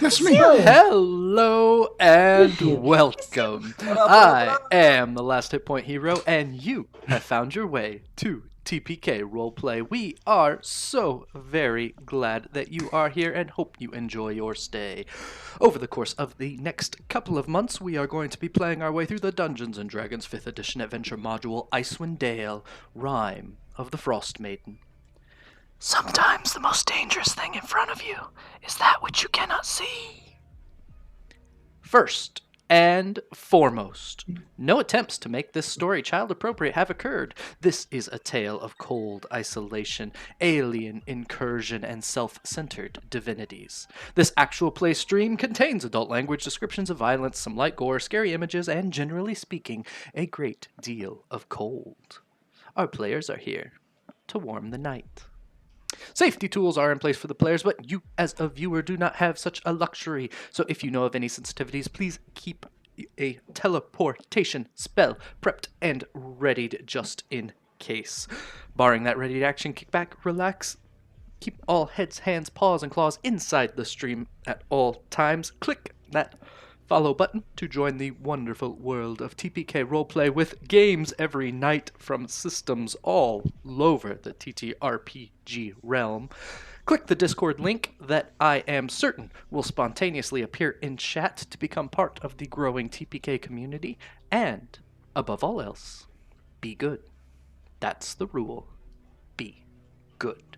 That's me. Hello and welcome. I am the Last Hit Point Hero, and you have found your way to TPK Roleplay. We are so very glad that you are here and hope you enjoy your stay. Over the course of the next couple of months, we are going to be playing our way through the Dungeons & Dragons 5th Edition Adventure Module, Icewind Dale, Rime of the Frostmaiden. Sometimes the most dangerous thing in front of you is that which you cannot see. First and foremost, no attempts to make this story child-appropriate have occurred. This is a tale of cold isolation, alien incursion, and self-centered divinities. This actual play stream contains adult language, descriptions of violence, some light gore, scary images, and generally speaking, a great deal of cold. Our players are here to warm the night. Safety tools are in place for the players, but you, as a viewer, do not have such a luxury. So if you know of any sensitivities, please keep a teleportation spell prepped and readied just in case. Barring that ready action, kick back, relax, keep all heads, hands, paws, and claws inside the stream at all times. Click that follow button to join the wonderful world of TPK Roleplay with games every night from systems all over the TTRPG realm. Click the Discord link that I am certain will spontaneously appear in chat to become part of the growing TPK community. And, above all else, be good. That's the rule. Be good.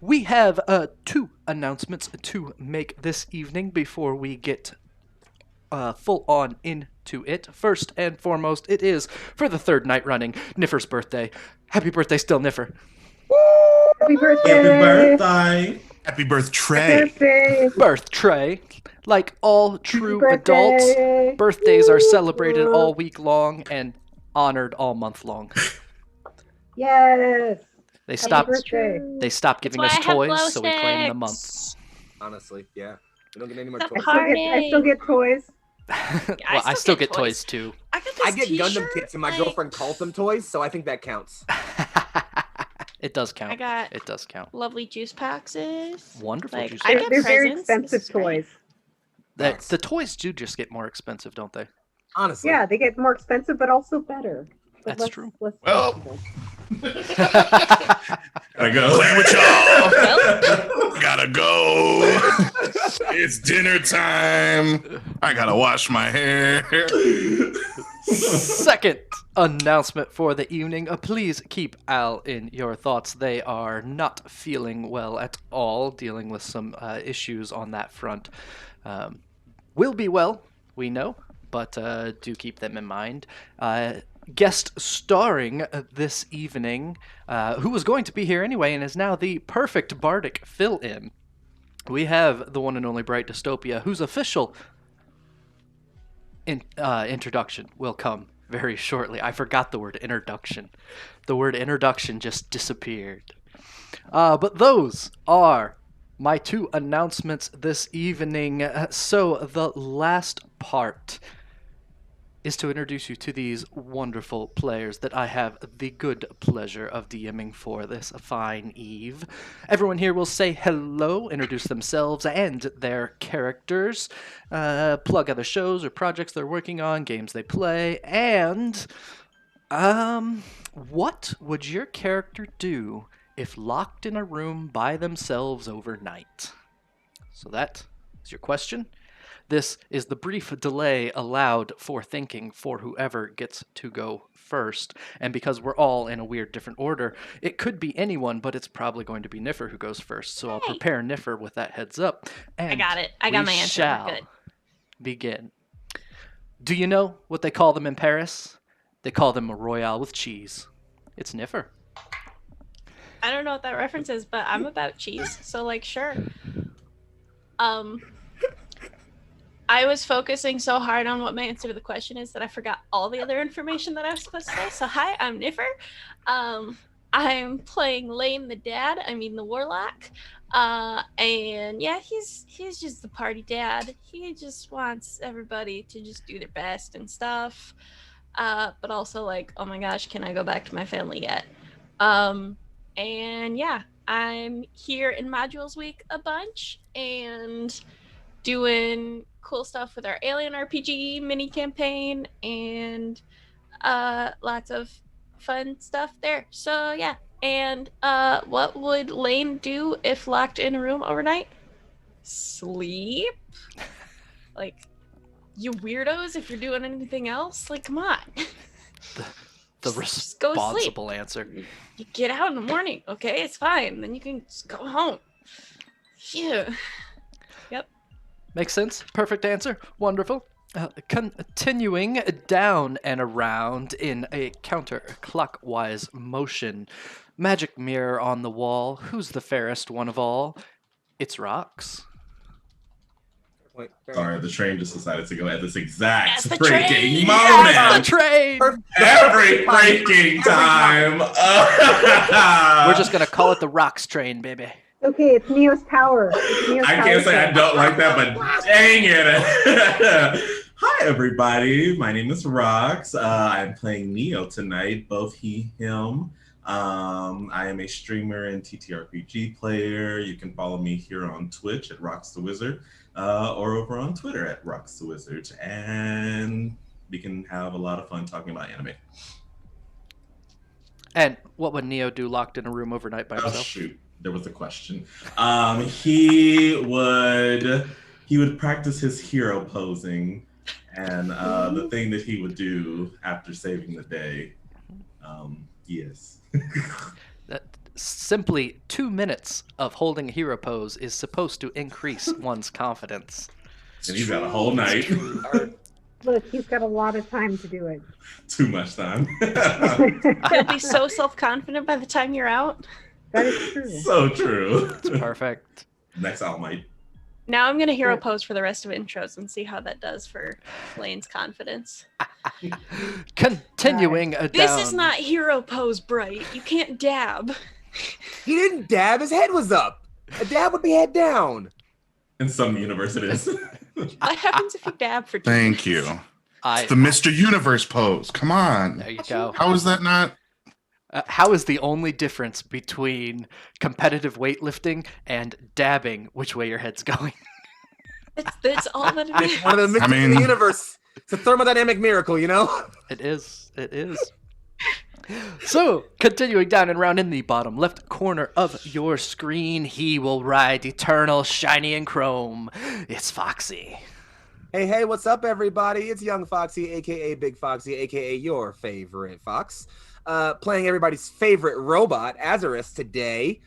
We have two announcements to make this evening before we get full on into it. First and foremost, it is, for the third night running, Niffer's birthday. Happy birthday still, Niffer. Happy birthday! Happy birthday! Happy birthday! Birthday. Like all true birthday. adults, birthdays are celebrated all week long and honored all month long. Yes! They Happy stopped birthday. They stopped giving us That's why I have toys, glow so we claim the month. sticks. Honestly, yeah. We don't get any more The toys. I still get toys. Well, I still get toys too. I get Gundam kits and my girlfriend calls them toys, so I think that counts. It does count. I got It does count. lovely juice boxes. Wonderful Like, juice I boxes. get They're very presents. expensive This is great. toys. The toys do just get more expensive, don't they? Honestly. Yeah, they get more expensive, but also better. But That's true. Less Well. expensive. Gotta go. Play with y'all. Gotta go. It's dinner time. I gotta wash my hair. Second announcement for the evening. Please keep Al in your thoughts. They are not feeling well at all, dealing with some issues on that front. Will be well, we know, but do keep them in mind. Guest starring this evening, who was going to be here anyway and is now the perfect bardic fill-in. We have the one and only Bright Dystopia, whose official introduction will come very shortly. I forgot the word introduction. The word introduction just disappeared. But those are my two announcements this evening. So the last part is to introduce you to these wonderful players that I have the good pleasure of DMing for this fine eve. Everyone here will say hello, introduce themselves and their characters, plug other shows or projects they're working on, games they play, and what would your character do if locked in a room by themselves overnight? So that is your question. This is the brief delay allowed for thinking for whoever gets to go first. And because we're all in a weird different order, it could be anyone, but it's probably going to be Niffer who goes first. So I'll prepare Niffer with that heads up. And I got it. I got my answer. Shall Good. begin. Do you know what they call them in Paris? They call them a Royale with cheese. It's Niffer. I don't know what that reference is, but I'm about cheese, so like sure. I was focusing so hard on what my answer to the question is that I forgot all the other information that I was supposed to say. So hi, I'm Niffer. I'm playing Lane the dad. I mean the warlock. And yeah, he's just the party dad. He just wants everybody to just do their best and stuff. But also like, oh my gosh, can I go back to my family yet? And yeah, I'm here in Modules Week a bunch, and doing cool stuff with our Alien RPG mini campaign and lots of fun stuff there. So yeah. And what would Lane do if locked in a room overnight? Sleep? Like, you weirdos, if you're doing anything else, like, come on. The Just go sleep. responsible answer. You get out in the morning, okay? It's fine. Then you can just go home. Phew. Yep. Makes sense. Perfect answer. Wonderful. Continuing down and around in a counterclockwise motion. Magic mirror on the wall. Who's the fairest one of all? It's Rocks. Wait, Sorry, the train just decided to go at this exact That's the freaking train! moment. That's the train! Every freaking time. We're just going to call it the Rocks train, baby. Okay, it's Neo's power. It's Neo's I power can't say I set. don't like that, but dang it. Hi, everybody. My name is Rox. I'm playing Neo tonight, both he, him. I am a streamer and TTRPG player. You can follow me here on Twitch at Rox the Wizard, or over on Twitter at Rox the Wizard. And we can have a lot of fun talking about anime. And what would Neo do locked in a room overnight by Oh, himself? shoot. There was a question. He would practice his hero posing, and the thing that he would do after saving the day. Yes. Simply 2 minutes of holding a hero pose is supposed to increase one's confidence. And he's got a whole night. Look, he's got a lot of time to do it. Too much time. You'll be so self-confident by the time you're out. That is true. So true. It's perfect. Next Almighty. Now I'm going to hero pose for the rest of intros and see how that does for Lane's confidence. Continuing down. This is not hero pose, Bright. You can't dab. He didn't dab. His head was up. A dab would be head down. In some universe it is. What happens if you dab for 2 Thank minutes? you. I, It's the Mr. Universe pose. Come on. there you go. How is that not? How is the only difference between competitive weightlifting and dabbing which way your head's going? That's all that it It's is. one of the mysteries of mean- the universe. It's a thermodynamic miracle, you know? It is. It is. So, continuing down and round in the bottom left corner of your screen, he will ride eternal, shiny, and chrome. It's Foxy. Hey, what's up, everybody? It's Young Foxy, a.k.a. Big Foxy, a.k.a. your favorite fox. Playing everybody's favorite robot, Azarus, today.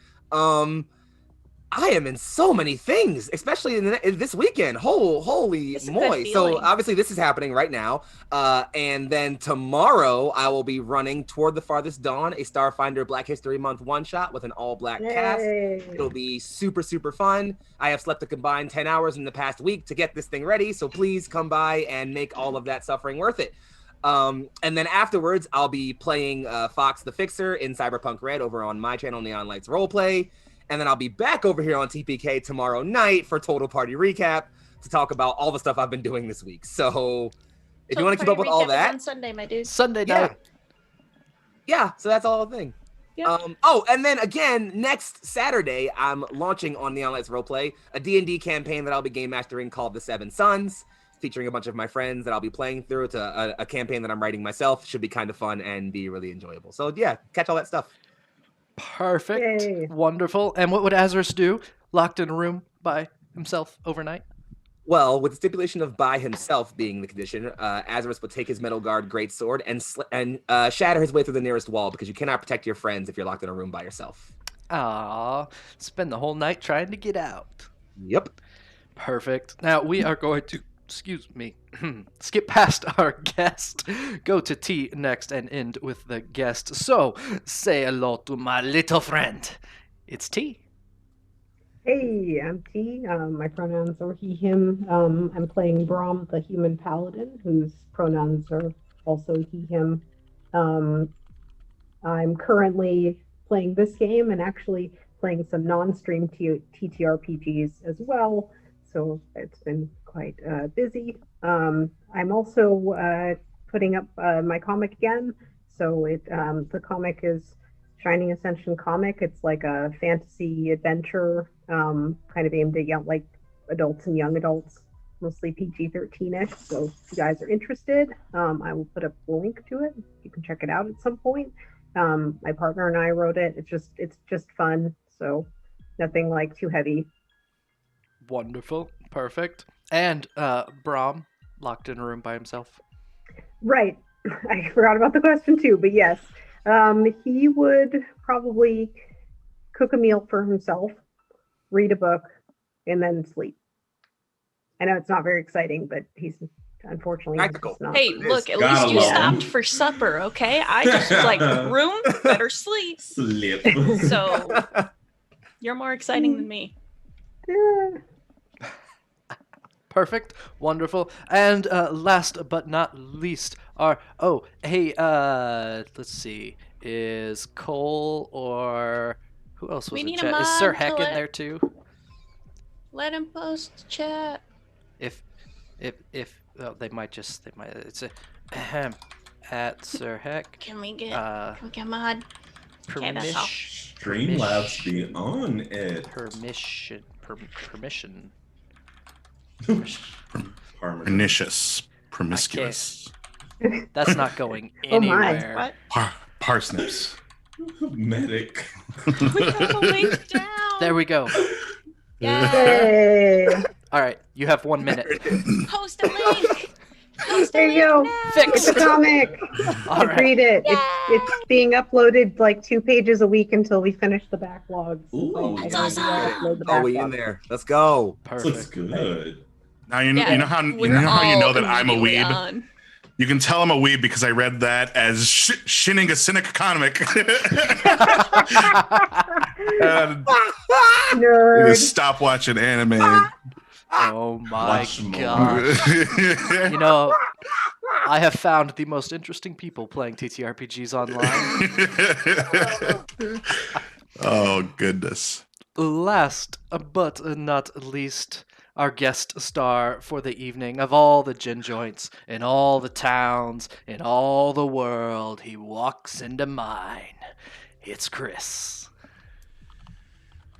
I am in so many things, especially in this weekend. Holy It's a good moly. So feeling. obviously this is happening right now. And then tomorrow I will be running Toward the Farthest Dawn, a Starfinder Black History Month one-shot with an all-black cast. Yay. It'll be super, super fun. I have slept a combined 10 hours in the past week to get this thing ready. So please come by and make all of that suffering worth it. And then afterwards, I'll be playing Fox the Fixer in Cyberpunk Red over on my channel, Neon Lights Roleplay. And then I'll be back over here on TPK tomorrow night for Total Party Recap to talk about all the stuff I've been doing this week. So if you want to keep up with all that, on Sunday, my dude. Sunday yeah. night. Yeah, so that's all the thing. Yeah. Oh, and then again, next Saturday, I'm launching on Neon Lights Roleplay a D&D campaign that I'll be game mastering called The Seven Sons, featuring a bunch of my friends that I'll be playing through. It's a campaign that I'm writing myself. Should be kind of fun and be really enjoyable. So yeah, catch all that stuff. Perfect. Yay. Wonderful. And what would Azarus do locked in a room by himself overnight? Well, with the stipulation of by himself being the condition, Azarus would take his Metal Guard greatsword and shatter his way through the nearest wall, because you cannot protect your friends if you're locked in a room by yourself. Ah, spend the whole night trying to get out. Yep. Perfect. Now we are going to, excuse me, skip past our guest, go to T next, and end with the guest. So, say hello to my little friend. It's T. Hey, I'm T. My pronouns are he, him. I'm playing Brom, the human paladin, whose pronouns are also he, him. I'm currently playing this game and actually playing some non-stream TTRPGs as well, so it's been quite busy. I'm also putting up my comic again. So the comic is Shining Ascension comic. It's like a fantasy adventure, kind of aimed at adults and young adults, mostly PG-13ish. So if you guys are interested, I will put up a link to it. You can check it out at some point. My partner and I wrote it. It's just fun. So nothing like too heavy. Wonderful. Perfect. And Brom locked in a room by himself. Right. I forgot about the question too, but yes. He would probably cook a meal for himself, read a book, and then sleep. I know it's not very exciting, but he's unfortunately Practical. just not. Hey, look, at Got least you along. stopped for supper, okay? I just was like, room, better sleep. Slip. So you're more exciting than me. Eh, Perfect. Wonderful. And last but not least are let's see. Is Cole or who else was We in need a chat? Is mod Sir to Heck in let- there too? Let him post chat. If they might it's a ahem, at Sir Heck. Can we get mod? Okay, Permission. that's all. Streamlabs be on it. Permission. Pernicious. Promiscuous. That's not going Oh my. anywhere. What? Parsnips. Medic. We have a link down. There we go. Yeah. Hey, All right, you have 1 minute. Post a link. Post a there link you go. now. Fix. It's a comic. All right. Read it. Yay! It's being uploaded like 2 pages a week until we finish the backlog. Ooh, I that's gotta awesome. upload the Oh, we in backlog. there. Let's go. This looks Perfect. good. Now you Yeah, know how we're you know all that I'm a immediately weeb. on. You can tell I'm a weeb because I read that as shinning a cynic comic. And Nerd. just stop watching anime. Oh my Watch more. god. You know, I have found the most interesting people playing TTRPGs online. Oh goodness. Last but not least, our guest star for the evening. Of all the gin joints in all the towns in all the world, he walks into mine. It's Chris.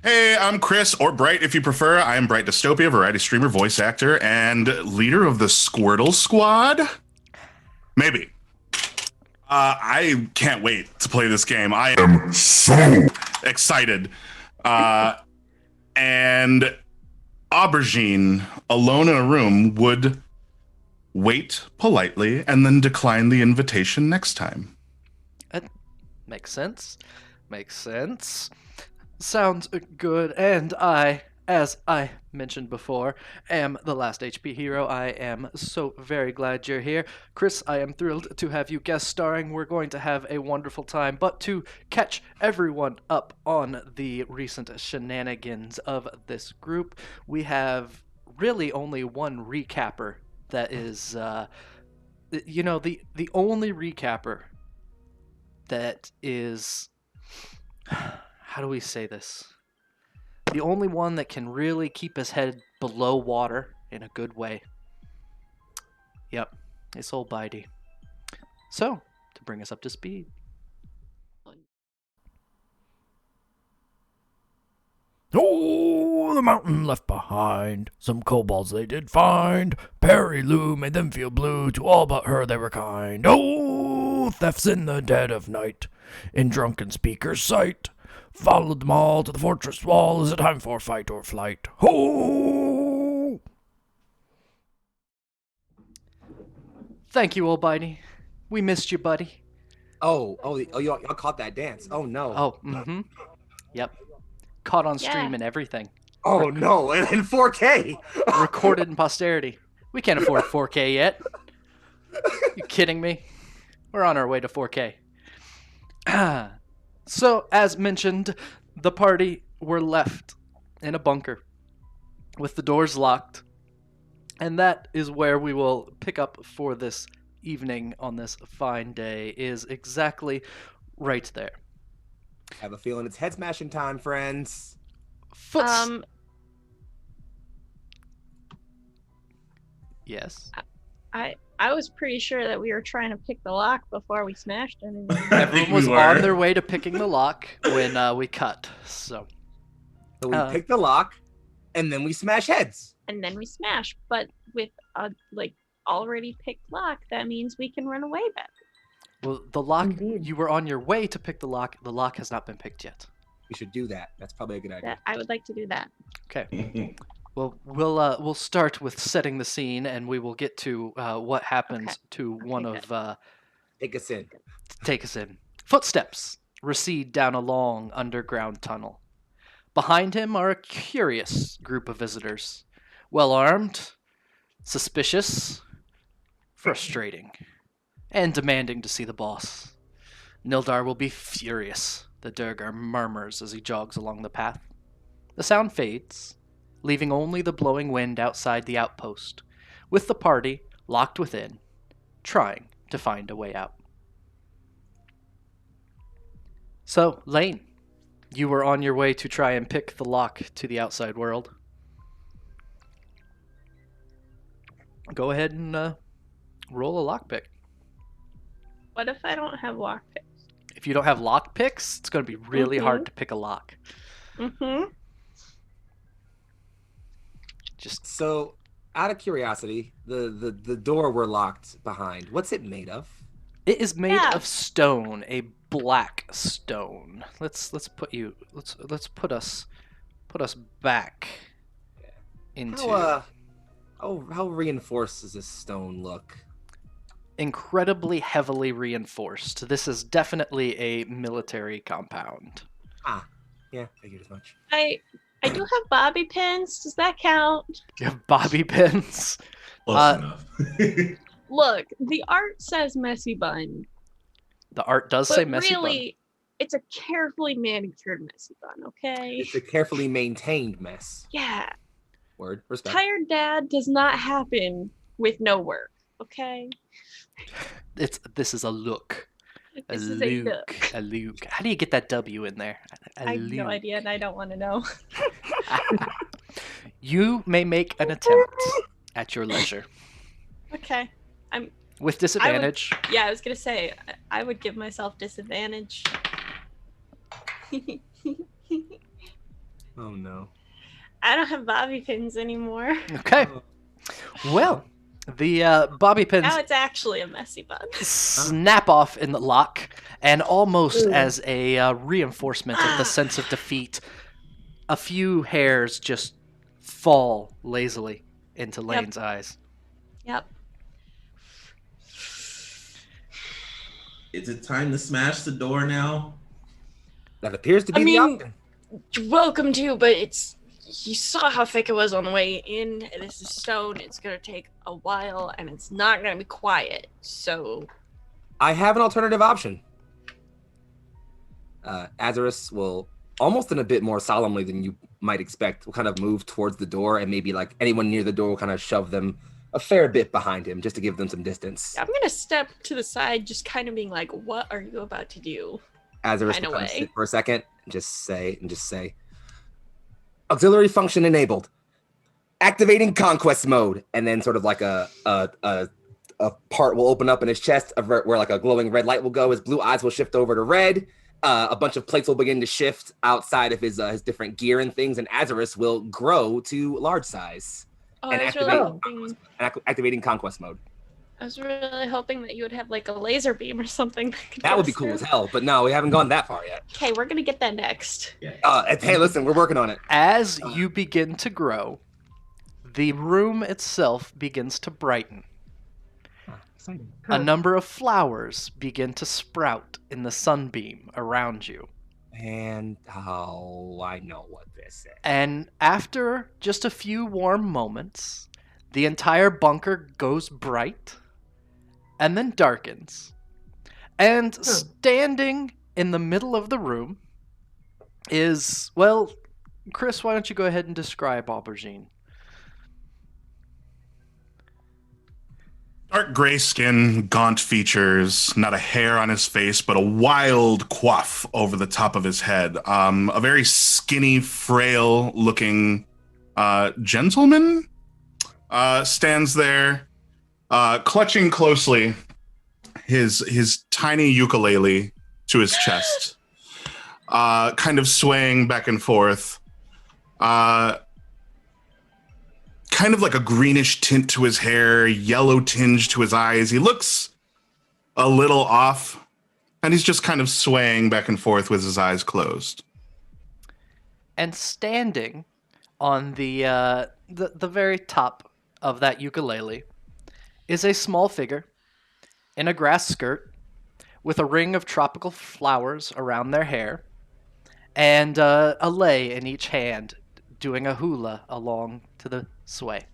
Hey, I'm Chris, or Bright if you prefer. I am Bright Dystopia, variety streamer, voice actor, and leader of the Squirtle Squad. Maybe. I can't wait to play this game. I am so excited. And Aubergine, alone in a room, would wait politely and then decline the invitation next time. Makes sense. Makes sense. Sounds good. And I, as I mentioned before, am the last HP hero. I am so very glad you're here. Chris, I am thrilled to have you guest starring. We're going to have a wonderful time. But to catch everyone up on the recent shenanigans of this group, we have really only one recapper that is, the only recapper that is... How do we say this? The only one that can really keep his head below water in a good way. Yep, it's Ol'Bitey. So, to bring us up to speed. Oh, the mountain left behind. Some kobolds they did find. Perry Lou made them feel blue. To all but her they were kind. Oh, thefts in the dead of night. In drunken speaker's sight. Followed them all to the fortress wall. Is it time for fight or flight? Ho! Thank you, Ol'Bitey. We missed you, buddy. Y'all caught that dance. Oh no. Oh, mm-hmm. Yep. Caught on stream Yeah. and everything. Oh no, in 4K. Recorded in posterity. We can't afford 4K yet. You kidding me? We're on our way to 4K. So, as mentioned, the party were left in a bunker with the doors locked. And that is where we will pick up for this evening on this fine day, is exactly right there. I have a feeling it's head smashing time, friends. Yes. I was pretty sure that we were trying to pick the lock before we smashed it. Everyone was on their way to picking the lock when we cut. So So we picked the lock, And then we smash heads. And then we smash. But with a already picked lock, that means we can run away then. Well, the lock, Indeed. you were on your way to pick the lock. The lock has not been picked yet. We should do that. That's probably a good idea. I would like to do that. Okay. Well, we'll start with setting the scene, and we will get to what happens Okay. to one Okay, of. Take us in. Take us in. Footsteps recede down a long underground tunnel. Behind him are a curious group of visitors, well armed, suspicious, frustrating, and demanding to see the boss. Nildar will be furious, the duergar murmurs as he jogs along the path. The sound fades, leaving only the blowing wind outside the outpost, with the party locked within, trying to find a way out. So, Lane, you were on your way to try and pick the lock to the outside world. Go ahead and roll a lockpick. What if I don't have lockpicks? If you don't have lock picks, it's going to be really hard to pick a lock. Mm-hmm. Just So, out of curiosity, the door we're locked behind, what's it made of? it is made Yeah. of stone, a black stone. Let's put us back into How reinforced does this stone look? incredibly heavily reinforced. This is definitely a military compound. Yeah, figured as much. I do have bobby pins. Does that count? You have bobby pins. Close enough. Look, the art says messy bun. The art does But say messy really, it's a carefully manicured messy bun, okay? It's a carefully maintained mess. Yeah. Word. Respect. Tired dad does not happen with no work, okay? bun. This is a look. This is a look. A Luke. How do you get that W in there? A I have no Luke. idea, and I don't want to know. You may make an attempt at your leisure. Okay. With disadvantage. Yeah, I was gonna say I would give myself disadvantage. Oh no. I don't have bobby pins anymore. Okay. Well, the bobby pins Now it's actually a messy bun. snap off in the lock, and almost Ooh. as a reinforcement of the sense of defeat, a few hairs just fall lazily into Lane's eyes. Yep. Is it time to smash the door now? That appears to be I the mean- option. You're welcome to, but you saw how thick it was on the way in. This is stone. It's gonna take a while, and it's not gonna be quiet. So I have an alternative option. Azarus will, almost in a bit more solemnly than you might expect, will kind of move towards the door, and maybe like anyone near the door will kind of shove them a fair bit behind him just to give them some distance. I'm gonna step to the side, just kind of being like, "What are you about to do?" Azarus Kinda will kind of way. sit for a second and just say, auxiliary function enabled. Activating conquest mode, and then sort of like a part will open up in his chest where like a glowing red light will go. His blue eyes will shift over to red. A bunch of plates will begin to shift outside of his different gear and things, and Azarus will grow to large size. Oh, And I was really activate- hoping. Activating conquest mode. I was really hoping that you would have like a laser beam or something. That would be cool as hell, but no, we haven't gone that far yet. Okay, we're gonna get that next. Hey, listen, we're working on it. As you begin to grow, the room itself begins to brighten. Exciting. A number of flowers begin to sprout in the sunbeam around you. And I know what this is. And after just a few warm moments, the entire bunker goes bright and then darkens. And standing in the middle of the room is, well, Chris, why don't you go ahead and describe Aubergine? Dark gray skin, gaunt features, not a hair on his face, but a wild coif over the top of his head. A very skinny, frail looking gentleman stands there, clutching closely his tiny ukulele to his chest, kind of swaying back and forth. kind of like a greenish tint to his hair, yellow tinge to his eyes. He looks a little off, and he's just kind of swaying back and forth with his eyes closed. And standing on the very top of that ukulele is a small figure in a grass skirt with a ring of tropical flowers around their hair and a lei in each hand doing a hula along to the sway.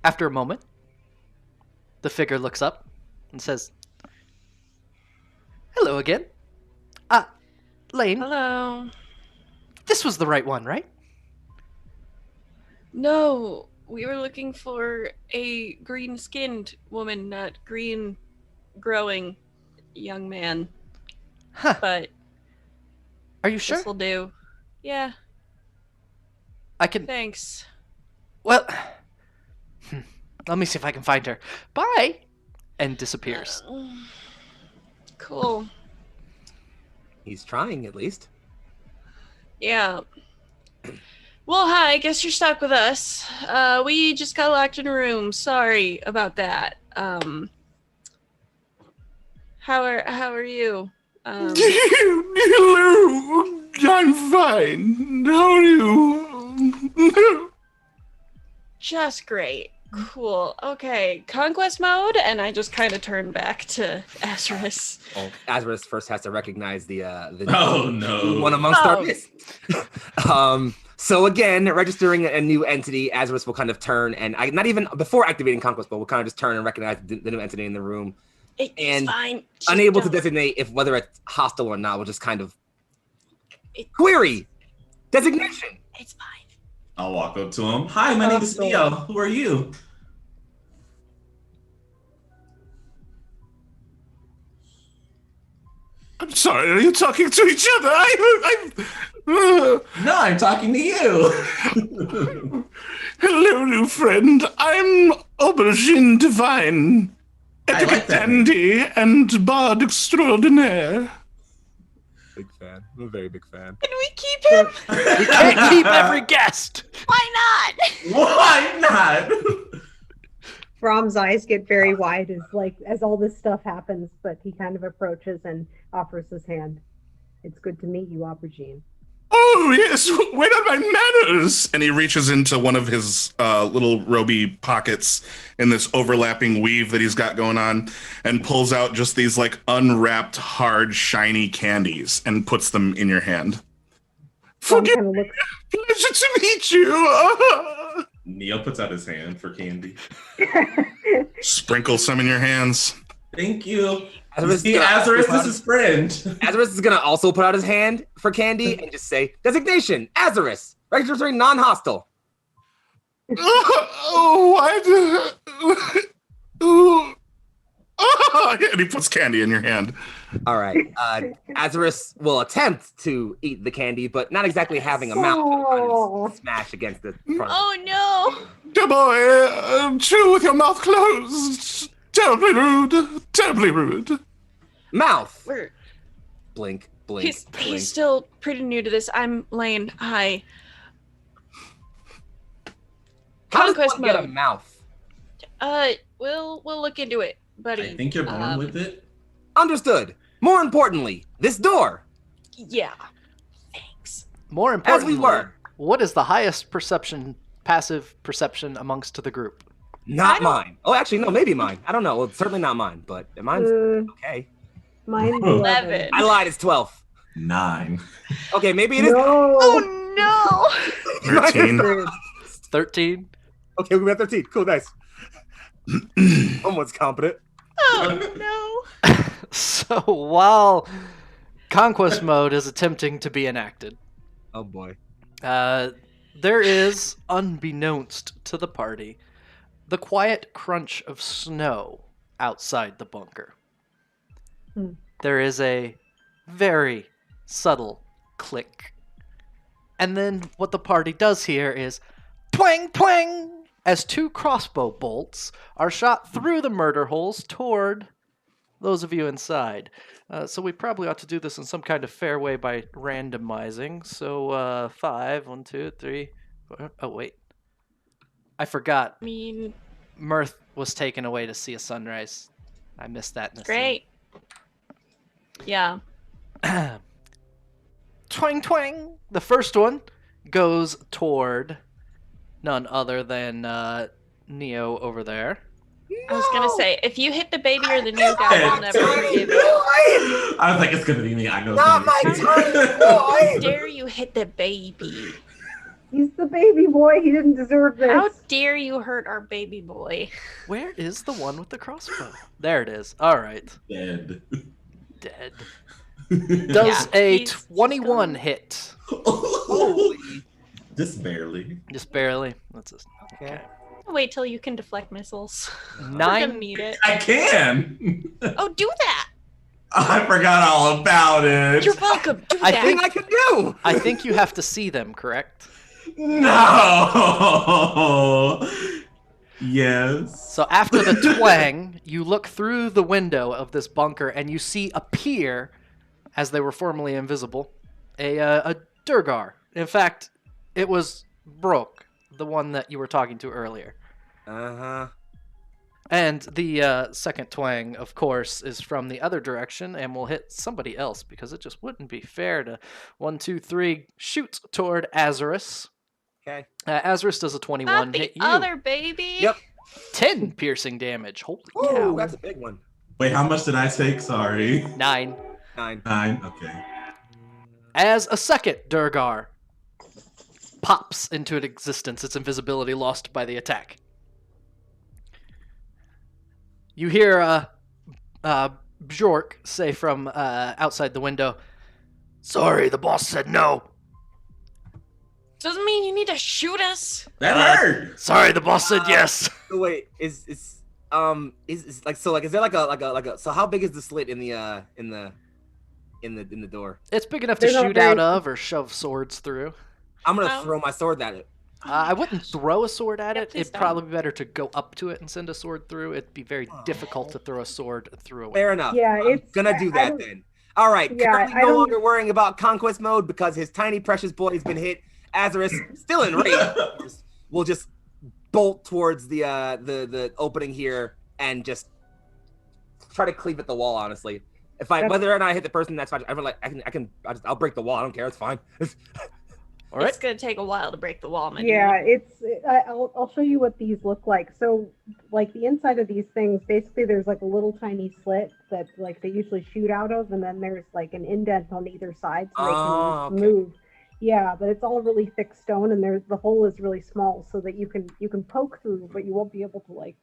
After a moment, the figure looks up and says, "Hello again. Lane, Hello. this was the right one, right?" No, we were looking for a green-skinned woman, not green-growing young man. Huh. But Are you sure? this'll do. Yeah, I can... thanks. Well... Let me see if I can find her. Bye! And disappears. Cool. He's trying, at least. Yeah. Well, hi, I guess you're stuck with us. We just got locked in a room. Sorry about that. How are you? Hello, I'm fine. How are you? Just great. Cool. Okay, conquest mode, and I just kind of turn back to Azarus. Oh, Azarus first has to recognize the Oh no. one amongst our Oh. midst. So again, registering a new entity, Azarus will kind of turn and not even before activating conquest, but will kind of just turn and recognize the new entity in the room. It's And fine. Just Unable to don't- designate if whether it's hostile or not, will just kind of It- query designation. It's fine. I'll walk up to him. Hi, my name is Neo. Who are you? I'm sorry, are you talking to each other? No, I'm talking to you. Hello, new friend. I'm Aubergine Divine, I like etiquette that. dandy, and bard extraordinaire. Big fan. I'm a very big fan. Can we keep him? We can't keep every guest! Why not? Why not? Brom's eyes get very wide as all this stuff happens, but he kind of approaches and offers his hand. It's good to meet you, Aubergine. Oh, yes, where are my manners? And he reaches into one of his little roby pockets in this overlapping weave that he's got going on and pulls out just these like unwrapped, hard, shiny candies and puts them in your hand. Brom Forgive kind of looks. pleasure to meet you. Neo puts out his hand for candy. Sprinkle some in your hands. Thank you. Azarus See, is gonna- Azarus is his friend. Azarus is gonna also put out his hand for candy and just say designation Azarus, registering non-hostile. And he puts candy in your hand. All right. Azarus will attempt to eat the candy, but not exactly having a mouth. It'll kind Oh. of smash against the front. Oh no! Dear boy, chew with your mouth closed. Terribly rude. Terribly rude. Mouth. We're Blink, blink, he's blink. still pretty new to this. I'm Lane. Hi. How does Conquest one get a mode. mouth? We'll look into it, buddy. I think you're born with it. Understood. More importantly, this door. Yeah. Thanks. More As importantly, we were. what is the highest passive perception amongst the group? Not mine. Oh, actually, no, maybe mine. I don't know. Well, certainly not mine, but mine's okay. Mine's 11. I lied. It's 12. 9. Okay, maybe it is. No. Oh no! 13. 13? Okay, we're at 13. Cool, nice. Someone's competent. Oh no! So while conquest mode is attempting to be enacted, Oh boy. there is, unbeknownst to the party, the quiet crunch of snow outside the bunker. Hmm. There is a very subtle click. And then what the party does here is twang twang as 2 crossbow bolts are shot through the murder holes toward those of you inside. So we probably ought to do this in some kind of fair way by randomizing. So 5, 1, 2, 3. 4. Oh wait, I forgot. I mean, Mirth was taken away to see a sunrise. I missed that in the great. Yeah. scene. Twang twang. The first one goes toward none other than Neo over there. I was gonna say, if you hit the baby or the new guy, I'll never forgive you. I was like, it's gonna be me. I know. Not my It's tiny gonna be me. How boy! dare you hit the baby? He's the baby boy. He didn't deserve this. How dare you hurt our baby boy? Where is the one with the crossbow? There it is. All right. Dead. Dead. Does a he's 21 done. hit? Holy. Just barely. Just barely. That's just, okay. Wait till you can deflect missiles. We're 9. gonna need it. I can. Oh, do that! I forgot all about it. You're welcome. Do I that. think- I can do! I think you have to see them, correct? No. Yes. So after the twang, you look through the window of this bunker and you see appear, as they were formerly invisible, a duergar. In fact, it was Brok, the one that you were talking to earlier. Uh-huh. And the second twang, of course, is from the other direction and will hit somebody else because it just wouldn't be fair to 1, 2, 3 shoot toward Azarus. Okay. Azarus does a 21 Not the hit you. other baby. Yep. 10 piercing damage. Holy Ooh, cow. that's a big one. Wait, how much did I take? Sorry. 9. 9. 9. Okay. As a second Duergar pops into existence, its invisibility lost by the attack. You hear Bjork say from outside the window, Sorry, the boss said no. Doesn't mean you need to shoot us. That hurt. Sorry, the boss said yes. So wait, is like so like is there like a so how big is the slit in the door? it's big enough to They're not shoot very- out of or shove swords through. I'm gonna Oh. throw my sword at it. I wouldn't throw a sword at Yeah, it. please It'd don't. probably be better to go up to it and send a sword through. It'd be very difficult to throw a sword through a window. Fair enough. Yeah, I'm it's gonna do I that don't- then. All right. Yeah, Currently I no don't- longer worrying about conquest mode because his tiny precious boy has been hit. Azarus still enraged. We'll just bolt towards the opening here and just try to cleave at the wall. Honestly, if I That's- whether or not I hit the person, that's fine. I'll break the wall. I don't care. It's fine. All right. It's gonna take a while to break the wall, man. Yeah, I'll show you what these look like. So, like the inside of these things, basically, there's like a little tiny slit that like they usually shoot out of, and then there's like an indent on either side so they can Oh, okay. move. Yeah, but it's all really thick stone, and the hole is really small, so that you can poke through, but you won't be able to like.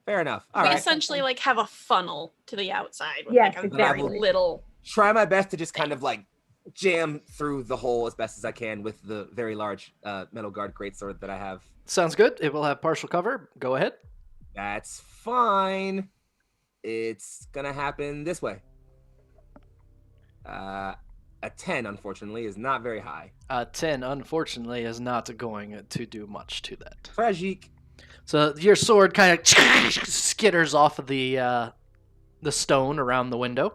Fair enough. All We right. essentially like have a funnel to the outside with Yes, like a exactly. very little. Try my best to just kind of like jam through the hole as best as I can with the very large metal guard greatsword that I have. Sounds good. It will have partial cover. Go ahead. That's fine. It's gonna happen this way. A 10, unfortunately, is not very high. 10, unfortunately, is not going to do much to that. Tragique. So your sword kind of skitters off of the stone around the window.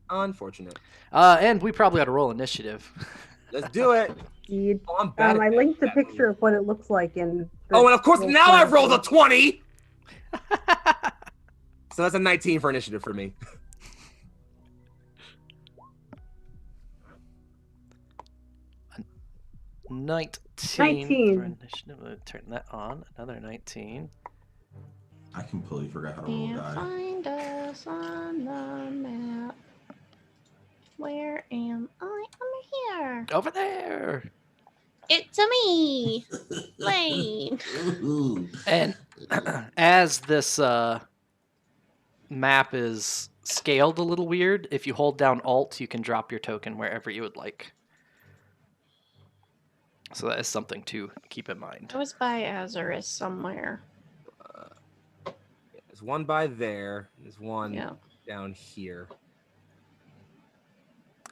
Unfortunate. And we probably ought to roll initiative. Let's do it. Indeed. Oh, I'm bad. I at linked a that picture move. of what it looks like in. the Oh, and of course, little now I've corner. rolled a 20. So that's a 19 for initiative for me. Nineteen 19. for initiative. I'll turn that on. Another 19. I completely forgot how to roll And die. find us on the map. Where am I? I'm here. Over there. It's a me, Lane. Ooh. And as this map is scaled a little weird, if you hold down Alt, you can drop your token wherever you would like. So that is something to keep in mind. I was by Azarus somewhere. There's one by there. There's one Yeah. down here.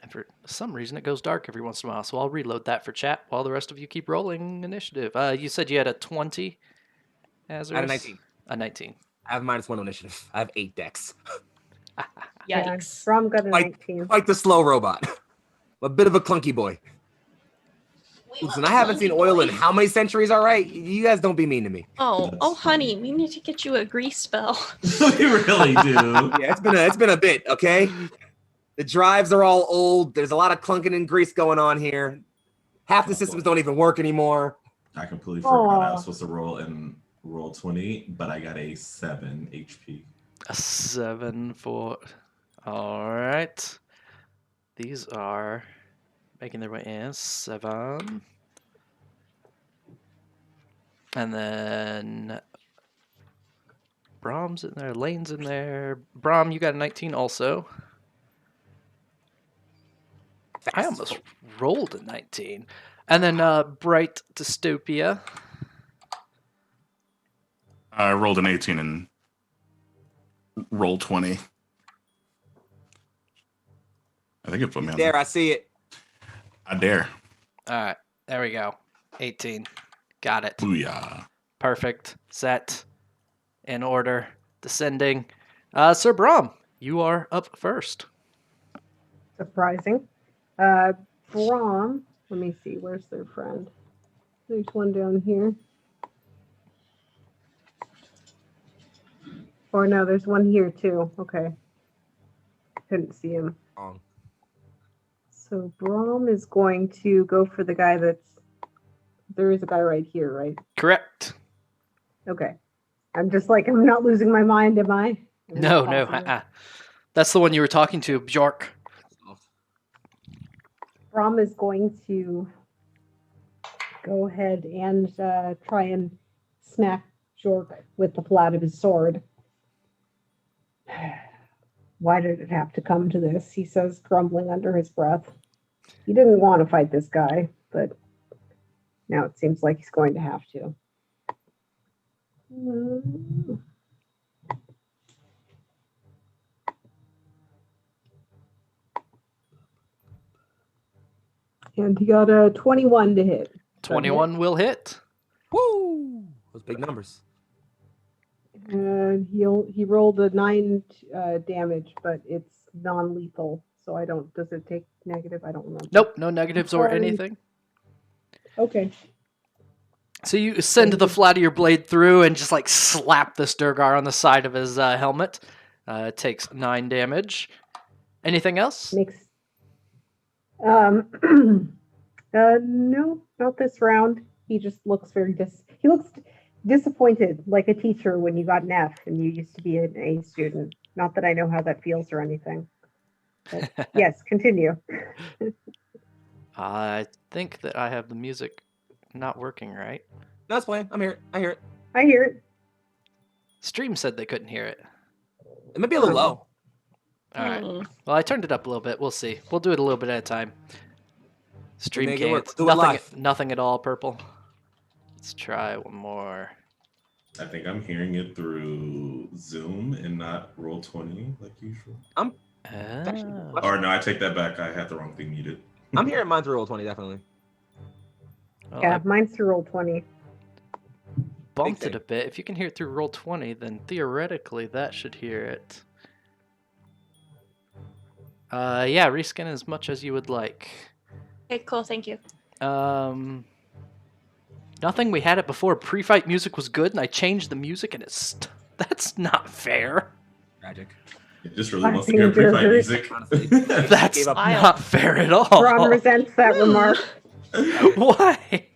And for some reason, it goes dark every once in a while, so I'll reload that for chat while the rest of you keep rolling initiative. You said you had a 20, Azarus? I had a 19. A 19. I have -1 initiative. I have 8 decks. Yikes. Brom got a Like- 19. Like the slow robot. A bit of a clunky boy. Listen, I haven't seen oil in how many centuries, all right? You guys don't be mean to me. Oh, That's oh, funny. honey, we need to get you a grease spell. We really do. Yeah, it's been a bit, okay? The drives are all old. There's a lot of clunking and grease going on here. Half the systems don't even work anymore. I completely forgot I Aw. was supposed to roll in roll 20, but I got a 7 HP. A 7 for. All right. These are making their way in. 7. And then Brom's in there. Lane's in there. Brom, you got a 19 also. I almost rolled a 19. And then Bright Dystopia. I rolled an 18 and roll 20. I think it put me on There, I see it. I dare. All right. There we go. 18. Got it. Booyah. Perfect. Set. In order. Descending. Sir Brom, you are up first. Surprising. Brom, let me see, where's their friend? There's one down here. Or no, there's one here too. Okay. Couldn't see him. Wrong. So Brom is going to go for the guy that's. There is a guy right here, right? Correct. Okay. I'm just like, I'm not losing my mind, am I? No. Possible. That's the one you were talking to, Bjork. Brom is going to go ahead and try and smack Jork with the flat of his sword. Why did it have to come to this? He says, grumbling under his breath. He didn't want to fight this guy, but now it seems like he's going to have to. And he got a 21 to hit. 21 will hit. Woo! Those big numbers. And he rolled a 9 damage, but it's non-lethal, so I don't. Does it take negative? I don't remember. Nope, no negatives or Sorry. anything. Okay. So you send the flat of your blade through and just like slap this duergar on the side of his helmet. It takes 9 damage. Anything else? Makes. No, not this round. He just looks very he looks disappointed, like a teacher when you got an F and you used to be an A student. Not that I know how that feels or anything. But yes, continue. I think that I have the music not working right. No, it's playing. I'm here. I hear it. I hear it. Stream said they couldn't hear it. It might be a little low. All right. Hmm. Well, I turned it up a little bit. We'll see. We'll do it a little bit at a time. Stream Make it work. can't. Do it Nothing. live. Nothing at all. Purple. Let's try one more. I think I'm hearing it through Zoom and not roll 20 like usual. Ah. Or no, I take that back. I had the wrong thing muted. I'm hearing mine through roll 20, definitely. Well, Yeah, I mine's through roll 20. bumped Big it a bit. If you can hear it through roll 20, then theoretically that should hear it. Yeah, reskin as much as you would like. Okay, cool. Thank you. Nothing. We had it before. Pre-fight music was good, and I changed the music, and that's not fair. Tragic. It just really I wants to think hear pre-fight you're- music. Honestly. That's Gave up. not fair at all. Brom resents that remark. Why?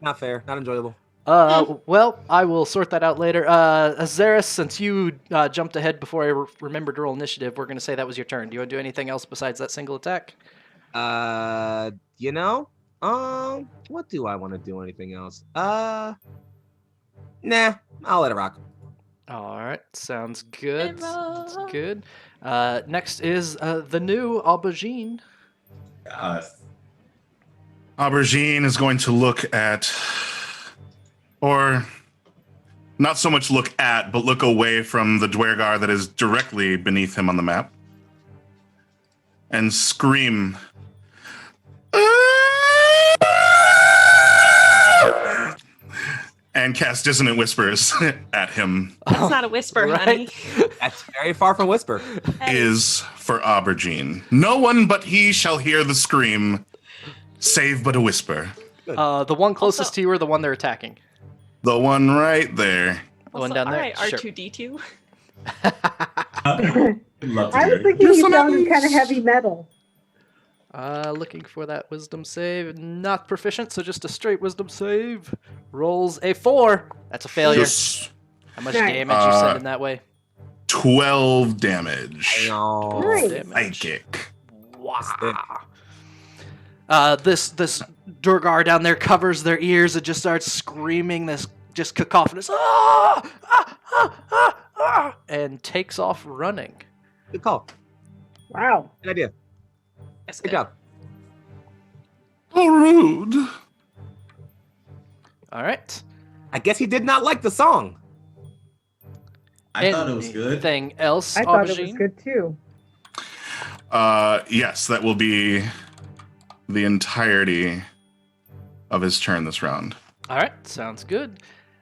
Not fair. Not enjoyable. Well, I will sort that out later. Azaris, since you jumped ahead before I remembered to roll initiative, we're going to say that was your turn. Do you want to do anything else besides that single attack? You know, what do I want to do? Anything else? Nah, I'll let it rock. All right, sounds good. Sounds Emma. good. Next is the new aubergine. Aubergine is going to look at, or not so much look at, but look away from the duergar that is directly beneath him on the map and scream. and cast dissonant whispers at him. That's not a whisper, honey. That's very far from whisper. Is for Aubergine. No one but he shall hear the scream, save but a whisper. The one closest Also- to you or the one they're attacking? The one right there. The one Also, down there? All right, Sure. R2D2. Love to I hear was it. thinking you Dissonance. sounded kind of heavy metal. Looking for that wisdom save. Not proficient, so just a straight wisdom save. Rolls a 4. That's a failure. Just How much Nice. damage you send in that way? 12 damage. No. Nice. Psychic. Wow. This Duergar down there covers their ears and just starts screaming this just cacophonous and takes off running. Good call. Wow. Good idea. That's Good good. job. Oh, rude. All right. I guess he did not like the song. I thought it was good. Anything else, I thought it was Aubergine? good too. Yes, that will be the entirety of his turn this round. All right, sounds good.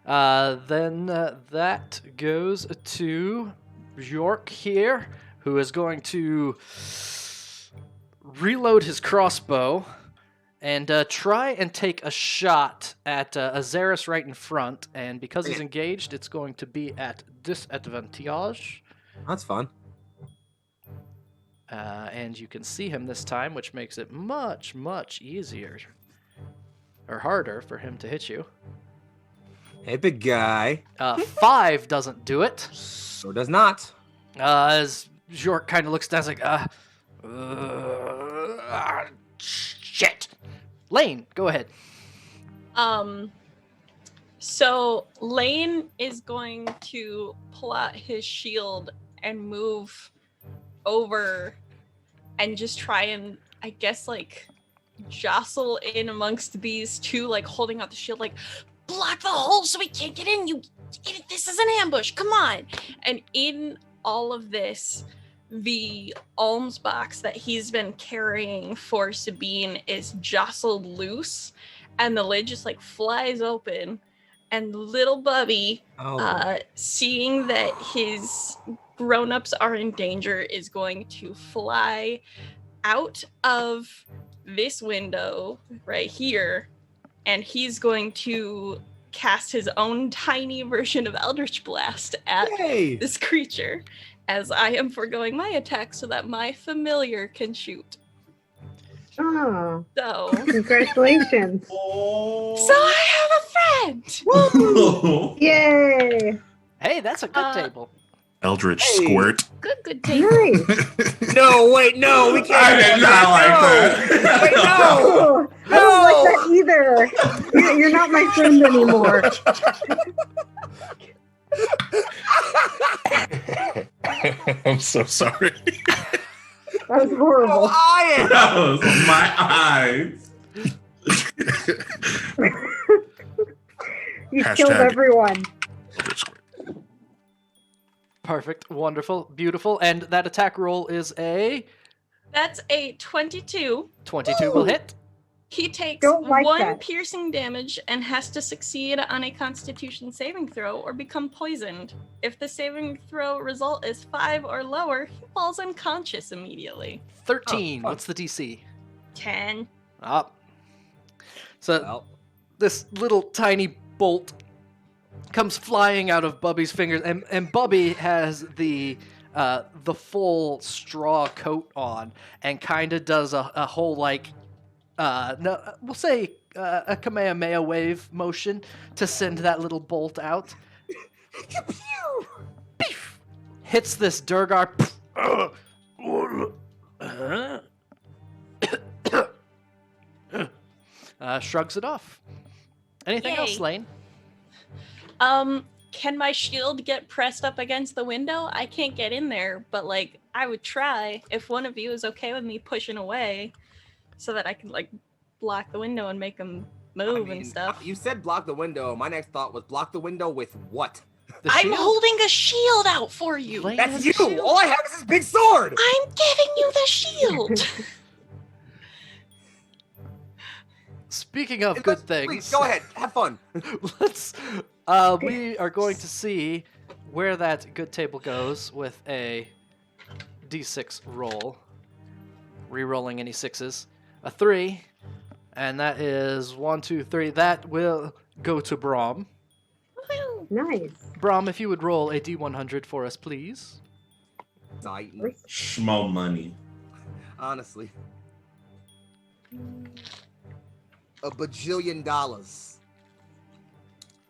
Then that goes to York here, who is going to reload his crossbow and try and take a shot at Azaris right in front. And because he's engaged, it's going to be at disadvantage. That's fun. And you can see him this time, which makes it much, much easier or harder for him to hit you. Hey, big guy. 5 doesn't do it. So does not. As York kind of looks down, it's like, shit. Lane, go ahead. So Lane is going to pull out his shield and move over and just try and, I guess, like, jostle in amongst these two, like, holding out the shield, like, block the hole so we can't get in, you idiot, this is an ambush, come on. And in all of this, the alms box that he's been carrying for Sabine is jostled loose, and the lid just, like, flies open, and little Bubby, seeing that his grown-ups are in danger, is going to fly out of this window right here, and he's going to cast his own tiny version of Eldritch Blast at Yay! this creature, as I am foregoing my attack so that my familiar can shoot. Oh, So, congratulations. so I have a friend. Oh. Yay. Hey, that's a good table. Eldritch Hey. Squirt. Good take. Nice. No, wait, no, we can't. I did not like that. Wait, no. Oh, I don't like that either. You're not my friend anymore. I'm so sorry. That was Oh, horrible. I am. That was my eyes. You Hashtag- killed everyone. Eldritch Squirt. Perfect, wonderful, beautiful. And that attack roll is a That's a 22. 22 will hit. He takes Don't like 1 that. piercing damage and has to succeed on a Constitution saving throw or become poisoned. If the saving throw result is 5 or lower, he falls unconscious immediately. 13. Oh, fuck. What's the DC? 10. Up. So Well, this little tiny bolt comes flying out of Bubby's fingers, and Bubby has the full straw coat on, and kind of does a whole like no, we'll say a Kamehameha wave motion to send that little bolt out. Pew! Hits this Duergar. Shrugs it off. Anything else, Yay. Lane? Can my shield get pressed up against the window? I can't get in there, but like I would try if one of you is okay with me pushing away so that I can like block the window and make them move and stuff. You said block the window. My next thought was block the window with what? The I'm shield? holding a shield out for you. Lane That's has a you. shield. All I have is this big sword. I'm giving you the shield. speaking of good things, Please go ahead, have fun. let's. We are going to see where that good table goes with a d6 roll. Re-rolling any sixes. A 3, and that is 1, 2, 3. That will go to Brom. Woohoo! Nice. Brom, if you would roll a d100 for us, please. Nice. Schmo money. Honestly. $1 bajillion.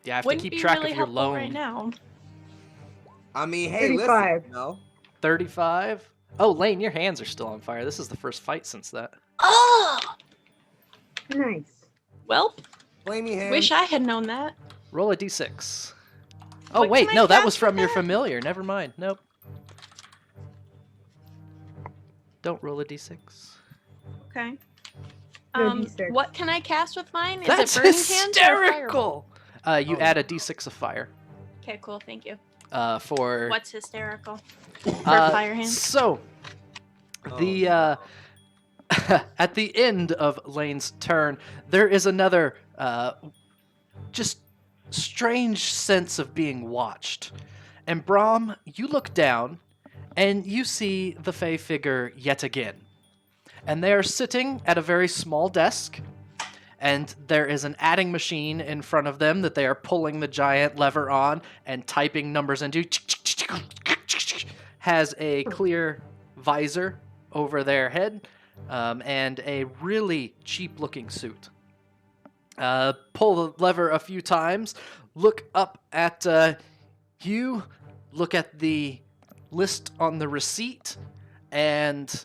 You have Wouldn't to keep be track really of your helpful loan. right now. I mean, hey, 35. listen. No. 35. Oh, Lane, your hands are still on fire. This is the first fight since that. Oh! Nice. Well, Blame me, hands. wish I had known that. Roll a d6. Oh, What wait, can I no, that cast was from with your that? familiar. Never mind. Nope. Don't roll a d6. Okay. No, D6. What can I cast with mine? Is That's it burning hands or fireball? hysterical! You Oh. add a d6 of fire. Okay, cool. Thank you. For What's hysterical? fire hands? So, the at the end of Lane's turn, there is another just strange sense of being watched. And Brom, you look down, and you see the Fey figure yet again. And they are sitting at a very small desk, and there is an adding machine in front of them that they are pulling the giant lever on and typing numbers into. Has a clear visor over their head, and a really cheap-looking suit. Pull the lever a few times, look up at you, look at the list on the receipt, and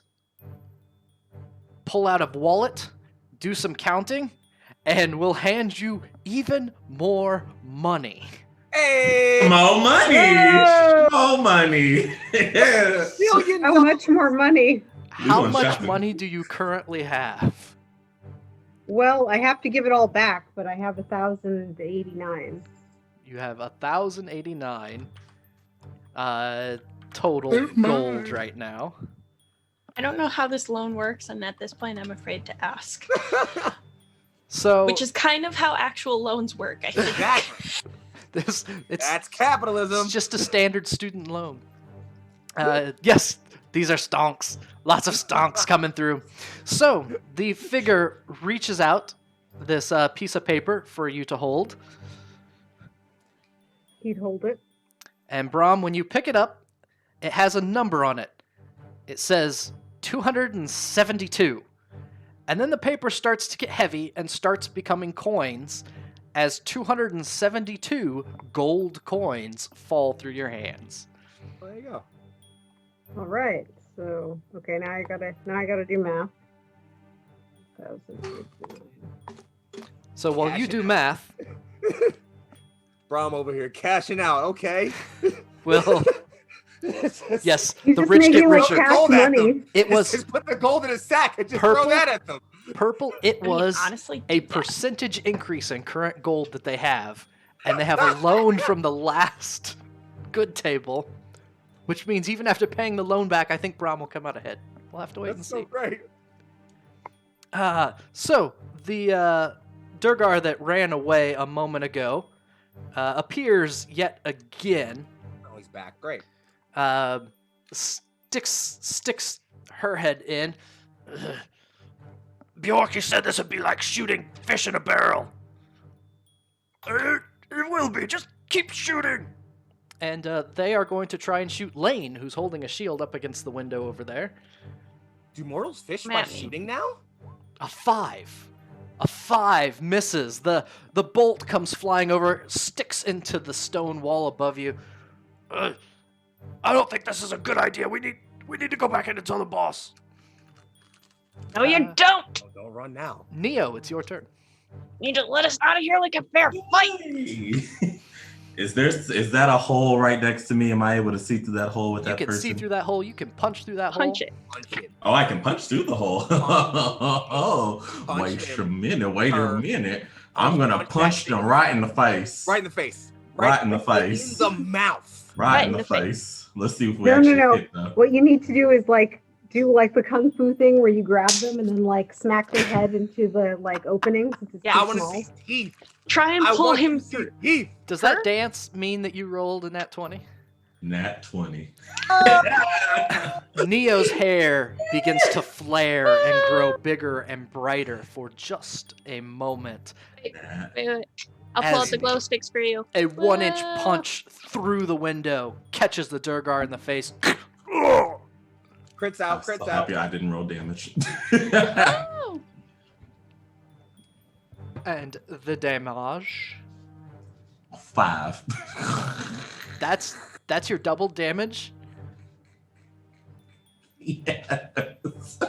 pull out a wallet, do some counting, and we'll hand you even more money. Hey! More money. Whoa! More money. Billion How much more money? How going much shopping. money do you currently have? Well, I have to give it all back, but I have 1,089. You have 1,089 total gold right now. I don't know how this loan works, and at this point, I'm afraid to ask. So Which is kind of how actual loans work, I think. Exactly. it's That's capitalism. It's just a standard student loan. Yes, these are stonks. Lots of stonks coming through. So the figure reaches out this piece of paper for you to hold. He'd hold it. And Brom, when you pick it up, it has a number on it. It says 272. And then the paper starts to get heavy and starts becoming coins as 272 gold coins fall through your hands. There you go. All right. So, okay, now I gotta do math. 1,089. So while you do math, Brom over here cashing out. Okay. well, yes, He's the just rich making get like richer. cash Gold at money. them. It was Just put the gold in a sack and just Purple? throw that at them. purple. It I mean, was honestly, a do that. percentage increase in current gold that they have, and they have a loan from the last good table, which means even after paying the loan back, I think Brom will come out ahead. We'll have to wait That's and so see. great. So the duergar that ran away a moment ago appears yet again. Oh, he's back. Great. Sticks her head in. Bjork, you said this would be like shooting fish in a barrel. It will be. Just keep shooting. And they are going to try and shoot Lane, who's holding a shield up against the window over there. Do mortals fish by Mammy. shooting now? A 5. A 5 misses. The bolt comes flying over, sticks into the stone wall above you. I don't think this is a good idea. We need to go back in and tell the boss. No, you don't! Oh, don't run now. Neo, it's your turn. You need to let us out of here like a fair fight! Is that a hole right next to me? Am I able to see through that hole with You that can person? see through that hole. You can punch through that Punch hole. it. Punch it. Oh, I can punch through the hole. Oh, Punch wait a him. minute. Wait a Her. minute. I'm gonna Punch punch that them thing. right in the face. Right in the face. Right in the face. In the mouth. Right in the face. Let's see if we No, actually no. hit them. What you need to do is like do like the kung fu thing where you grab them and then like smack their head into the like openings. It's Yeah, I too want to small. see teeth. Try and I pull want him to see through. teeth. Does that dance mean that you rolled a nat 20? Nat 20. Neo's hair begins to flare and grow bigger and brighter for just a moment. Wait. I'll pull As out the glow sticks for you. a 1-inch Whoa. punch through the window catches the Duergar in the face. Crits I'm out, so crits out. happy I didn't roll damage. Oh. And the damage. 5. That's your double damage? Yes.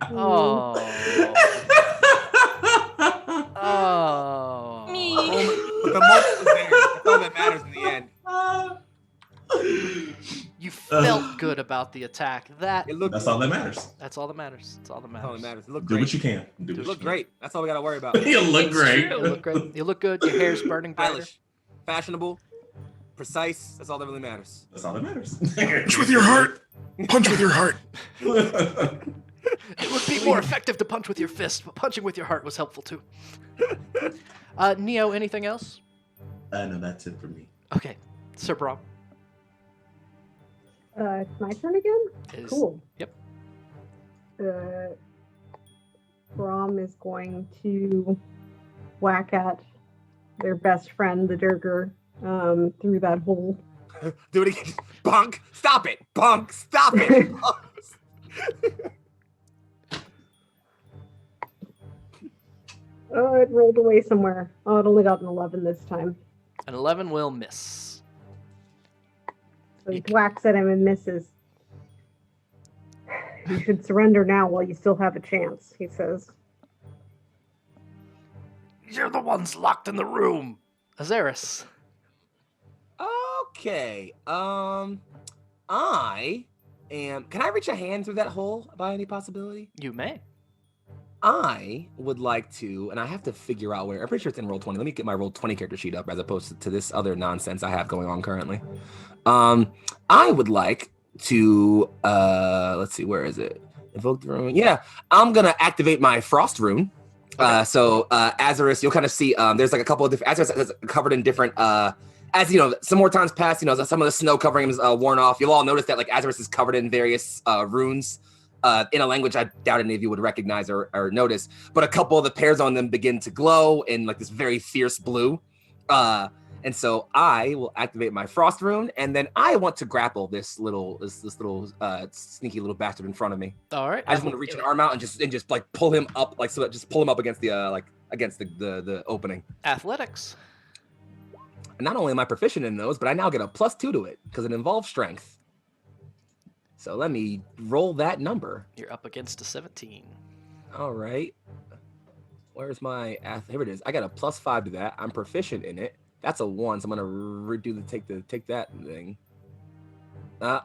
Oh. Oh. Me. But the moment was there. That's all that matters in the end. You felt good about the attack. It looked. That's all that matters. That's all that matters. That's all that That's all that matters. matters. It looked Do great. what you can. Do It what looked you can. great. That's all we gotta worry about. You look It's great. true. You look good. You look good. Your hair's burning brighter. Stylish, fashionable, precise. That's all that really matters. That's all that matters. Punch with your heart. Punch with your heart. It would be more effective to punch with your fist, but punching with your heart was helpful too. Neo, anything else? No, that's it for me. Okay, Sir Brom. It's my turn again? Is, Cool. Yep. Brom is going to whack at their best friend, the Duergar, through that hole. Do it again. Bunk. Stop it. Bunk. Stop it. Oh, it rolled away somewhere. Oh, it only got an 11 this time. An 11 will miss. So he whacks at him and misses. You should surrender now while you still have a chance, he says. You're the ones locked in the room. Azaris. Okay. I am. Can I reach a hand through that hole by any possibility? You may. I would like to, and I have to figure out where. I'm pretty sure it's in Roll20. Let me get my Roll20 character sheet up as opposed to this other nonsense I have going on currently. I would like to. Let's see, where is it? Evoke the rune. Yeah, I'm gonna activate my Frost rune. So Azaris, you'll kind of see. There's like a couple of different. Azaris is covered in different. As you know, some more times passed. You know, some of the snow covering is worn off. You'll all notice that like Azaris is covered in various runes. In a language I doubt any of you would recognize or notice, but a couple of the pairs on them begin to glow in like this very fierce blue. And so I will activate my Frost rune, and then I want to grapple this little sneaky little bastard in front of me. All right. I just want to reach an arm out and just like pull him up, like so just pull him up against the the opening. Athletics. And not only am I proficient in those, but I now get a +2 to it because it involves strength. So let me roll that number. You're up against a 17. All right. Where's my here it is. I got a +5 to that. I'm proficient in it. That's a 1, so I'm gonna redo take that thing. So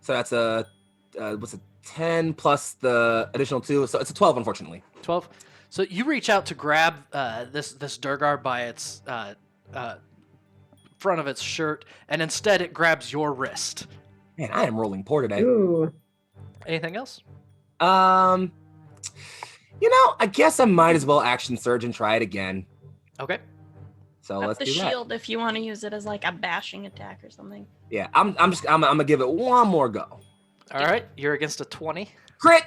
that's a what's a 10 plus the additional 2, so it's a 12, unfortunately. 12. So you reach out to grab this Duergar by its front of its shirt, and instead it grabs your wrist. Man, I am rolling poor today. Ooh. Anything else? You know, I guess I might as well action surge and try it again. Okay. So Got let's the do that. shield if you want to use it as like a bashing attack or something. Yeah, I'm gonna give it one more go. All right. You're against a 20. Crit.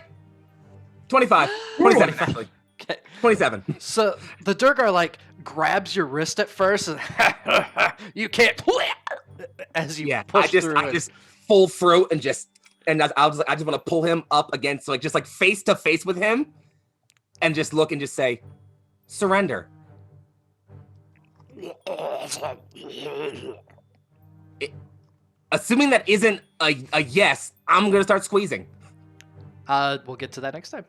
25. 27 actually. Okay. 27. So the Duergar like grabs your wrist at first, and you can't as you Yeah, push I through it. just full throat and I just want to pull him up against like just like face to face with him, and just look and just say, surrender. Assuming that isn't a yes, I'm gonna start squeezing. We'll get to that next time.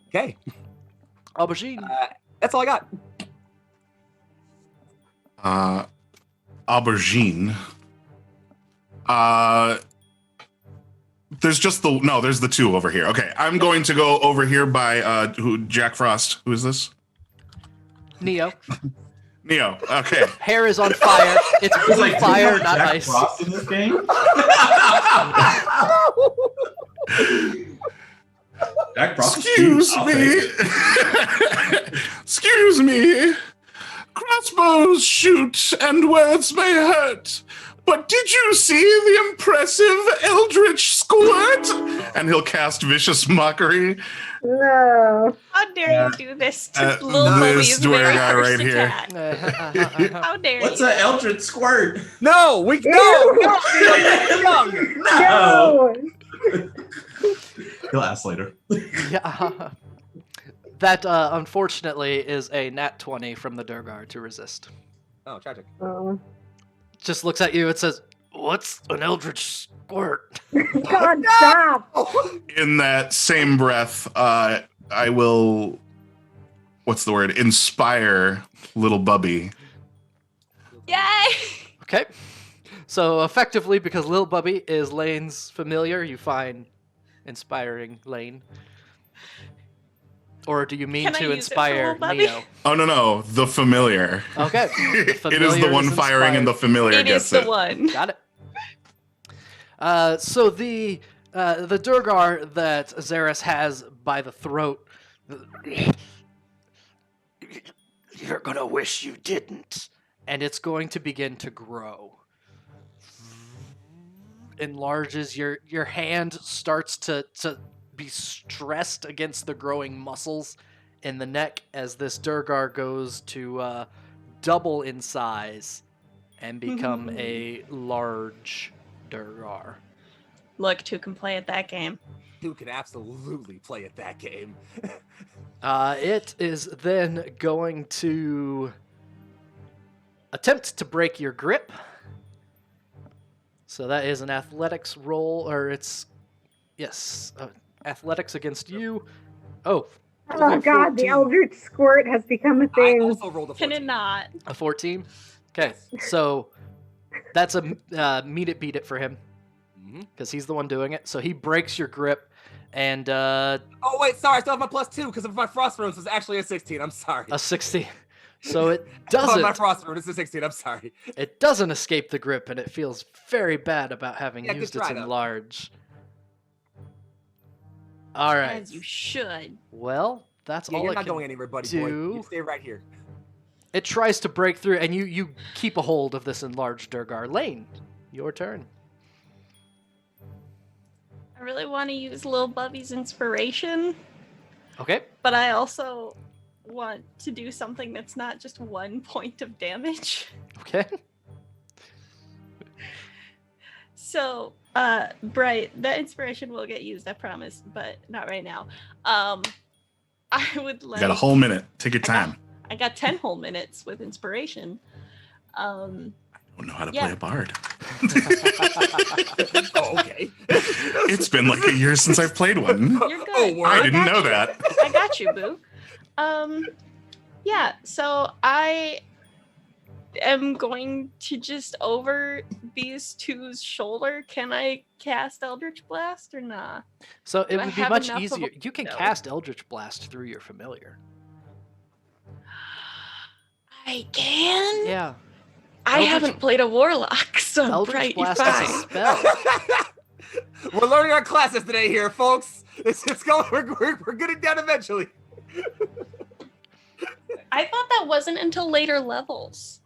Okay, Aubergine. that's all I got. Aubergine. There's the 2 over here. Okay, I'm going to go over here by Jack Frost. Who is this? Neo. Neo. Okay. Hair is on fire. It's blue like, fire, do you have not Jack ice. Frost in this game? Jack brought the Excuse shoes. I'll me. take it. Excuse me. Crossbows shoot and words may hurt. But did you see the impressive eldritch squirt? And he'll cast vicious mockery. No. How dare you do this to little this Bobby's very duergar first right here. attack? How dare What's you? an eldritch squirt? No, we no, young. No. No. He'll ask later. Yeah. That, unfortunately, is a nat 20 from the duergar to resist. Oh, tragic. Oh. Just looks at you and says, "What's an eldritch squirt?" God, stop. In that same breath, I will, what's the word? Inspire little Bubby. Yay! Okay. So effectively, because Lil Bubby is Lane's familiar, you find inspiring Lane. Or do you mean Can I to use it for inspire Lil Bubby? Neo? Oh, no, the familiar. Okay. It is the familiar one is firing and the inspired. familiar It gets is the it. one. Got it. So the duergar that Xeris has by the throat. You're gonna wish you didn't. And it's going to begin to grow. Enlarges, your hand starts to be stressed against the growing muscles in the neck as this duergar goes to double in size and become a large duergar. Look, two can play at that game. Who can absolutely play at that game? It is then going to attempt to break your grip. So that is an athletics roll, or it's, yes, athletics against you. Oh, Oh okay, God, the 14. Eldritch Squirt has become a I thing. also rolled a Can 14. it not? A 14? Okay, so that's a meet it, beat it for him, because he's the one doing it. So he breaks your grip, and Oh wait, sorry, I still have my +2 because of my frost runes was actually a 16. I'm sorry. a 16. So it Oh, my doesn't. frost rune is a 16. I'm sorry. It doesn't escape the grip, and it feels very bad about having Yeah, good used try, its though. enlarge. All right. As you should. Well, that's Yeah, all you're it not can going anywhere, buddy do. boy. You stay right here. It tries to break through, and you keep a hold of this enlarged duergar. Lane, your turn. I really want to use Lil Bubby's inspiration, Okay. but I also want to do something that's not just 1 point of damage. Okay. So, Bright, that inspiration will get used, I promise, but not right now. I would You like. got a whole minute. Take your time. I got 10 whole minutes with inspiration. I don't know how to Yeah. play a bard. Oh, okay. It's been like a year since I've played one. You're good. Oh, word. I didn't got know you. that. I got you, boo. Yeah, so I am going to just over these two's shoulder. Can I cast Eldritch Blast or not? So it I would be have much enough of easier. a You can window? cast Eldritch Blast through your familiar. I can? Yeah. I Eldritch- haven't played a Warlock, so Eldritch Bright, you're Blast is a fine. spell. We're learning our classes today here, folks. It's going. We're getting down eventually. I thought that wasn't until later levels.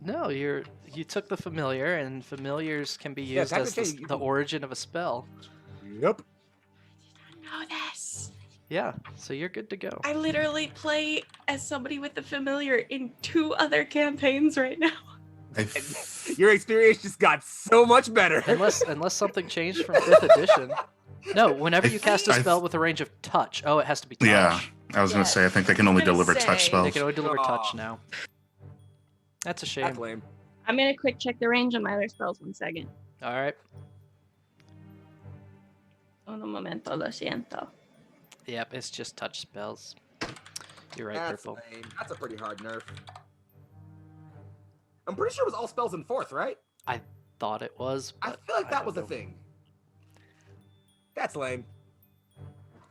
No, you took the familiar, and familiars can be Yeah, used as technically, you the can- origin of a spell. Yep. Know this. Yeah, so you're good to go. I literally play as somebody with the familiar in 2 other campaigns right now. Your experience just got so much better. Unless something changed from 5th edition. No, whenever you cast a I- spell with a range of touch. Oh, it has to be touch. Yeah, I was going Yes. to say, I think they can only I'm gonna deliver touch say- They spells. can only deliver touch Aw. now. That's a That's shame. lame. I'm gonna quick check the range on my other spells 1 second. All right. Un momento, lo siento. Yep, it's just touch spells. You're right, That's Purple. lame. That's a pretty hard nerf. I'm pretty sure it was all spells in 4th, right? Thought it was, I but feel like that don't was a know. thing. That's lame.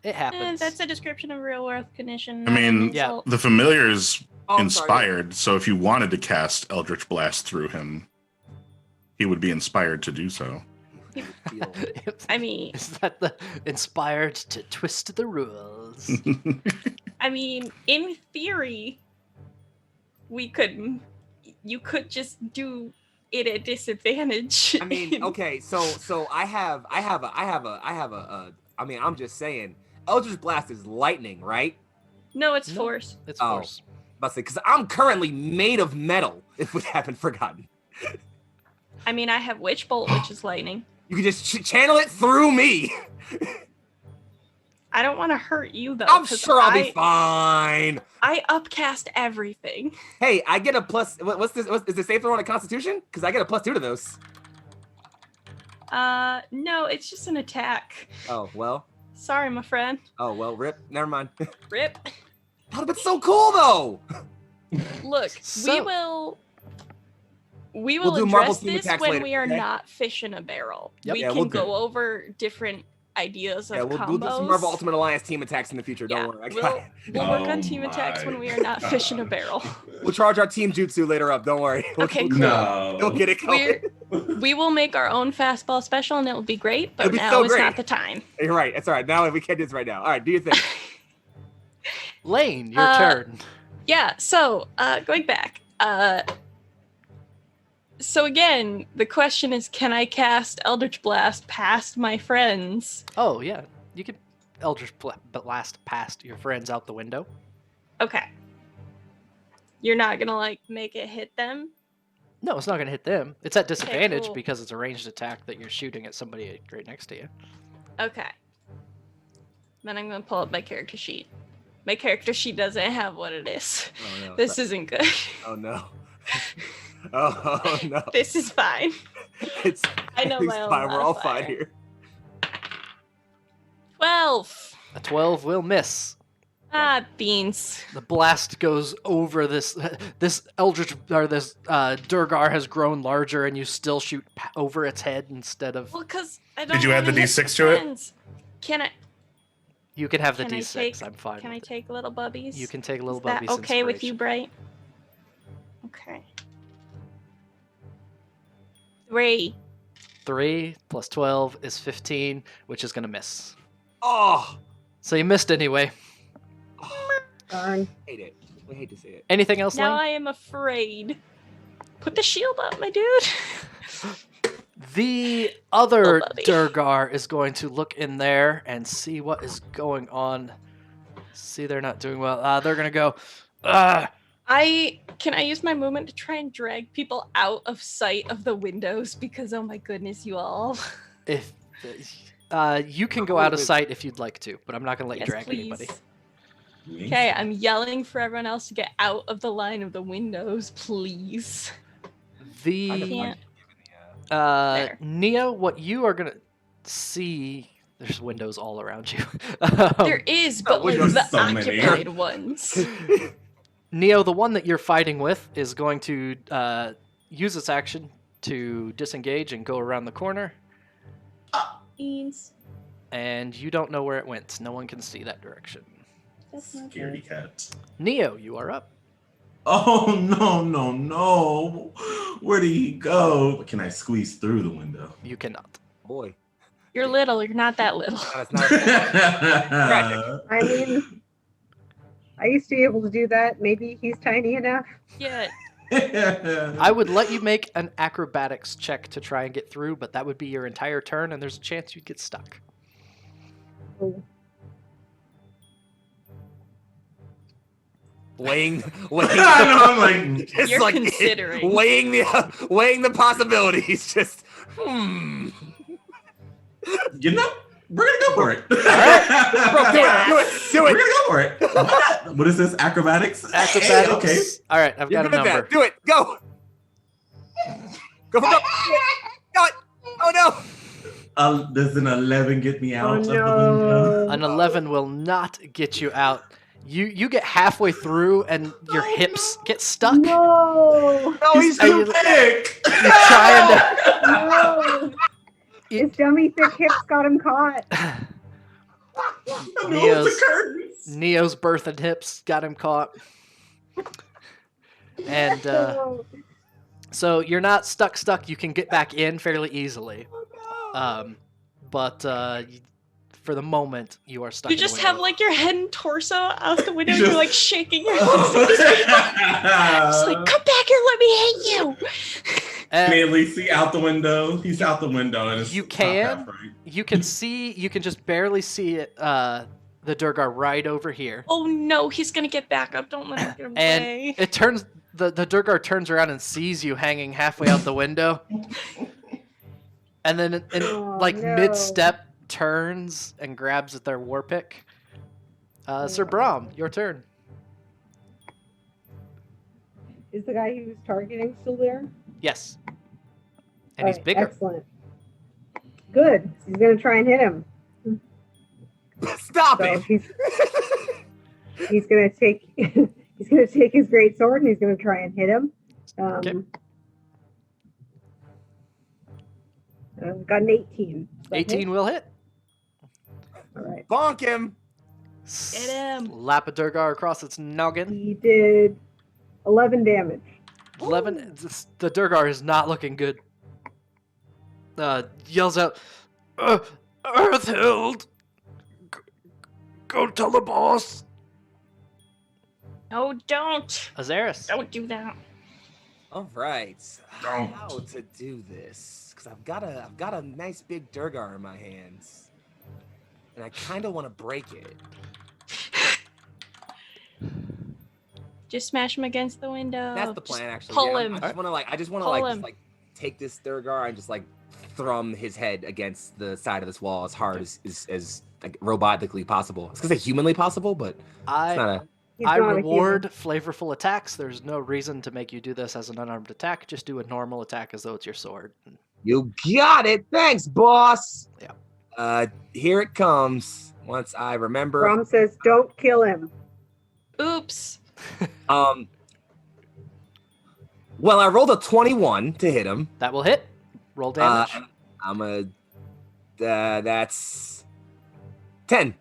It happens. That's a description of real world condition. I mean, Yeah. The familiar's Oh, I'm sorry. inspired, so if you wanted to cast Eldritch Blast through him, he would be inspired to do so. I mean, is that the inspired to twist the rules? I mean, in theory, you could just do it at disadvantage. I mean, okay, so I have I mean, I'm just saying, Eldritch Blast is lightning, right? No, it's No. force. It's Oh. force. Because I'm currently made of metal, if we haven't forgotten. I mean, I have Witch Bolt, which is lightning. You can just channel it through me. I don't want to hurt you though. I'm 'cause sure I'll be fine. I upcast everything. Hey, I get a plus. What's this? Is it safe to roll a Constitution? Because I get a +2 to those. No, it's just an attack. Oh well. Sorry, my friend. Oh well. Rip. Never mind. Rip. That would've been so cool though. Look, So- we will do Marvel address team this attacks when later, we are okay? not fish in a barrel. Yep. We Yeah, can we'll do. go over different ideas of Yeah, combos. we'll do some Marvel Ultimate Alliance team attacks in the future. Don't worry. I got it. We'll work Oh on team attacks when we are not my fish in a barrel. We'll charge our team jutsu later up. Don't worry. Okay, cool. No. We'll get it going. We will make our own fastball special and it will be great, but It'll be now so is great. not the time. You're right. That's all right. Now we can't do this right now. All right. Do your thing. Lane, your Uh, turn. Yeah, so going back. So again, the question is, can I cast Eldritch Blast past my friends? Oh yeah, you can Eldritch Blast past your friends out the window. Okay. You're not gonna like make it hit them? No, it's not going to hit them. It's at disadvantage cool. because it's a ranged attack that you're shooting at somebody right next to you. Okay. Then I'm gonna pull up my character sheet. My character sheet doesn't have what it is. Oh no. This isn't good. Oh no. Oh no. This is fine. It's. I know it's my own fine. We're all fine modifier. here. 12. A 12 will miss. Ah, beans. The blast goes over this eldritch or this duergar has grown larger, and you still shoot over its head instead of. Well, cause I don't. Did you add the wanna hit D6 to it? friends. Can I? You can have the Can I D6. take- I'm fine. Can I with it. take little bubbies? You can take little Is that bubbies. okay with you, inspiration. Bright? Okay. 3. 3 plus 12 is 15, which is going to miss. Oh. So you missed anyway. Darn. Hate it. We hate to see it. Anything else, Now Lane? I am afraid. Put the shield up, my dude. The other Oh, buddy. duergar is going to look in there and see what is going on. See, they're not doing well. They're going to go, Can I use my movement to try and drag people out of sight of the windows? Because oh my goodness, you all. if you can go out of sight if you'd like to, but I'm not going to let you Yes, drag please. anybody. Okay, I'm yelling for everyone else to get out of the line of the windows, please. The Can't. There. Neo, what you are going to see, there's windows all around you. There is, but like windows, the so many. occupied ones. Neo, the one that you're fighting with, is going to use its action to disengage and go around the corner. Beans. And you don't know where it went. No one can see that direction. Scaredy cat. Neo, you are up. Oh no. Where did he go? Can I squeeze through the window? You cannot. Boy. You're little. You're not that little. That's not. Tragic. I mean, I used to be able to do that. Maybe he's tiny enough. Yeah. I would let you make an acrobatics check to try and get through, but that would be your entire turn, and there's a chance you'd get stuck. Oh, weighing. I know, I'm like, Just You're like considering. weighing the possibilities. Just you know, we're gonna go for it. Bro, do We're it. gonna go for it. Why not? What is this? Acrobatics? Acrobatics. Okay. All right, I've You're got a good at number. that. Do it. Go. Go for it. Go it. Oh no. Does an 11 get me out of the no. window? An 11 will not get you out. You get halfway through, and your hips get stuck. No. No, he's Are too you- big. You're trying to. No. His dummy thick hips got him caught. Move the curtains. Neo's birth and hips got him caught. And No. so you're not stuck. You can get back in fairly easily. But for the moment, you are stuck. You in the just window. have like your head and torso out the window. Just- You're like shaking your head. Just like, come back here, let me hit you. And Immediately see out the window. He's out the window, and it's You top can. half, right? you can see, you can just barely see it. The duergar right over here, Oh no, he's gonna get back up. Don't let him get and away. it turns. The duergar turns around and sees you hanging halfway out the window, and then Oh, like no. mid-step turns and grabs at their war pick. Sir Brom, your turn. Is the guy he was targeting still there? Yes. And All he's right, bigger. Excellent. Good. He's gonna try and hit him. Stop So it! he's gonna take he's gonna take his great sword and he's gonna try and hit him. Okay. Got an 18. Does that 18 hit? will hit. All right. Bonk him! Get him. Lap a duergar across its noggin. He did 11 damage. 11. The duergar is not looking good. Yells out, Earthhild! Go tell the boss! No, don't. Azaris. Don't do that. All right. Don't. How to do this? Because I've got a nice big duergar in my hands, and I kind of want to break it. Just smash him against the window. That's the Just plan, actually. Pull Yeah, him. I just want to Pull him. take this duergar and just like thrum his head against the side of this wall as hard as like robotically possible. It's gonna say humanly possible, but it's not I a. He's I not a reward flavorful attacks. There's no reason to make you do this as an unarmed attack. Just do a normal attack as though it's your sword. You got it. Thanks, boss. Yeah. Here it comes. Once I remember. Brom says, "Don't kill him." Oops. Well, I rolled a 21 to hit him. That will hit. Roll damage. That's 10.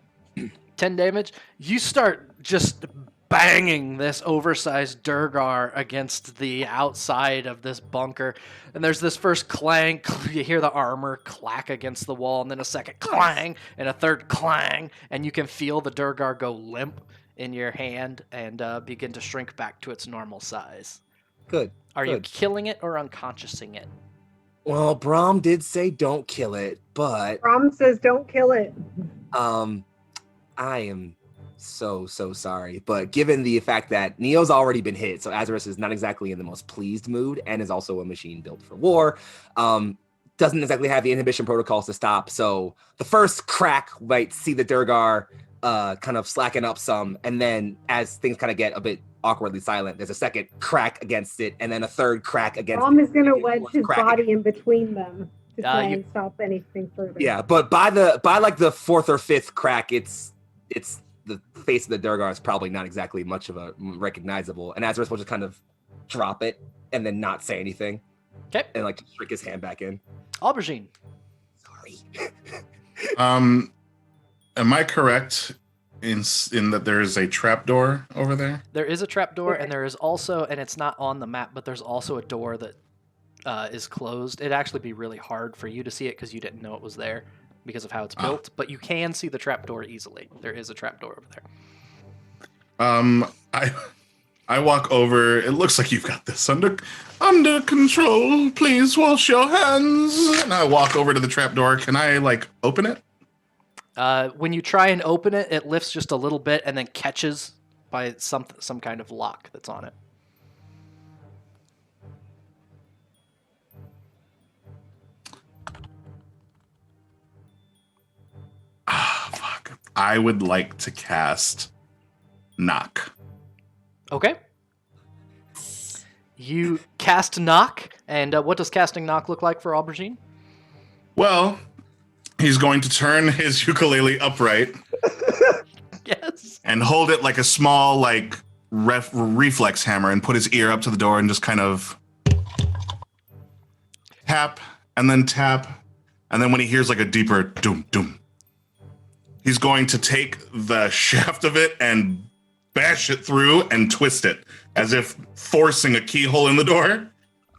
10 damage. You start just banging this oversized duergar against the outside of this bunker, and there's this first clang. You hear the armor clack against the wall, and then a second clang, and a third clang, and you can feel the duergar go limp in your hand and begin to shrink back to its normal size. Good. Are you Good. killing it or unconsciousing it? Well, Brom did say don't kill it, but Brom says, "Don't kill it." I am so sorry. But given the fact that Neo's already been hit, so Azaris is not exactly in the most pleased mood and is also a machine built for war. Doesn't exactly have the inhibition protocols to stop. So the first crack might see the duergar kind of slacken up some, and then as things kind of get a bit awkwardly silent, there's a second crack against it, and then a third crack against Brom it. is gonna and wedge one his crack body in between them to try you- and stop anything further. Yeah, but by like the fourth or fifth crack, it's the face of the duergar is probably not exactly much of a recognizable, and Azaris will just kind of drop it and then not say anything. Okay. And like just trick his hand back in. Aubergine. Sorry. Am I correct in that there is a trapdoor over there? There is a trapdoor, Okay. and there is also, and it's not on the map, but there's also a door that is closed. It'd actually be really hard for you to see it because you didn't know it was there because of how it's built, but you can see the trapdoor easily. There is a trapdoor over there. I walk over. It looks like you've got this under control. Please wash your hands. And I walk over to the trapdoor. Can I like open it? When you try and open it, it lifts just a little bit and then catches by some kind of lock that's on it. Ah, fuck. I would like to cast knock. Okay. You cast knock, and what does casting knock look like for Aubergine? Well, he's going to turn his ukulele upright Yes. and hold it like a small like reflex hammer and put his ear up to the door and just kind of tap and then tap, and then when he hears like a deeper doom doom, he's going to take the shaft of it and bash it through and twist it as if forcing a keyhole in the door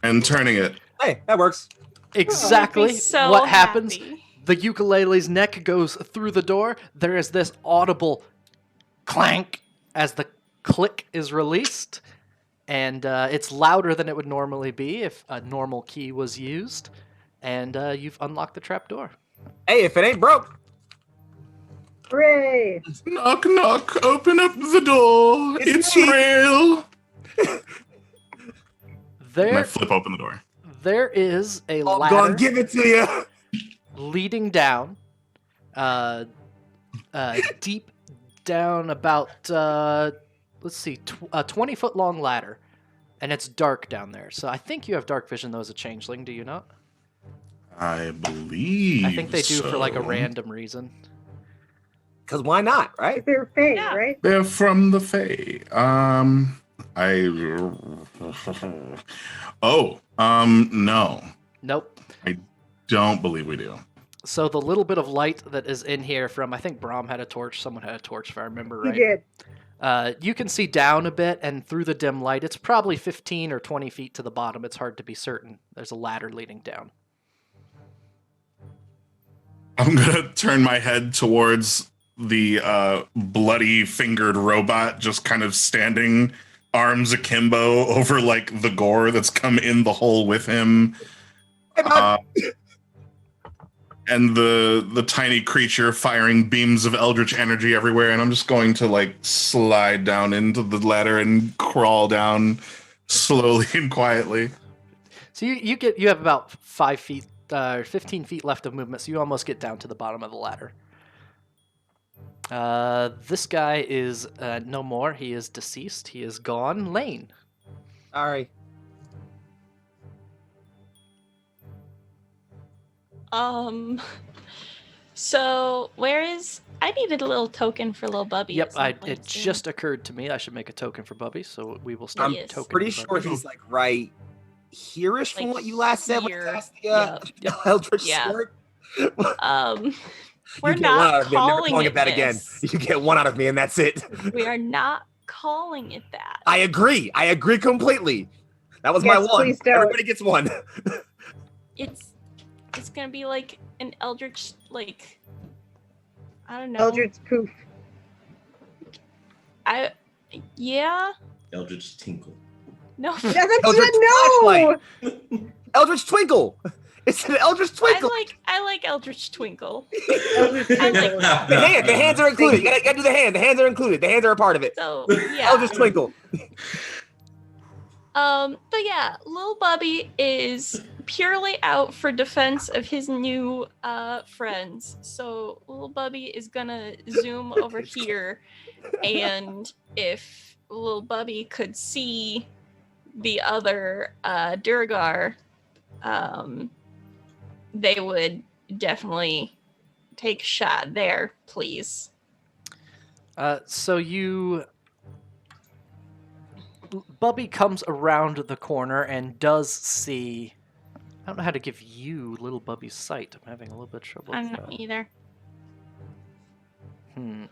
and turning it. Hey, that works. exactly So what happens. happy. The ukulele's neck goes through the door. There is this audible clank as the click is released, and it's louder than it would normally be if a normal key was used. And you've unlocked the trap door. Hey, if it ain't broke, Hooray! Knock, knock, open up the door. It's It's me. real. And I There, flip open the door. there is a I'm ladder gonna give it to you. leading down, deep down about, let's see, a 20-foot long ladder, and it's dark down there. So I think you have dark vision, though, as a changeling, do you not? I believe. I think they do for like a so. random reason. Because why not, right? They're Fae, Yeah. right? They're from the Fae. No. Nope. Don't believe we do. So the little bit of light that is in here from, I think Brom had a torch, someone had a torch if I remember He right. did. You can see down a bit, and through the dim light, it's probably 15 or 20 feet to the bottom. It's hard to be certain. There's a ladder leading down. I'm gonna turn my head towards the bloody fingered robot just kind of standing arms akimbo over like the gore that's come in the hole with him. Hey, bud. And the tiny creature firing beams of eldritch energy everywhere, and I'm just going to like slide down into the ladder and crawl down slowly and quietly. So you have about 5 feet, 15 feet left of movement, so you almost get down to the bottom of the ladder. This guy is no more. He is deceased. He is gone. Lane. Sorry. So where is? I needed a little token for little Bubby. Yep, at some point it soon. just occurred to me. I should make a token for Bubby, so we will start I'm Yes. token. pretty for sure Bubby. he's like right here-ish from Like what you last said when you here. cast the Eldritch Yeah. Sword. We're you get one out not of me. I'm never calling calling it it that again. this. You get one out of me, and that's it. We are not calling it that. I agree. I agree completely. That was my Yes, one. please don't. Everybody gets one. It's gonna be like an eldritch, like I don't know. Eldritch poof. Yeah. Eldritch Tinkle. No. Yeah, that's Eldritch no. Eldritch Twinkle. It's an Eldritch Twinkle. I like Eldritch Twinkle. Eldritch I like Twinkle. The hands are included. You gotta do the hand. The hands are included. The hands are a part of it. So yeah. Eldritch Twinkle. But yeah, Lil Bubby is purely out for defense of his new friends. So Lil Bubby is gonna zoom over here, and if Lil Bubby could see the other duergar, they would definitely take a shot there, please. So Bubby comes around the corner and does see. I don't know how to give you little Bubby's sight. I'm having a little bit of trouble I'm with not that. either.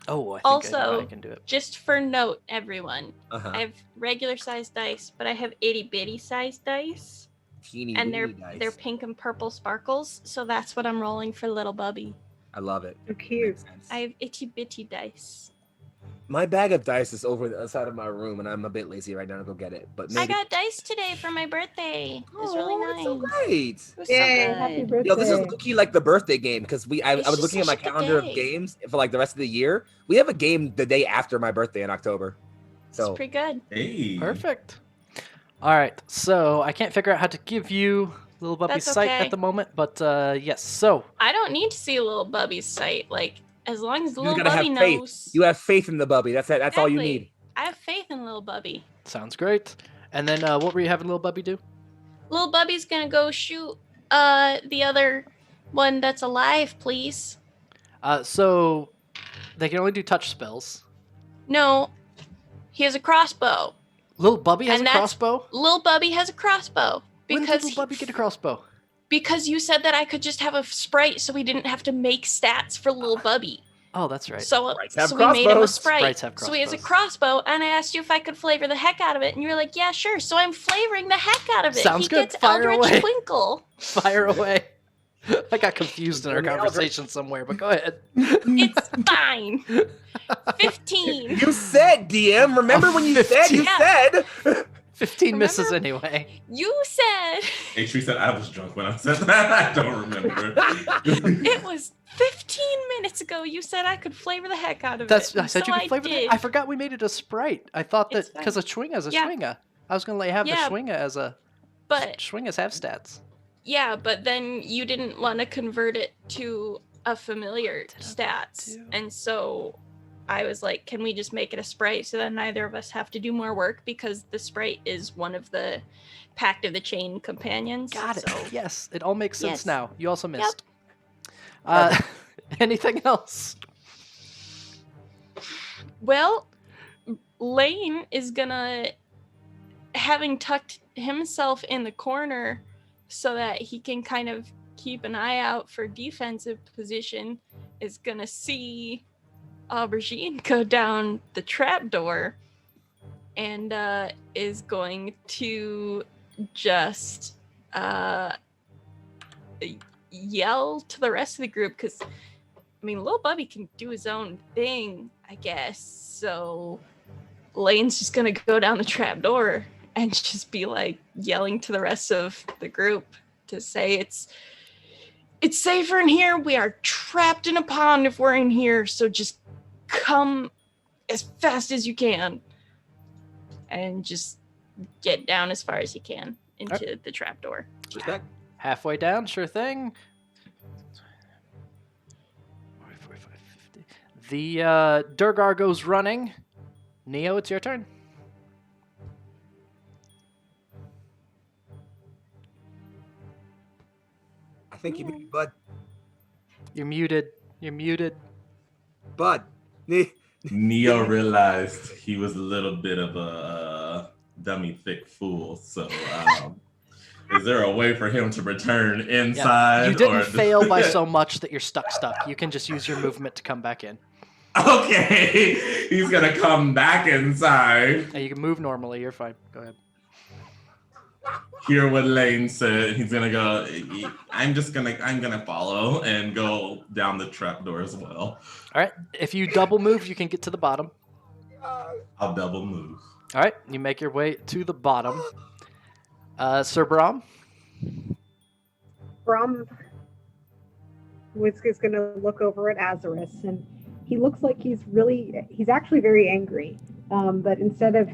Oh, I think I know Also, how I can do it. Just for note, everyone, Uh-huh. I have regular sized dice, but I have itty bitty sized dice, Teeny and weeny dice. they're pink and purple sparkles. So that's what I'm rolling for little Bubby. I love it. So cute. Makes sense. I have itty bitty dice. My bag of dice is over the other side of my room, and I'm a bit lazy right now to go get it. But maybe. I got dice today for my birthday. It was really Oh, nice. that's so great. It was Yay, so happy good. birthday. Yo, this is low-key like the birthday game because I It's was just looking at my such a good calendar of day. games for like the rest of the year. We have a game the day after my birthday in October. It's So pretty good. Hey. Perfect. All right, so I can't figure out how to give you little Bubby's That's sight okay. at the moment, but yes. So I don't need to see little Bubby's sight. Like as long as you little gotta Bubby have faith. knows. You have faith in the Bubby. That's it. That's all you Exactly. need. I have faith in little Bubby. sounds great. And then what were you having little Bubby do? Little Bubby's gonna go shoot the other one that's alive, please. So they can only do touch spells. No, he has a crossbow. Little Bubby has And a that's- crossbow. Little Bubby has a crossbow When did because little Bubby get a crossbow? because you said that I could just have a sprite, so we didn't have to make stats for little Bubby. Oh, that's right. So, Sprites have so we made him a crossbows. sprite. Sprites have So he has a crossbows. crossbow, and I asked you if I could flavor the heck out of it, and you were like, "Yeah, sure." So I'm flavoring the heck out of it. Sounds he good. gets Fire Eldritch away. Twinkle. Fire away. I got confused in our Give me Eldritch. conversation somewhere, but go ahead. It's fine. 15. You said, DM. Remember when you said you 15. said? 15 misses Remember? anyway. You said H3 said I was drunk when I said that. I don't remember. it was 15 minutes ago. You said I could flavor the heck out of That's it. I said so you could flavor did. that. I forgot we made it a Sprite. I thought that It's fine. because a Schwinga's a Yeah. Schwinga. I was gonna have Yeah. the Schwinga as a But Schwingas have stats. yeah, but then you didn't want to convert it to a familiar stats, to? and so I was like, "Can we just make it a sprite so that neither of us have to do more work?" Because the sprite is one of the Pact of the Chain companions. Got it. So Yes, it all makes sense Yes. now. You also Yep. missed. Anything else? Well, Lane is gonna, having tucked himself in the corner so that he can kind of keep an eye out for defensive position, is gonna see Aubergine go down the trapdoor and is going to just yell to the rest of the group, because I mean, Lil Bubby can do his own thing, I guess. So Lane's just gonna go down the trapdoor and just be like yelling to the rest of the group to say it's safer in here. We are trapped in a pond if we're in here, so just come as fast as you can and just get down as far as you can into the trapdoor. Respect. Halfway down, sure thing. 45, 50. The Duergar goes running. Neo, it's your turn. I think you mean Bud. You're muted. You're muted. Bud. Neo realized he was a little bit of a dummy thick fool. So, is there a way for him to return inside? You didn't or fail by so much that you're stuck. You can just use your movement to come back in. Okay, he's gonna come back inside. And you can move normally. You're fine. Go ahead. Hear what Lane said. He's gonna go. I'm gonna follow and go down the trapdoor as well. All right. If you double move, you can get to the bottom. I'll double move. All right. You make your way to the bottom. Sir Brom. Brom is going to look over at Azarus, and he looks like he's actually very angry. But instead of,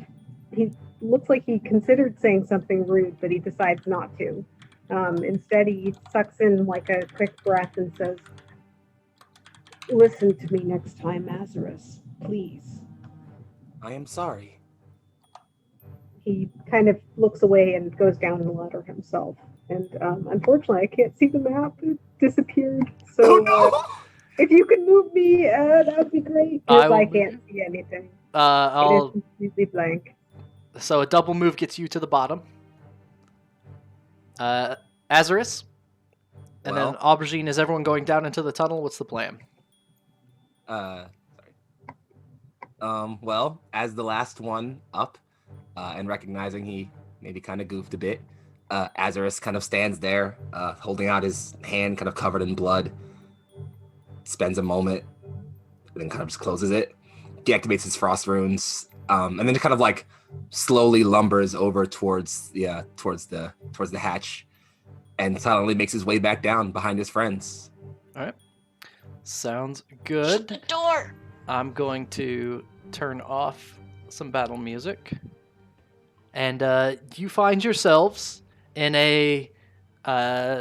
he looks like he considered saying something rude, but he decides not to. Instead, he sucks in like a quick breath and says, "Listen to me next time, Azarus, please." I am sorry. He kind of looks away and goes down the ladder himself. And unfortunately, I can't see the map. It disappeared. So if you can move me, that would be great. Because I can't see anything. It I'll. is completely blank. So a double move gets you to the bottom. Azarus. And then Aubergine, is everyone going down into the tunnel? What's the plan? Sorry. Well, as the last one up, and recognizing he maybe kind of goofed a bit, Azarus kind of stands there, holding out his hand kind of covered in blood, spends a moment, and then kind of just closes it, deactivates his frost runes, and then kind of like slowly lumbers over towards the hatch, and silently makes his way back down behind his friends. All right. Sounds Shut good. the door. I'm going to turn off some battle music. And you find yourselves in a 10,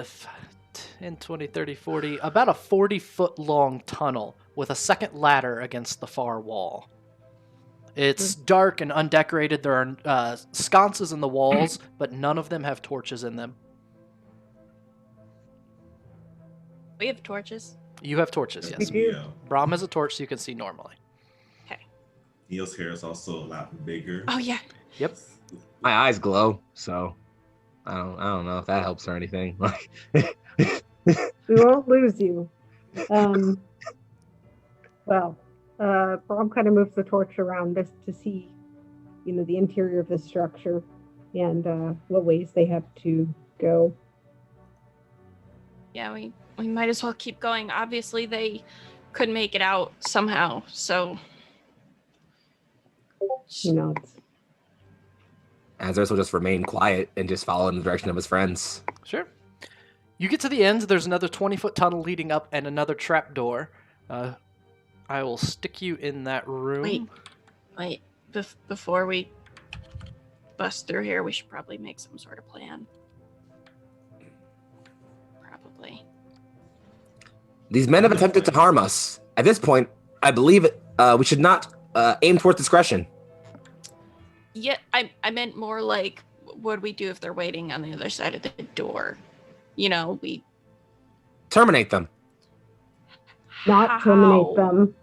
20, 30, 40, about a 40-foot long tunnel with a second ladder against the far wall. It's dark and undecorated. There are sconces in the walls, but none of them have torches in them. We have torches. You have torches, yes. Neo. Brom has a torch so you can see normally. Neo's hair is also a lot bigger. Oh yeah. Yep. My eyes glow, so I don't know if that helps or anything. Like, We won't lose you. Or Well, Brom kind of moves the torch around just to see, the interior of the structure and what ways they have to go. Yeah, we might as well keep going. Obviously, they could make it out somehow, so... He nods. Azarus will just remain quiet and just follow in the direction of his friends. Sure. You get to the end. There's another 20-foot tunnel leading up and another trap door. I will stick you in that room. Wait. Before we bust through here, we should probably make some sort of plan. Probably. These men have attempted to harm us. At this point, I believe we should not aim towards discretion. Yeah, I meant more like, what do we do if they're waiting on the other side of the door? We... Terminate them. Not terminate them.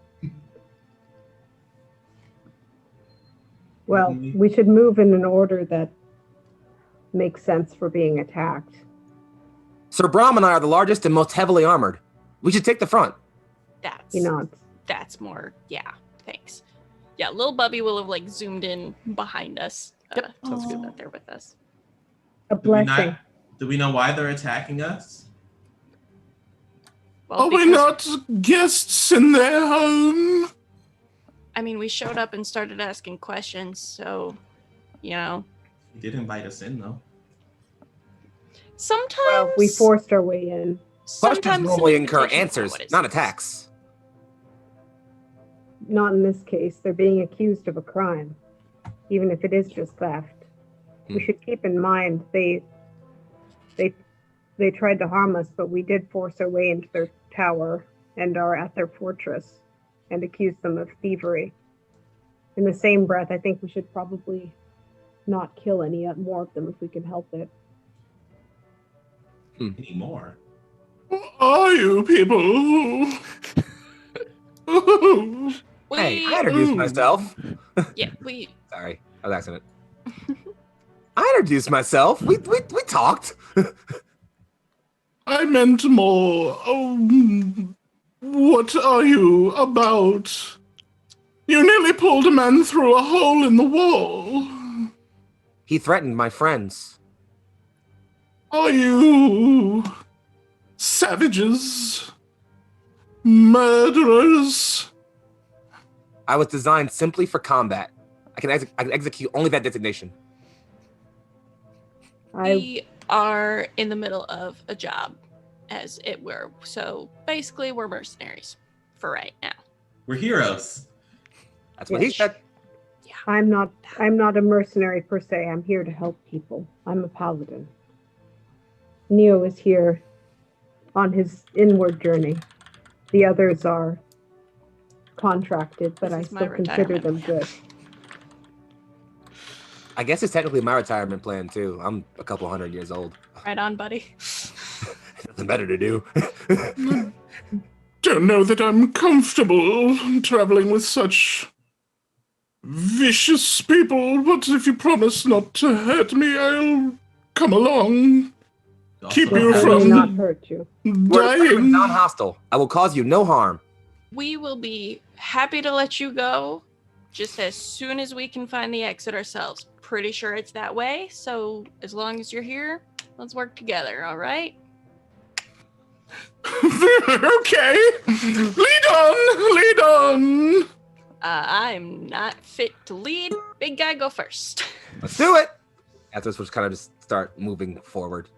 Well, we should move in an order that makes sense for being attacked. Sir Brom and I are the largest and most heavily armored. We should take the front. He nods. That's more, yeah, thanks. Yeah, little Bubby will have zoomed in behind us. Yep, sounds good that they're with us. A blessing. Do we know why they're attacking us? Well, Are we not guests in their home? I mean, we showed up and started asking questions, so, He did invite us in, though. Sometimes... Well, we forced our way in. Questions normally incur invitations are answers, what it not says. attacks. Not in this case. They're being accused of a crime, even if it is just theft. We should keep in mind they tried to harm us, but we did force our way into their tower and are at their fortress and accuse them of thievery. In the same breath, I think we should probably not kill any more of them if we can help it. Any more? Who are you people? Hey, I introduced myself. Yeah, we... Sorry, that was an accident. I introduced myself. We talked. I meant more. What are you about? You nearly pulled a man through a hole in the wall. He threatened my friends. Are you savages? Murderers? I was designed simply for combat. I can execute only that designation. We are in the middle of a job, as it were. So basically, we're mercenaries for right now. We're heroes. That's what he said. I'm not a mercenary per se. I'm here to help people. I'm a paladin. Neo is here on his inward journey. The others are contracted, but I This is my still consider them retirement good. I guess it's technically my retirement plan too. I'm a couple 100 years old. Right on, buddy. Nothing better to do. Don't know that I'm comfortable traveling with such vicious people, but if you promise not to hurt me, I'll come along. Keep you We'll certainly from not hurt you. We're dying. non-hostile. I will cause you no harm. We will be happy to let you go just as soon as we can find the exit ourselves. Pretty sure it's that way, so as long as you're here, let's work together, all right? Okay. Lead on. I'm not fit to lead. Big guy, go first. Let's do it. After this, we'll just kind of just start moving forward.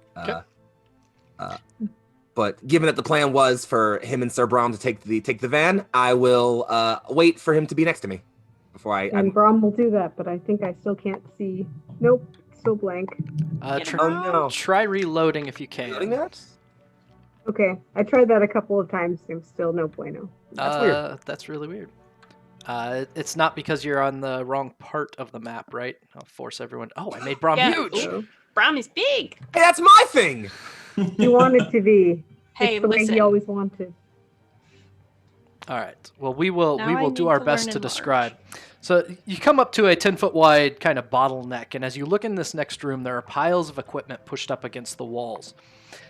But given that the plan was for him and Sir Brom to take the van, I will wait for him to be next to me before And Brom will do that, but I think I still can't see. Nope, still blank. Try reloading if you Doing can. that? Okay, I tried that a couple of times. I'm still no bueno. That's weird. That's really weird. It's not because you're on the wrong part of the map, right? I'll force everyone. Oh, I made Brom Yeah. huge. Ooh, Brom is big. Hey, that's my thing. You want it to be. Hey, it's the way listen. he always wanted. All right. Well, we will Now I do need our to best learn to in describe. So you come up to a 10-foot wide kind of bottleneck, and as you look in this next room, there are piles of equipment pushed up against the walls.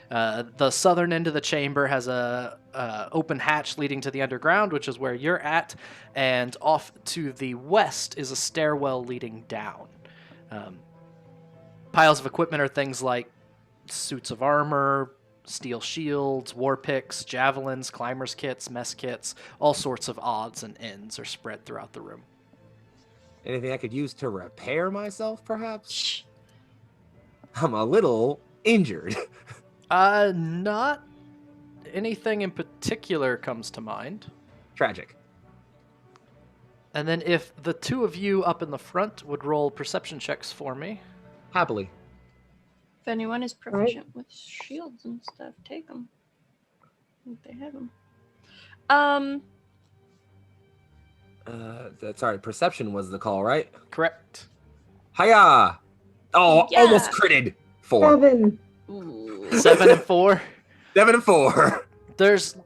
The southern end of the chamber has a open hatch leading to the underground, which is where you're at, and off to the west is a stairwell leading down. Piles of equipment are things like suits of armor, steel shields, war picks, javelins, climbers kits, mess kits, all sorts of odds and ends are spread throughout the room. Anything I could use to repair myself, perhaps? I'm a little injured. Not anything in particular comes to mind. Tragic. And then if the two of you up in the front would roll perception checks for me. Happily. If anyone is proficient with shields and stuff, take them. If they have them. Sorry, perception was the call, right? Correct. Hiya! Oh, Yeah. almost critted. 4. 7. Ooh. 7 and 4. 7 and 4. There's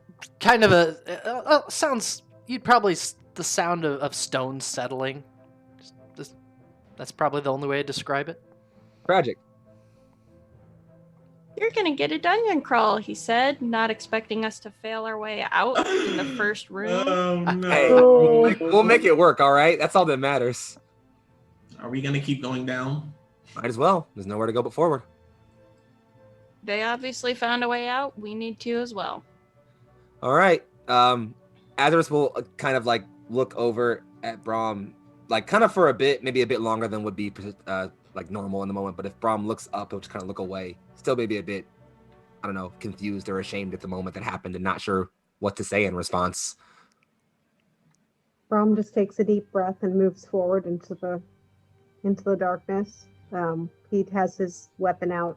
kind of sounds, you'd probably, the sound of stones settling. That's probably the only way to describe it. Tragic. You're gonna get a dungeon crawl, he said, not expecting us to fail our way out in the first room. Oh Hey, no. we'll make it work, all right? That's all that matters. Are we gonna keep going down? Might as well. There's nowhere to go but forward. They obviously found a way out. We need to as well. All right. Azarus will kind of like look over at Brom, like kind of for a bit, maybe a bit longer than would be like normal in the moment. But if Brom looks up, he'll just kind of look away. Still maybe a bit, I don't know, confused or ashamed at the moment that happened and not sure what to say in response. Brom just takes a deep breath and moves forward into the darkness. He has his weapon out.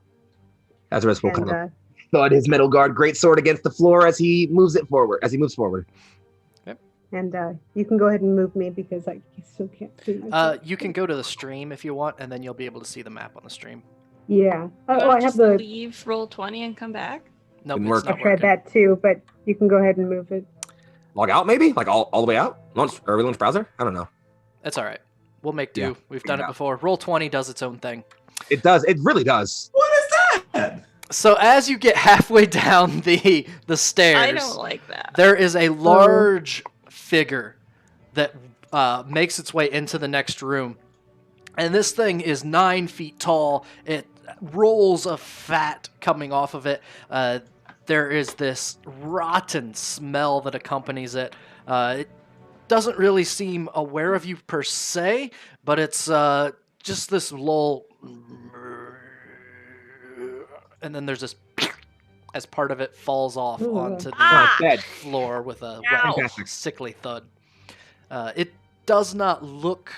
Azarus will And kind of thud his metal guard greatsword against the floor as he moves forward. and you can go ahead and move me because I still can't see myself. You can go to the stream if you want, and then you'll be able to see the map on the stream. Yeah. Oh, Wanna I have just the. leave roll 20 and come back. Nope, Didn't it's work. not I tried working. that too, but you can go ahead and move it. Log out maybe? Like all the way out? Launch browser? I don't know. That's all right. We'll make do. Yeah, We've done it yeah. before. Roll 20 does its own thing. It does. It really does. What is that? So as you get halfway down the stairs, I don't like that. there is a large figure that makes its way into the next room. And this thing is 9 feet tall. It rolls of fat coming off of it. There is this rotten smell that accompanies it. It doesn't really seem aware of you per se, but it's just this lull. And then there's this as part of it falls off Ooh. onto the Oh, it's dead. floor with a Ow. wet, Fantastic. sickly thud. It does not look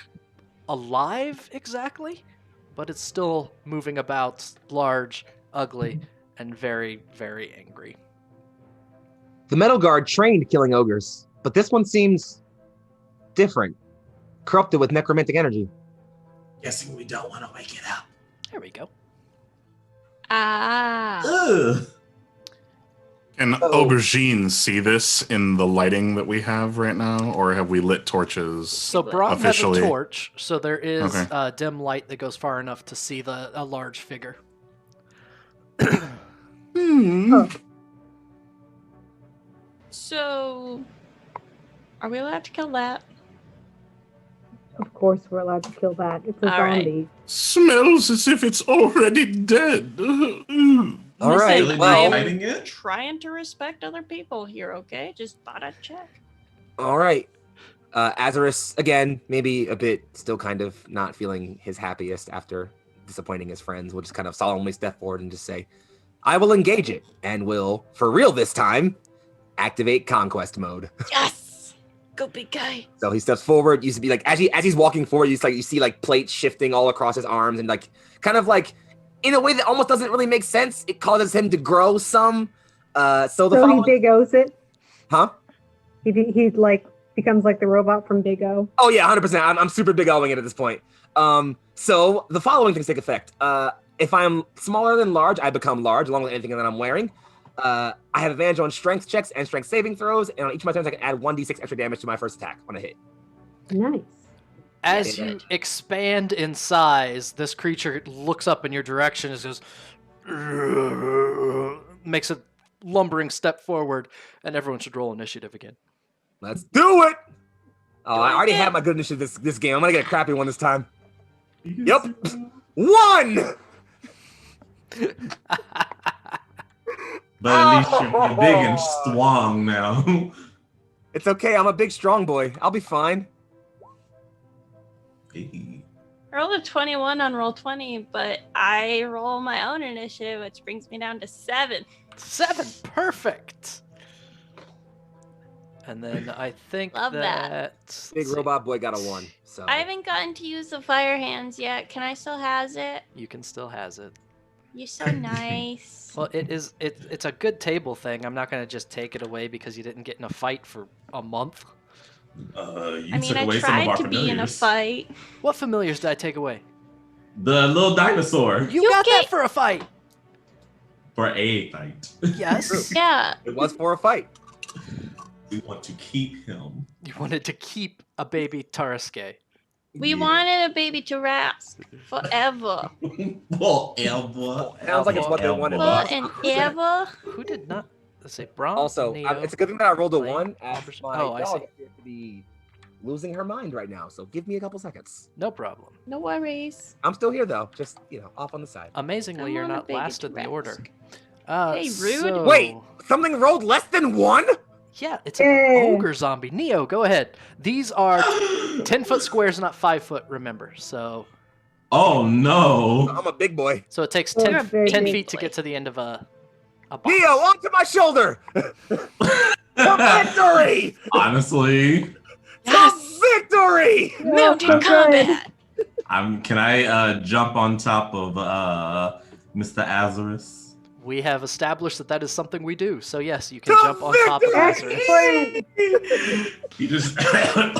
alive exactly, but it's still moving about, large, ugly, and very, very angry. The metal guard trained killing ogres, but this one seems different. Corrupted with necromantic energy. Guessing we don't want to wake it up. There we go. Ah. Ugh. Can Aubergine see this in the lighting that we have right now, or have we lit torches? So Brom has a Officially. torch, so there is Okay. dim light that goes far enough to see a large figure. Oh, So, are we allowed to kill that? of course we're allowed to kill that. It's a All right. zombie. Smells as if it's already dead. All right, Really well- not fighting it? Trying to respect other people here, okay? Just thought I'd check. All right. Azarus, again, maybe a bit still kind of not feeling his happiest after disappointing his friends, will just kind of solemnly step forward and just say, I will engage it and will, for real this time, activate conquest mode. Yes! Go big guy. So he steps forward. Used to be like as he's walking forward, you see like plates shifting all across his arms and like kind of like in a way that almost doesn't really make sense. It causes him to grow some. So So he Big O's it. huh? He like becomes like the robot from Big O. Oh yeah, 100%. I'm super big Oing it at this point. So the following things take effect. If I'm smaller than large, I become large along with anything that I'm wearing. I have advantage on strength checks and strength saving throws, and on each of my turns, I can add 1d6 extra damage to my first attack on a hit. Nice. As Yeah. you expand in size, this creature looks up in your direction and goes, makes a lumbering step forward, and everyone should roll initiative again. Let's do it! Oh, I already it. had my good initiative this game. I'm gonna get a crappy one this time. Yep. 1! But at least you're big and strong now. It's okay. I'm a big, strong boy. I'll be fine. Hey. I rolled a 21 on Roll20, but I roll my own initiative, which brings me down to 7. 7, perfect. And then I think Love that. that Big robot boy got a 1. So I haven't gotten to use the fire hands yet. Can I still has it? you can still has it. You're so nice. Well, it's a good table thing. I'm not gonna just take it away because you didn't get in a fight for a month. You I mean, took I away some of tried our to be in a familiars. fight. What familiars did I take away? The little dinosaur You got get- that for a fight. for a fight. Yes. Yeah. it was for a fight. We want to keep him. You wanted to keep a baby Taraske. We Yeah. wanted a baby giraffe forever. Well, Elba. Sounds like it's what they wanted. Forever and ever. Who did not? Let's say Brom. Also, Neo. it's a good thing that I rolled a Lane, 1. As Robertson- my Oh, I dog see. appears to be losing her mind right now. So give me a couple seconds. No problem. No worries. I'm still here though, just off on the side. Amazingly, I you're want a not baby last in the giraffe. order. Hey, rude. so- Wait, something rolled less than 1? Yeah, it's an Yay. ogre zombie. Neo, go ahead. These are 10-foot squares, not 5-foot. Remember, so Oh no. I'm a big boy. it takes Oh, 10, you're a very 10 big feet to boy. get to the end of a box. Neo, onto my shoulder! For victory! Honestly, For victory! Mounted so good. combat. can I jump on top of Mr. Azarus? We have established that is something we do. So yes, you can To jump on top of victory! Lazarus. Excellent. He just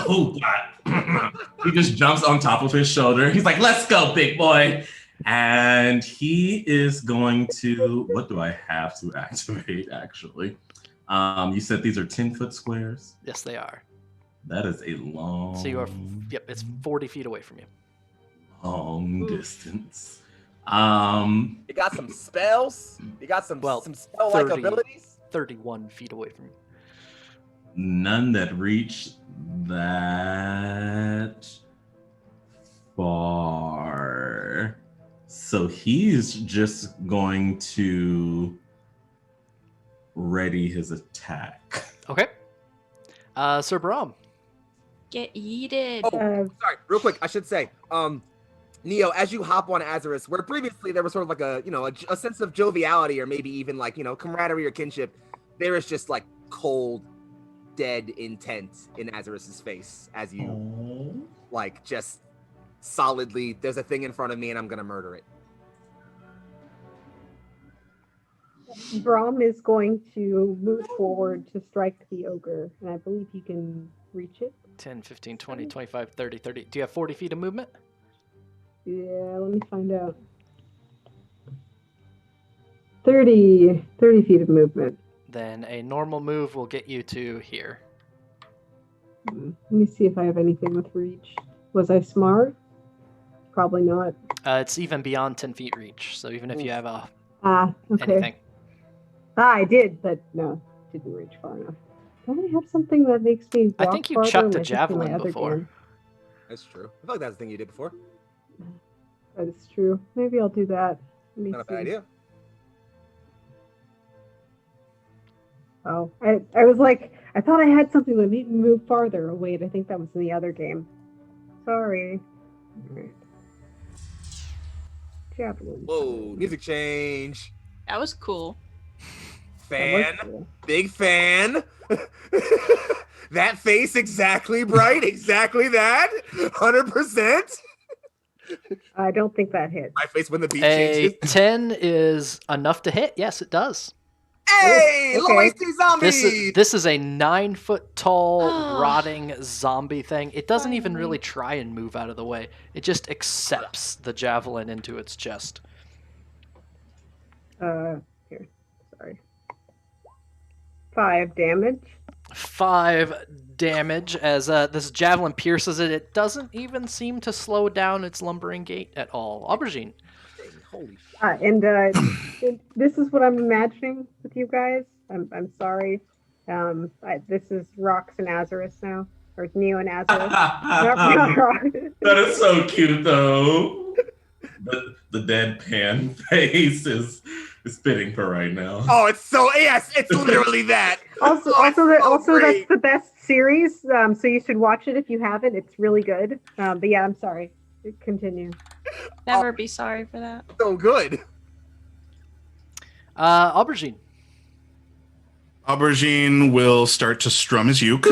oh god. He just jumps on top of his shoulder. He's like, "Let's go, big boy." And he is going to what do I have to activate actually? You said these are 10-foot squares. Yes, they are. That is a long So you are. Yep, it's 40 feet away from you. long distance. You got some spells? You got some spell-like 30. abilities? 31 feet away from you. None that reach that far. So he's just going to ready his attack. Okay. Sir Brom. Get yeeted. Oh, sorry, real quick, I should say, Neo, as you hop on Azarus, where previously there was sort of like a sense of joviality or maybe even like, camaraderie or kinship, there is just like cold, dead intent in Azarus's face as you like just solidly, there's a thing in front of me and I'm gonna murder it. Brom is going to move forward to strike the ogre, and I believe he can reach it. 10, 15, 20, 25, 30, 30. Do you have 40 feet of movement? Yeah, let me find out. 30 feet of movement. Then a normal move will get you to here. Let me see if I have anything with reach. Was I smart? Probably not. It's even beyond 10 feet reach. So even if you have Okay. anything. I did, but no, didn't reach far enough. Don't I have something that makes me I walk think you farther? chucked a Like, it's in my javelin other before. game. That's true. I feel like that's the thing you did before. That is true. Maybe I'll do that. Let me Not a bad see. idea. Oh, I was like, I thought I had something that made me move farther. Oh, wait, I think that was in the other game. Sorry. Alright. Javelin. Whoa, music change. That was cool. That was Fan, cool. big fan. That face, exactly, Bright, exactly that. 100%. I don't think that hit. My face when the beat A changes. 10 is enough to hit. Yes, it does. Hey, Okay. low AC zombie. This is a 9-foot tall Oh. rotting zombie thing. It doesn't even Finally. really try and move out of the way. It just accepts the javelin into its chest. Here. Sorry. 5 damage. 5 damage as this javelin pierces it. It doesn't even seem to slow down its lumbering gait at all. Aubergine. Holy This is what I'm imagining with you guys. I'm sorry. This is Rox and Azarus now, or Neo and Azarus. Not Rox. That is so cute, though. The deadpan face is fitting for right now. Oh, it's literally that. Also, that's the best series. So you should watch it if you haven't. It's really good. But yeah, I'm sorry. Continue. Never be sorry for that. So good. Aubergine. Aubergine will start to strum his uke,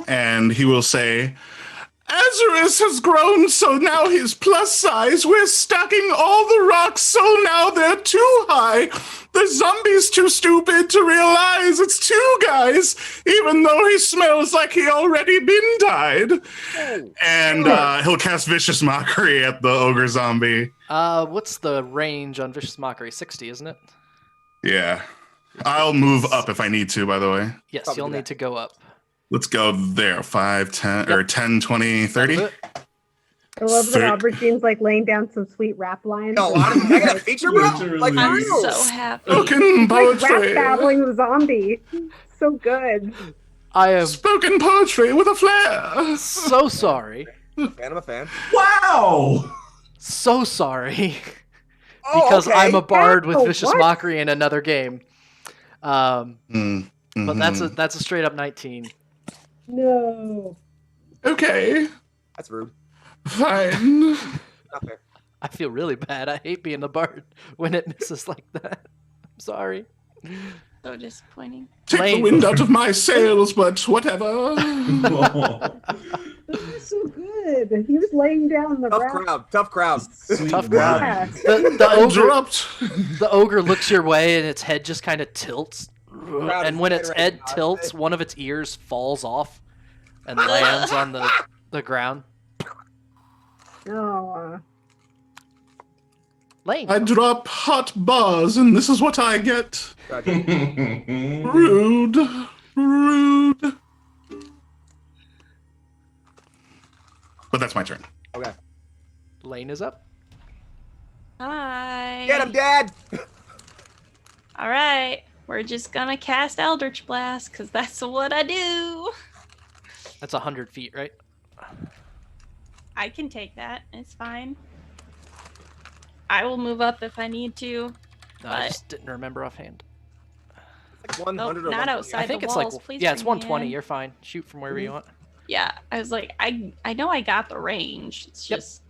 and he will say, Azarus has grown, so now he's plus size. We're stacking all the rocks, so now they're too high. The zombie's too stupid to realize it's 2 guys, even though he smells like he already been died. Oh. And he'll cast Vicious Mockery at the ogre zombie. What's the range on Vicious Mockery? 60, isn't it? Yeah. I'll move up if I need to, by the way. Yes, Probably you'll that. need to go up. Let's go there. 5, 10, or 10, 20, 30. That's it. I love that Thick. Aubergine's like laying down some sweet rap lines. No, honestly, I got a feature, bro. Feature Like, release. for real. So happy. Spoken like rap poetry. battling the zombie. So good. I am Spoken poetry with a flair. so sorry. Fan, I'm a fan. Wow! So sorry. Oh, Because okay. I'm a bard with Oh, Vicious what? Mockery in another game. But Mhm. that's a straight up 19. No. Okay, That's rude. fine. Not fair. I feel really bad. I hate being the bard when it misses like that. I'm sorry. So disappointing. Take Lane. the wind out of my sails, but whatever. This is so good. He was laying down the rap. Tough crowd. Sweet Tough word. crowd. Yeah. The I ogre, dropped. the ogre looks your way and its head just kind of tilts. Crowd And is when its right head now. tilts, one of its ears falls off and lands on the ground. Oh, Lane. I drop hot bars, and this is what I get. Rude. Rude. But that's my turn. Okay. Lane is up. Hi. Get him, Dad. All right. We're just gonna cast Eldritch Blast because that's what I do. That's 100 feet, right? I can take that. It's fine. I will move up if I need to. No, I But- just didn't remember offhand. Like 100 or not 120. outside. I think the it's walls, like please yeah, it's bring me 120. in. You're fine. Shoot from wherever you want. Yeah, I was like, I know I got the range. It's Yep. just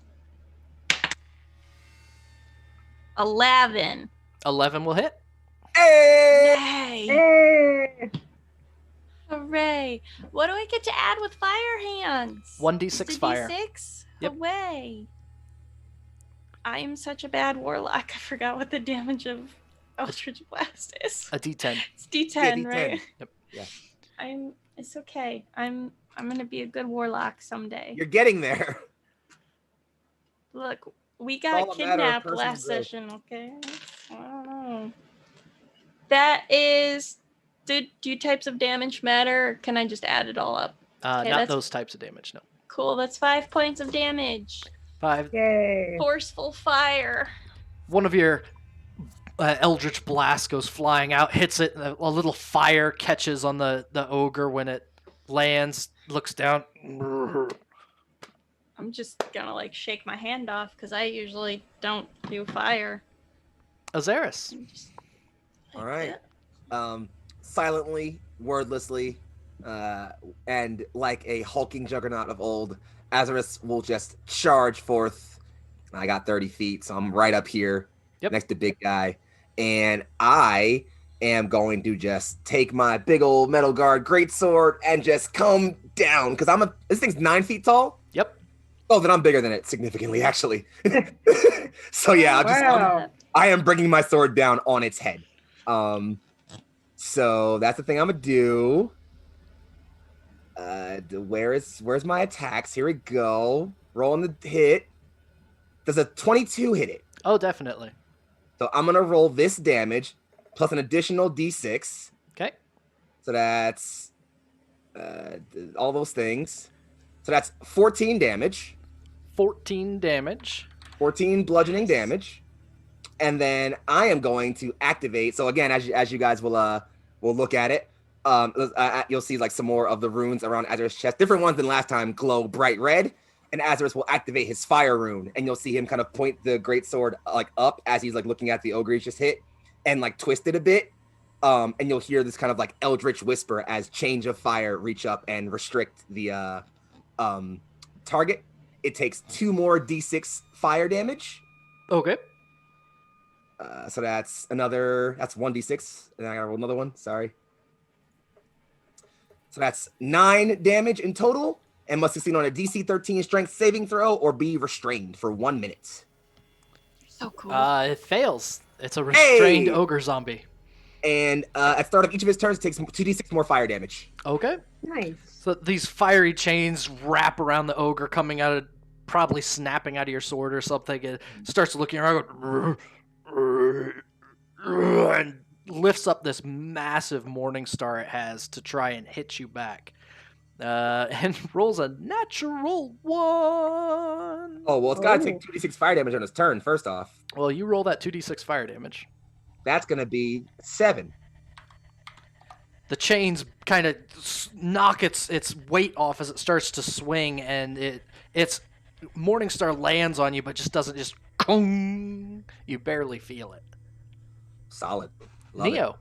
11. 11 will hit. Hey! Yay! hey! Hooray! What do I get to add with fire hands? 1d6 Just a fire. D6? Yep. Away. I am such a bad warlock. I forgot what the damage of Eldritch Blast is. A d10. It's D10, Yeah, D10. right? Yep. Yeah. It's okay. I'm gonna be a good warlock someday. You're getting there. Look, we It's all got a matter of kidnapped personal last growth. session, okay? I don't know. That is. Do types of damage matter, or can I just add it all up? Okay, Not that's- those types of damage, no. Cool, that's 5 points of damage. 5. Yay! Forceful fire. One of your eldritch blasts goes flying out, hits it, and a little fire catches on the ogre when it lands, looks down. I'm just gonna like shake my hand off because I usually don't do fire. Azaris. I'm just All right. Silently, wordlessly, and like a hulking juggernaut of old, Azarus will just charge forth. I got 30 feet, so I'm right up here Yep. next to big guy. And I am going to just take my big old metal guard greatsword and just come down. Because this thing's 9 feet tall. Yep. Oh, then I'm bigger than it significantly, actually. So yeah, Wow. I am bringing my sword down on its head. So that's the thing I'm gonna do. Where's my attacks? Here we go. Rolling the hit. Does a 22 hit it? Oh, definitely. So I'm gonna roll this damage plus an additional d6. Okay. So that's all those things. So that's 14 damage. 14 damage. 14 bludgeoning damage. And then I am going to activate. So again, as you guys will look at it, you'll see like some more of the runes around Azur's chest. Different ones than last time glow bright red. And Azurus will activate his fire rune, and you'll see him kind of point the greatsword like up as he's like looking at the ogre he just hit, and like twist it a bit. And you'll hear this kind of like eldritch whisper as change of fire reach up and restrict the target. It takes 2 more d6 fire damage. Okay. So that's 1d6, and then I gotta roll another one. Sorry. So that's 9 damage in total, and must succeed on a DC 13 strength saving throw or be restrained for 1 minute. So cool. It fails. It's a restrained Hey! ogre zombie. And at the start of each of his turns, it takes 2d6 more fire damage. Okay. Nice. So these fiery chains wrap around the ogre, coming out of, probably snapping out of your sword or something. It starts looking around and lifts up this massive morning star it has to try and hit you back. And rolls a natural 1. Oh, well, it's got to take 2d6 fire damage on his turn, first off. Well, you roll that 2d6 fire damage. That's going to be 7. The chains kind of knock its weight off as it starts to swing, and its Morningstar lands on you, but just doesn't just kong. You barely feel it. Solid. Love Neo.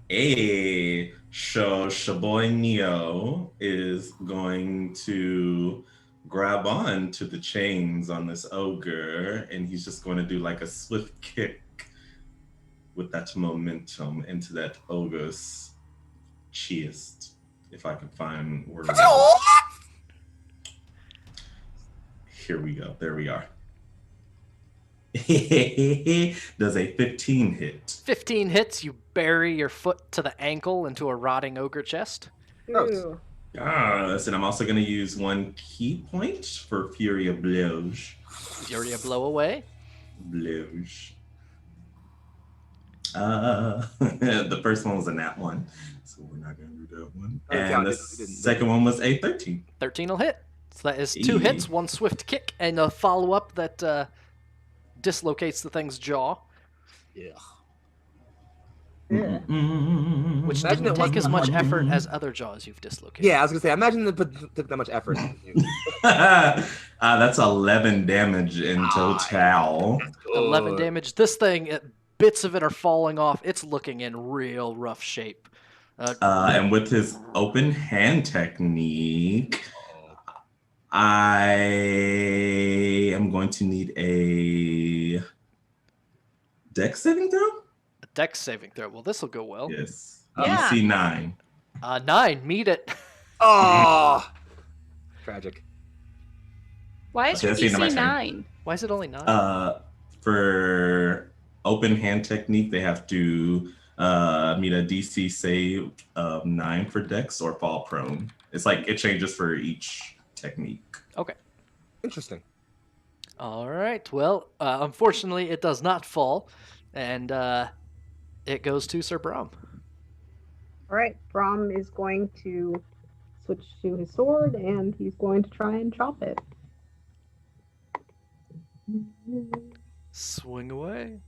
Hey, Shaboy Neo is going to grab on to the chains on this ogre, and he's just going to do like a swift kick with that momentum into that ogre's chest, if I can find words. Here we go. There we are. Does a 15 hit? 15 hits. You bury your foot to the ankle into a rotting ogre chest. Ooh. Yes, and I'm also going to use 1 key point for Fury of Blows. Fury of blow away. Blows. The first one was a nat 1, so we're not going to do that one. And the second one was a 13. 13 will hit. So that is 2 hits, 1 swift kick, and a follow-up that dislocates the thing's jaw. Yeah. Which Imagine didn't it take as wasn't much that effort as other jaws you've dislocated. Yeah, I was going to say, imagine it took that much effort. That's 11 damage in total. 11 damage. This thing, bits of it are falling off. It's looking in real rough shape. And with his open hand technique, I am going to need a dex saving throw? A dex saving throw. Well, this will go well. Yes. Yeah. DC 9. 9. Meet it. Oh! Tragic. Why is Okay, your that's the end of my DC turn. 9? Why is it only 9? For open hand technique, they have to meet a DC save of 9 for dex or fall prone. It's like it changes for each technique. Okay. Interesting. All right. Well, unfortunately, it does not fall, and it goes to Sir Brom. All right, Brom is going to switch to his sword, and he's going to try and chop it. Swing away.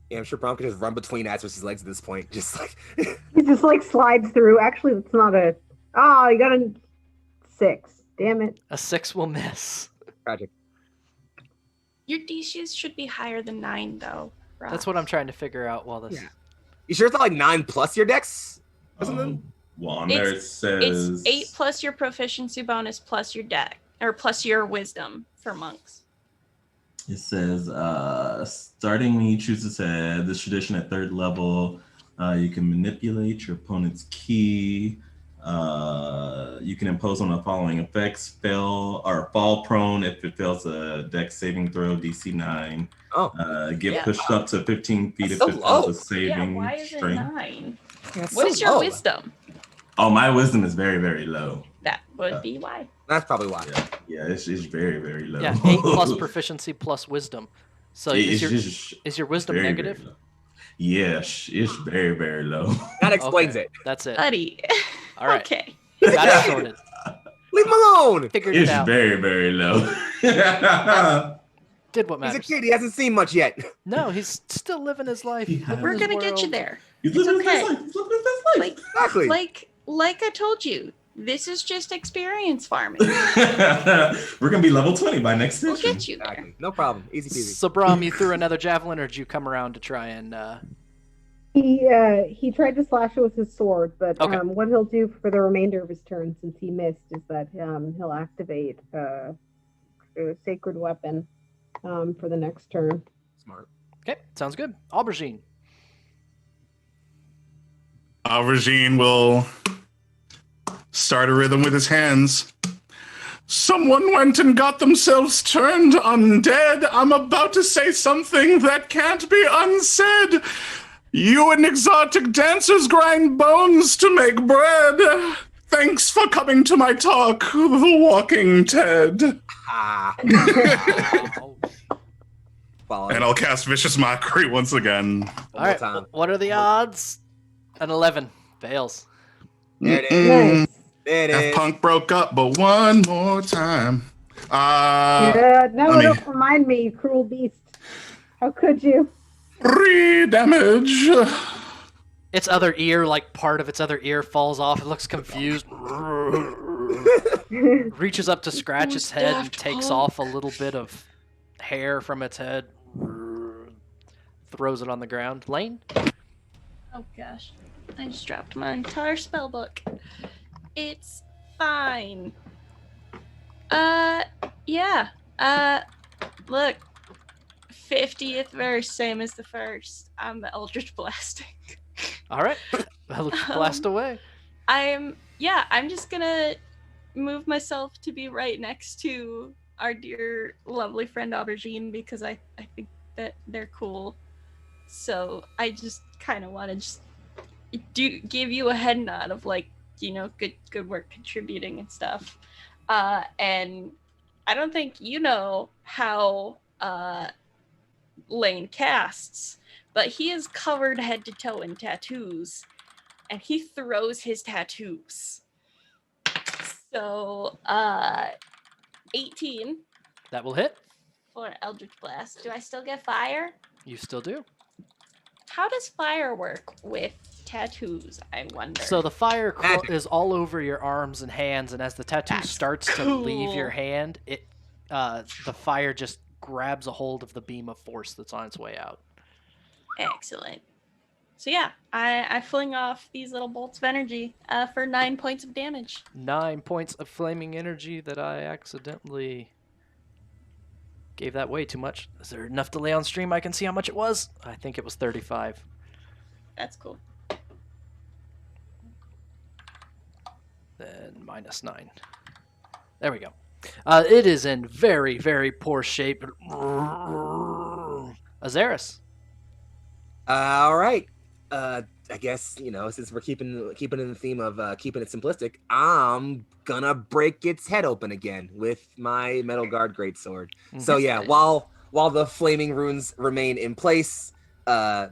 Yeah, I'm sure Brom could just run between Azurus' legs at this point. Just like... He just like slides through. Actually, it's not a. Oh, you got a 6. Damn it. A 6 will miss. Tragic. Your DCs should be higher than 9, though. Rob. That's what I'm trying to figure out while this. Yeah. You sure it's not like 9 plus your dex? Or something? Well, on there it says It's 8 plus your proficiency bonus plus your deck, or plus your wisdom for monks. It says, starting when you choose this tradition at 3rd level, you can manipulate your opponent's key. You can impose on the following effects: fail or fall prone if it fails a dex saving throw, DC 9. Oh. Get Yeah. pushed up to 15 feet That's if so it fails low. a saving Why is it strength. 9? Yeah, What is your low. wisdom? Oh, my wisdom is very, very low. That would be why. That's probably why. Yeah, it's very, very low. Yeah, 8 plus proficiency plus wisdom. So It's is just your wisdom very, negative? very low. Yes, it's very, very low. That explains Okay, it. That's it. Buddy. All right. Okay. Got it sorted. Leave him alone. Figured it It's out. very, very low. Did what He's a matters. kid. He hasn't seen much yet. No, he's still living his life. living We're his gonna get you world. there. He's It's living his okay. best life. He's living his best life. Exactly. Like I told you, this is just experience farming. We're gonna be level 20 by next We'll session. get you there. Exactly. No problem. Easy peasy. So, Brom, you threw another javelin, or did you come around to try and... He tried to slash it with his sword, but Okay. what he'll do for the remainder of his turn, since he missed, is that he'll activate a sacred weapon for the next turn. Smart. Okay, sounds good. Aubergine. Aubergine will start a rhythm with his hands. Someone went and got themselves turned undead. I'm about to say something that can't be unsaid. You and exotic dancers grind bones to make bread. Thanks for coming to my talk, the Walking Ted. Ah. Quality. And I'll cast Vicious Mockery once again. All right, time. what are the odds? An 11. Fails. There it is. Nice. There it F is. Punk broke up, but one more time. No, let me- don't remind me, you cruel beast. How could you? 3 damage. Its other ear, like part of its other ear, falls off. It looks confused. Reaches up to scratch its head and takes off a little bit of hair from its head. Throws it on the ground. Lane? Oh gosh. I just dropped my entire spell book. It's fine. Yeah. Look. 50th verse, same as the first. I'm Eldritch Blasting. All right. Blast away. I'm just gonna move myself to be right next to our dear, lovely friend Aubergine because I think that they're cool. So I just kind of want to just give you a head nod of like, good work contributing and stuff. And I don't think you know how Lane casts, but he is covered head to toe in tattoos, and he throws his tattoos. So, 18 That will hit. for Eldritch Blast. Do I still get fire? You still do. How does fire work with tattoos, I wonder? So the fire Magic. is all over your arms and hands, and as the tattoo That's starts to leave your cool. hand, the fire just grabs a hold of the beam of force that's on its way out. Excellent. So yeah, I fling off these little bolts of energy for 9 points of damage. 9 points of flaming energy that I accidentally gave that way too much. Is there enough delay on stream I can see how much it was? I think it was 35. That's cool. Then -9. There we go. It is in very, very poor shape. Azaris. All right. I guess since we're keeping in the theme of keeping it simplistic, I'm gonna break its head open again with my Metal Guard Greatsword. So yeah, Nice. while the flaming runes remain in place, as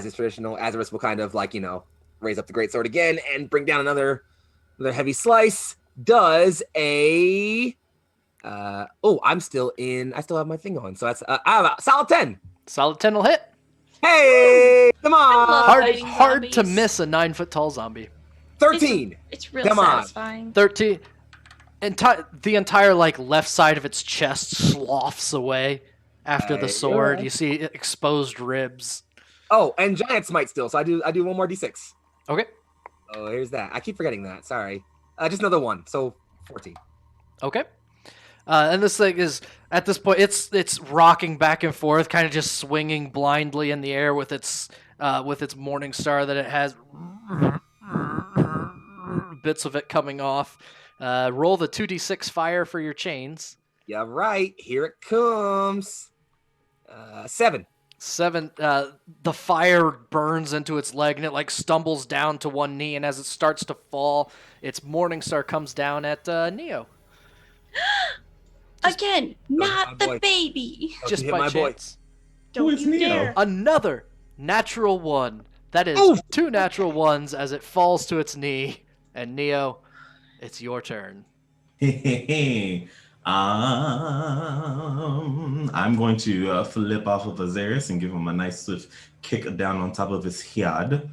is traditional, Azaris will kind of raise up the Greatsword again and bring down another heavy slice. Does a I still have my thing on, so that's I have a solid 10. Solid 10 will hit. Hey, come love on. fighting Hard to zombies. miss a 9-foot-tall zombie. 13. It's real Come on. satisfying. 13. The entire left side of its chest sloughs away after the Hey, sword. yeah. You see exposed ribs. Oh, and giant smite still. So I do one more d6. Okay. Oh, here's that. I keep forgetting that. Sorry. Just another one. So 14. Okay. And this thing is, at this point, it's rocking back and forth, kind of just swinging blindly in the air with its morning star that it has bits of it coming off. Roll the 2d6 fire for your chains. Yeah, right. Here it comes. 7. 7. The fire burns into its leg, and it stumbles down to one knee. And as it starts to fall, its morning star comes down at Neo. Again, my not the boy. baby. Don't Just you hit by my boy. chance. Who Don't is you Neo? dare. Another Natural 1. That is Oof. 2 natural 1s as it falls to its knee. And Neo, it's your turn. I'm going to flip off of Azarius and give him a nice swift kick down on top of his head.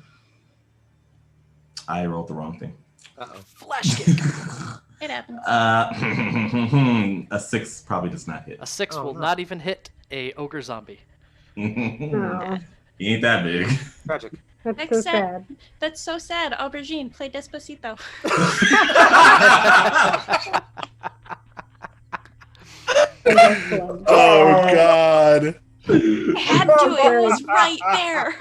I rolled the wrong thing. Uh-oh. Flash kick. It happens. A 6 probably does not hit. A 6 Oh, will no. not even hit a ogre zombie. Oh, He ain't that big. Tragic. that's Next so set. sad. That's so sad. Aubergine, play Despacito. Excellent. Oh God. I had to. It was right there.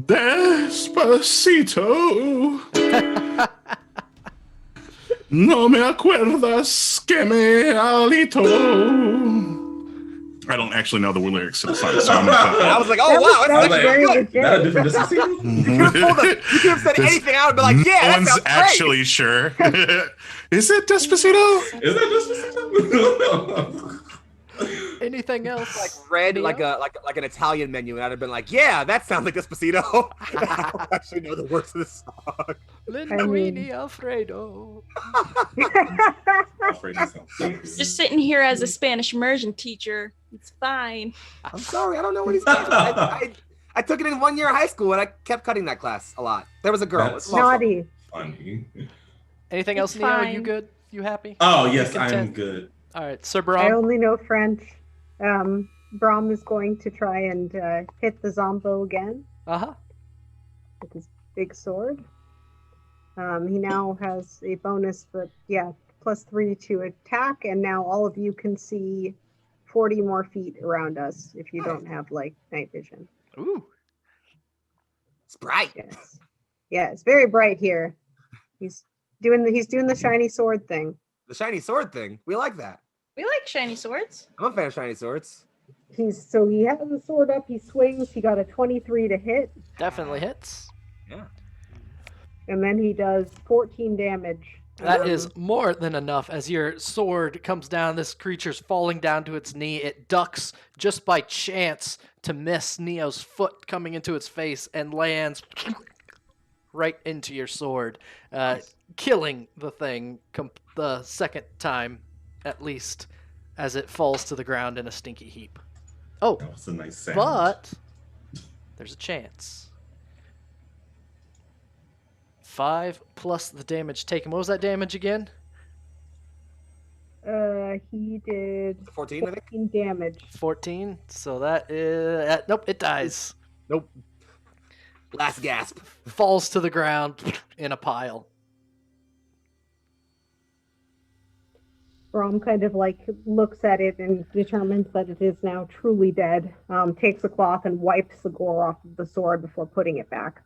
Despacito. No me acuerdas que me alito. I don't actually know the lyrics to the song, so I'm I was like, oh That was- wow, that was that's very good. legit. That a different Despacito? You could have said This- anything. I would be like, yeah, no that one's sounds great. actually sure. Is it Despacito? Is that Despacito? Anything else? Like red, Neo? like an Italian menu, and I'd have been like, yeah, that sounds like Despacito. I don't actually know the words of the song. Linguini Alfredo. Just sitting here as a Spanish immersion teacher. It's fine. I'm sorry, I don't know what he's saying. I took it in 1 year of high school, and I kept cutting that class a lot. There was a girl. That's It's awesome. Naughty. Funny. Anything It's else, Neo? You fine. good? You happy? Oh, yes, You I'm content? good. All right, Sir I Brom. only know French. Brom is going to try and hit the Zombo again Uh-huh. with his big sword. He now has a bonus, but yeah, +3 to attack, and now all of you can see 40 more feet around us if you don't have like night vision. Ooh. It's bright. Yes, yeah, it's very bright here. He's doing the shiny sword thing. The shiny sword thing. We like that. We like shiny swords. I'm a fan of shiny swords. He has the sword up. He swings. He got a 23 to hit, Definitely hits. and then he does 14 damage. That is more than enough. As your sword comes down, this creature's falling down to its knee. It ducks just by chance to miss Neo's foot coming into its face and lands right into your sword, killing the thing the second time, at least, as it falls to the ground in a stinky heap. Oh, That was a nice sound. but there's a chance. 5 plus the damage taken. What was that damage again? He did 14, I think. 14 damage. 14. So that is... nope, it dies. Nope. Last gasp. Falls to the ground in a pile. Brom kind of like looks at it and determines that it is now truly dead. Takes a cloth and wipes the gore off of the sword before putting it back.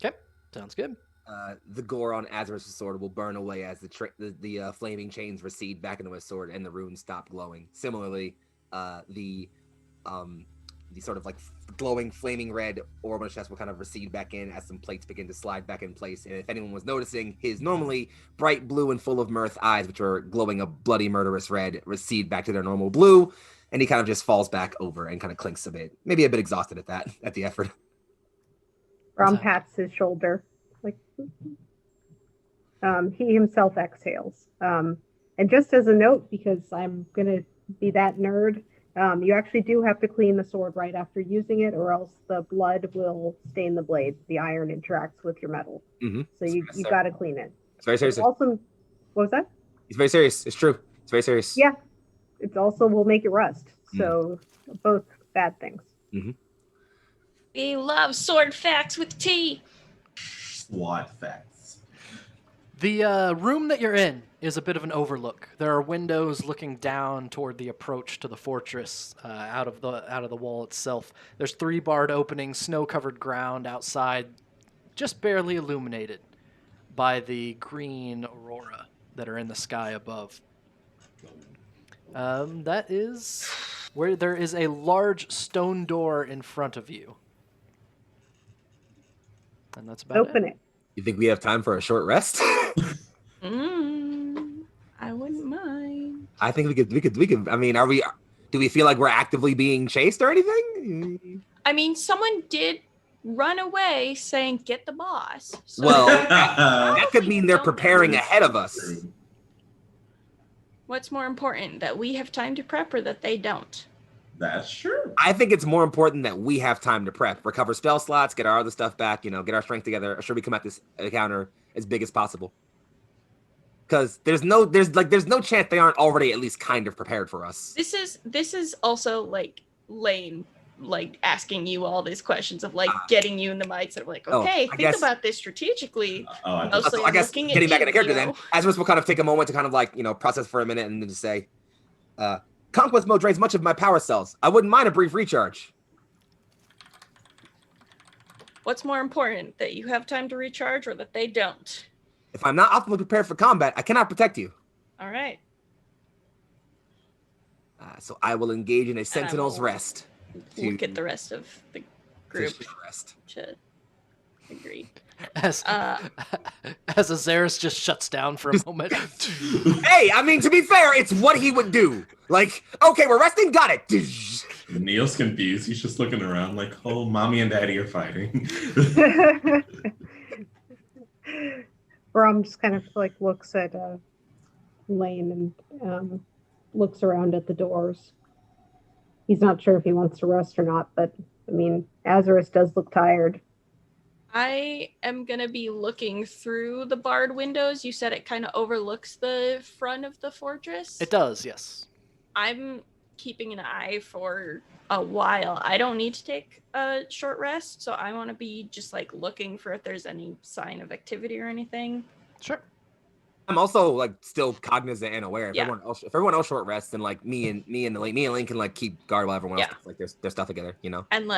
Okay, sounds good. The gore on Azarus' sword will burn away as the flaming chains recede back into his sword and the runes stop glowing. Similarly, the sort of like glowing flaming red orb on his chest will kind of recede back in as some plates begin to slide back in place. And if anyone was noticing, his normally bright blue and full of mirth eyes, which are glowing a bloody murderous red, recede back to their normal blue, and he kind of just falls back over and kind of clinks a bit, maybe a bit exhausted at the effort. Brom pats his shoulder. Like he himself exhales. And just as a note, because I'm gonna be that nerd, you actually do have to clean the sword right after using it, or else the blood will stain the blade. The iron interacts with your metal, Mm-hmm. so you got to clean it. It's very serious. Also, what was that? It's very serious. It's true. It's very serious. Yeah, it also will make it rust. So both bad things. We love sword facts with tea. SWAT facts. The room that you're in is a bit of an overlook. There are windows looking down toward the approach to the fortress out of the wall itself. There's 3 barred openings, snow-covered ground outside, just barely illuminated by the green aurora that are in the sky above. That is where there is a large stone door in front of you. And that's about Open it. You think we have time for a short rest? I wouldn't mind. I think we could. I mean, do we feel like we're actively being chased or anything? I mean, someone did run away saying, "Get the boss." So Well, I that don't could think mean we they're don't preparing know. ahead of us. What's more important, that we have time to prep or that they don't? That's true. I think it's more important that we have time to prep, recover spell slots, get our other stuff back, get our strength together. Ensure we come at this encounter as big as possible. Because there's no chance they aren't already at least kind of prepared for us. This is also like Lane asking you all these questions of getting you in the mindset of okay, think about this strategically. Mostly I guess looking getting at back into you, character then, Azarus will kind of take a moment to kind of process for a minute and then just say, Conquest mode drains much of my power cells. I wouldn't mind a brief recharge. What's more important, that you have time to recharge or that they don't? If I'm not optimally prepared for combat, I cannot protect you. All right. So I will engage in a sentinel's rest. Look at the rest of the group Rest. to agree. As Azarus just shuts down for a moment. Hey, I mean, to be fair, it's what he would do. Okay, we're resting, got it. Neil's confused. He's just looking around like, oh, mommy and daddy are fighting. Brom just kind of looks at Lane and looks around at the doors. He's not sure if he wants to rest or not, but I mean, Azarus does look tired. I am going to be looking through the barred windows. You said it kind of overlooks the front of the fortress. It does, yes. I'm keeping an eye for a while. I don't need to take a short rest, so I want to be just looking for if there's any sign of activity or anything. Sure. I'm also still cognizant and aware. If Yeah. everyone else short rests, then me and Lane can keep guard while everyone else gets their stuff together. And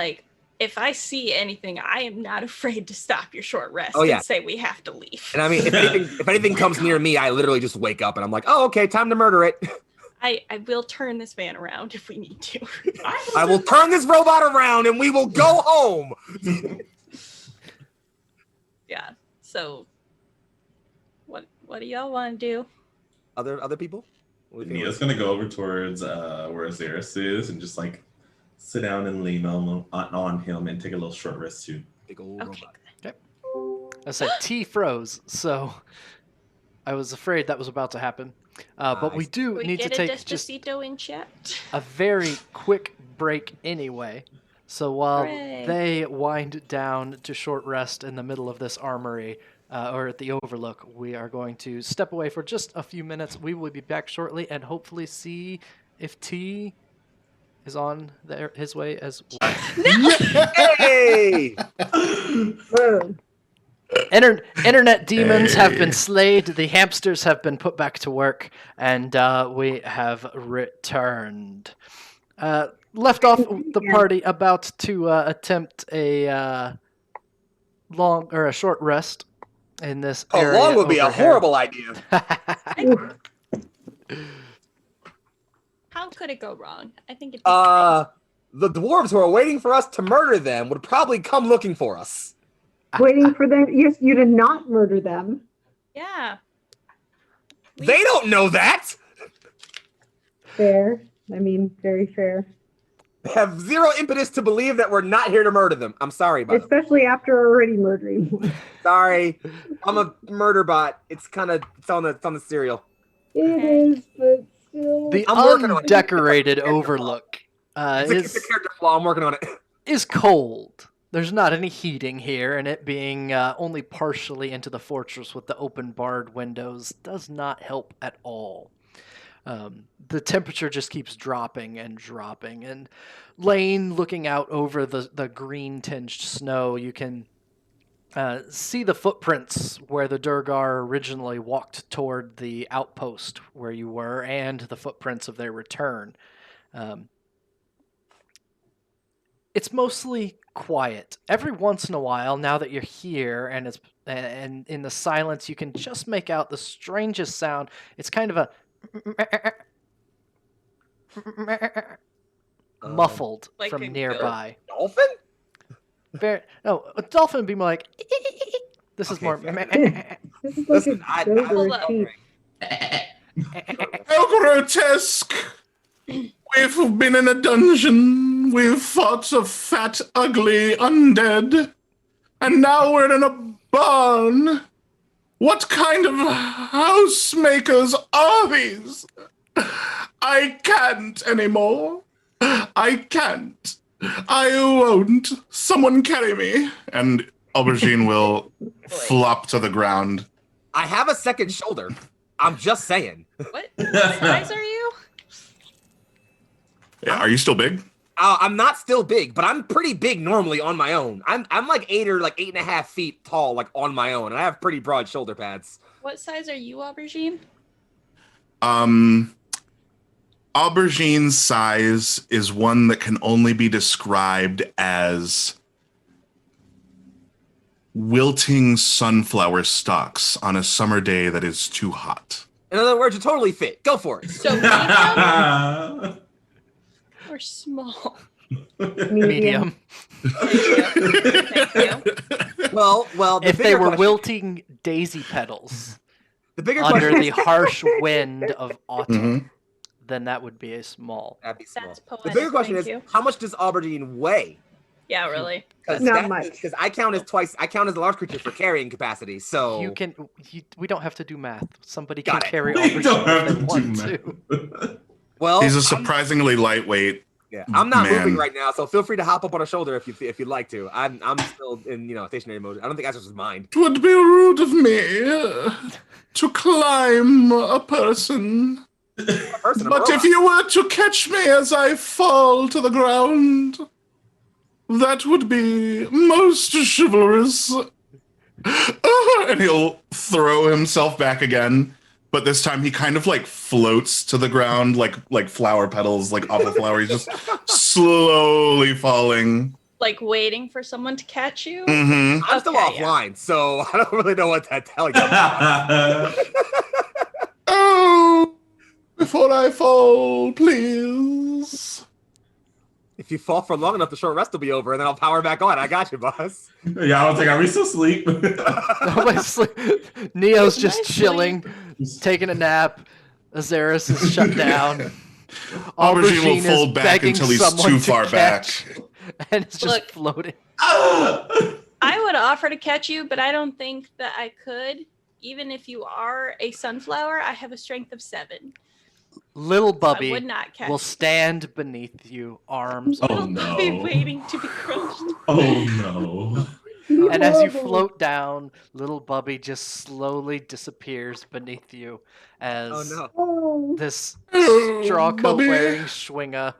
if I see anything, I am not afraid to stop your short rest Oh, yeah. and say we have to leave. And I mean, if anything comes near me, I literally just wake up and I'm like, oh, okay, time to murder it. I will turn this van around if we need to. I will turn this robot around and we will go home. Yeah. So, what do y'all want to do? Other people? Neil's gonna go over towards where Azarus is and just sit down and lean on him and take a little short rest too. Big old Okay. robot. I said T froze, so I was afraid that was about to happen. But we do Can we need to get a take just Despacito in chat? a very quick break anyway. So while Hooray. they wind down to short rest in the middle of this armory, or at the Overlook, we are going to step away for just a few minutes. We will be back shortly and hopefully see if T is on his way as well. Hey! Whoa. Internet demons have been slayed, the hamsters have been put back to work, and we have returned. Left off the party about to attempt a short rest in this area. Long would be a over here. horrible idea. How could it go wrong? I think it'd be great. The dwarves who are waiting for us to murder them would probably come looking for us. Waiting for them, you to not murder them. Yeah. They don't know that. Fair. I mean, very fair. They have zero impetus to believe that we're not here to murder them. I'm sorry, but Especially after already murdering one. sorry. I'm a murder bot. It's on the cereal. It is, but still. The I'm working on it. undecorated Overlook It's a character flaw. I'm working on it. is cold. There's not any heating here, and it being only partially into the fortress with the open barred windows does not help at all. The temperature just keeps dropping and dropping, and Lane, looking out over the green-tinged snow, you can see the footprints where the duergar originally walked toward the outpost where you were, and the footprints of their return. It's mostly quiet. Every once in a while, now that you're here and in the silence, you can just make out the strangest sound. It's kind of a muffled Like from a nearby. Dolphin? A dolphin would be more like. This is Okay, more. fair. This is like Listen, a goat or Hold a up. sheep. How grotesque! We've been in a dungeon. We've fought a fat, ugly undead. And now we're in a barn. What kind of housemakers are these? I can't anymore. I can't. I won't. Someone carry me. And Aubergine will flop to the ground. I have a second shoulder. I'm just saying. What size are you? Yeah, are you still big? I'm not still big, but I'm pretty big normally on my own. I'm like 8 or like 8.5 feet tall, like on my own, and I have pretty broad shoulder pads. What size are you, Aubergine? Aubergine's size is one that can only be described as wilting sunflower stalks on a summer day that is too hot. In other words, you're totally fit. Go for it. So medium or small? Medium. Thank you. Well. The If they bigger were question- wilting daisy petals the bigger under question the harsh wind of autumn, Mhm. then that would be a small. That'd be small. That's The poetic. bigger question Thank is, you. how much does Aubergine weigh? Yeah, really. Not much. Because I count as twice. I count as a large creature for carrying capacity. So We don't have to do math. Somebody Got can it. carry We don't Aubergine have if to they want to. do well, He's a I'm- surprisingly lightweight. Yeah, I'm not Man. moving right now, so feel free to hop up on a shoulder if you'd like to. I'm still in stationary mode. I don't think Azra's mind. It would be rude of me to climb a person. Person, I'm a But if robot. you were to catch me as I fall to the ground, that would be most chivalrous. And he'll throw himself back again. But this time he kind of like floats to the ground like flower petals, like off a flower. He's just slowly falling. Like waiting for someone to catch you. Mm-hmm. I'm still Okay, yeah. offline, so I don't really know what to tell you. Oh, before I fall, please. If you fall for long enough, the short rest will be over, and then I'll power back on. I got you, boss. Yeah, I was like, are we still asleep? Neo's just Nicely. chilling, taking a nap. Azaris is shut down. Aubergine will is fold back begging until he's someone too to far catch, back. and it's just Look. floating. I would offer to catch you, but I don't think that I could. Even if you are a sunflower, I have a strength of 7. Little I would Bubby not catch will you. stand beneath you, arms Oh, open. no. Be waiting to be crushed. Oh And as you float down, little Bubby just slowly disappears beneath you as Oh no! Oh, this Oh, straw coat Bubby. wearing Schwinga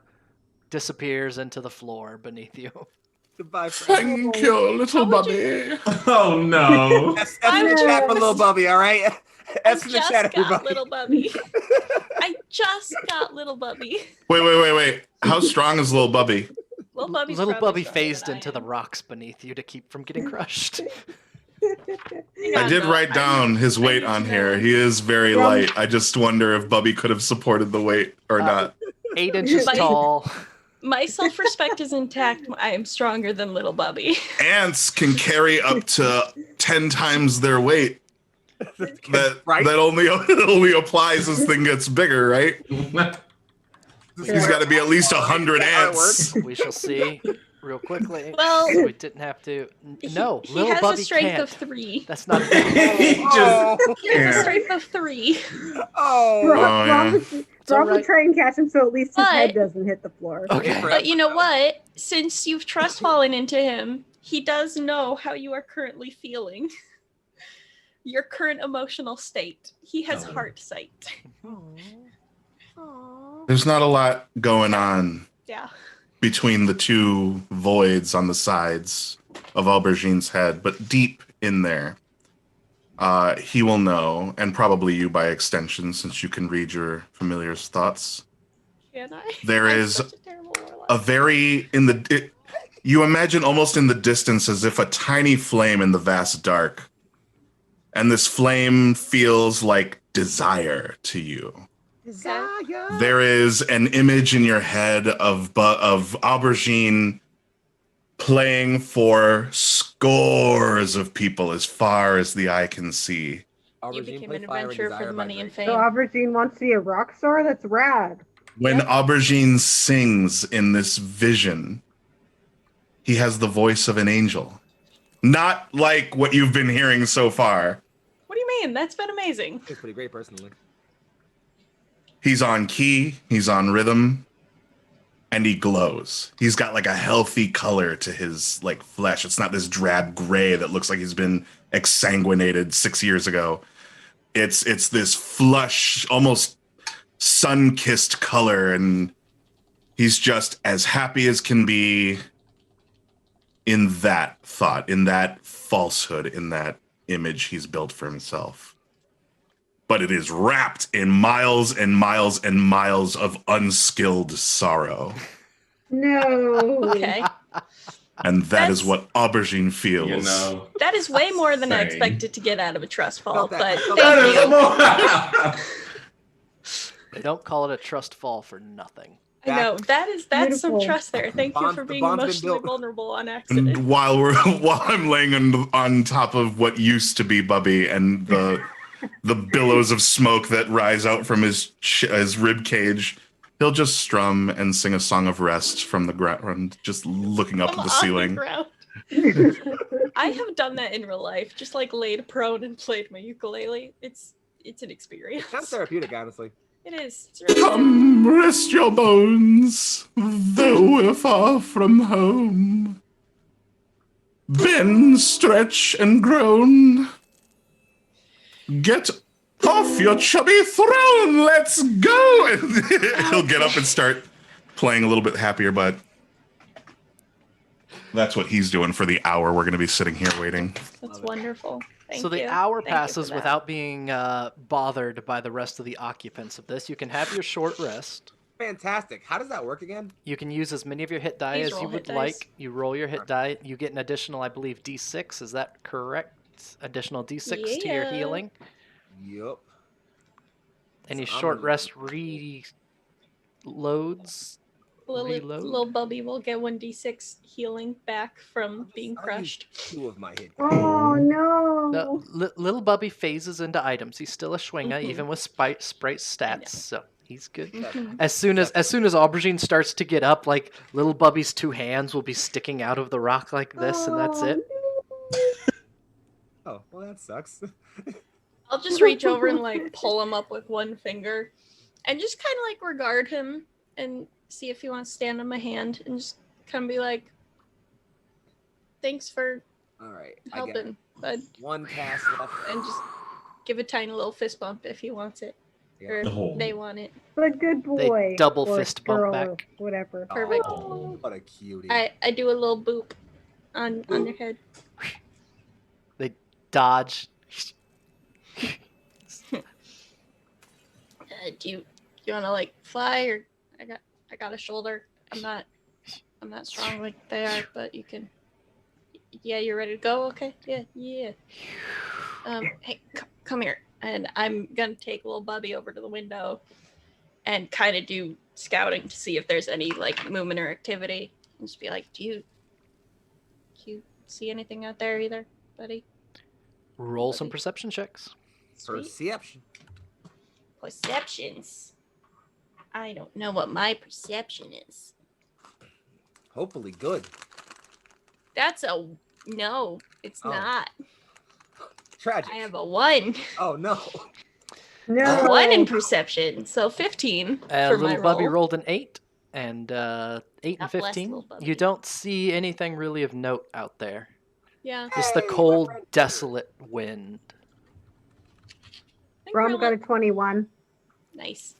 disappears into the floor beneath you. Goodbye, friend. Thank you, little How would Bubby. no. Oh no. F in the chat for little Bubby, all right? I F in the just chat, got everybody. little Bubby. I just got little Bubby. Wait. How strong is little Bubby? Little Bubby's Little probably Bubby stronger phased than I into the am. rocks beneath you to keep from getting crushed. Hang I on, did though. write down his weight need on to here. know. He is very Brom. light. I just wonder if Bubby could have supported the weight or not. 8 inches My- tall. My self-respect is intact. I am stronger than little Bubby. Ants can carry up to 10 times their weight. That Right? that only applies as thing gets bigger, right? He's got to be at least 100 How it ants. We shall see real quickly. Well, So we didn't have to. No, he little has Bubby a strength can't. of 3. That's not. He just Oh, He has a can't. strength of 3. oh. yeah. Rob alright. will try and catch him so at least his But- head doesn't hit the floor. Okay. But you know what? Since you've trust fallen into him, he does know how you are currently feeling. Your current emotional state. He has Oh. heart sight. There's not a lot going on Yeah. between the two voids on the sides of Aubergine's head, but deep in there, he will know, and probably you by extension, since you can read your familiar's thoughts. Can I? There I'm is such a terrible warlock. a very you imagine almost in the distance as if a tiny flame in the vast dark, and this flame feels like desire to you. Desire. There is an image in your head of Aubergine playing for scores of people as far as the eye can see. You Aubergine became play an Fire and adventurer for Desire the by money and Drake. fame. So Aubergine wants to be a rock star? That's rad. When Aubergine sings in this vision, he has the voice of an angel. Not like what you've been hearing so far. What do you mean? That's been amazing. It's pretty great, personally. He's on key, he's on rhythm, and he glows. He's got like a healthy color to his like flesh. It's not this drab gray that looks like he's been exsanguinated 6 years ago. It's this flush, almost sun-kissed color, and he's just as happy as can be in that thought, in that falsehood, in that image he's built for himself. But it is wrapped in miles and miles and miles of unskilled sorrow. No. Okay. And that is what Aubergine feels. You know. That is way more than I Same. expected to get out of a trust fall, Felt but that. thank That is you. more. They don't call it a trust fall for nothing. I know that's some Beautiful. trust there. Thank you for The being bond's been emotionally built. vulnerable on accident. And while I'm laying on top of what used to be Bubby and the billows of smoke that rise out from his rib cage, he'll just strum and sing a song of rest from the ground, just looking up I'm at the on ceiling. ground. I have done that in real life, just like laid prone and played my ukulele. It's an experience. Sounds therapeutic, honestly. It is. It's really good. Come, rest your bones, though we're far from home. Bend, stretch, and groan. Get off your chubby throne, let's go! And he'll get up and start playing a little bit happier, but that's what he's doing for the hour we're going to be sitting here waiting. That's wonderful. Thank So the you. hour Thank you for passes that. without being bothered by the rest of the occupants of this. You can have your short rest. Fantastic. How does that work again? You can use as many of your hit die Please as roll you hit would dice. like. You roll your hit die. You get an additional, I believe, D6. Is that correct? Additional D6 to your Yeah. healing. Yup. Any So I'm short gonna- rest reloads. Reload? Little Bubby will get 1d6 healing back from being I'll use crushed. 2 of my hit. Oh no. No, little Bubby phases into items. He's still a Schwinger, Mhm. even with Sprite I know. stats, so he's good. Mhm. As soon as Aubergine starts to get up, like little Bubby's 2 hands will be sticking out of the rock like this, and that's it. Oh, well, that sucks. I'll just reach over and like pull him up with one finger and just kind of like regard him and see if he wants to stand on my hand and just kind of be like, thanks for All right. I got helping, bud. 1 cast left. And just give a tiny little fist bump if he wants it or if Oh. they want it. But good boy. double or fist bump girl, back. Whatever. Perfect. Oh, what a cutie. I do a little boop on their head. Dodge. Do you want to like fly or I got a shoulder. I'm not strong like they are, but you can. Yeah, you're ready to go. Okay. Yeah. Hey, come here, and I'm gonna take little Bubby over to the window, and kind of do scouting to see if there's any like movement or activity, and just be like, do you see anything out there either, buddy? Roll some perception checks. Sweet. Perception. Perceptions. I don't know what my perception is. Hopefully good. That's a no. It's Oh. not. Tragic. I have a 1. Oh, no. No. 1 in perception, so 15 for my Little Bubby roll. rolled an 8, and 8 and God bless 15. little Bubby. You don't see anything really of note out there. Yeah. Just the Hey, cold, my friend. desolate wind. I think Brom we're got a 21. nice.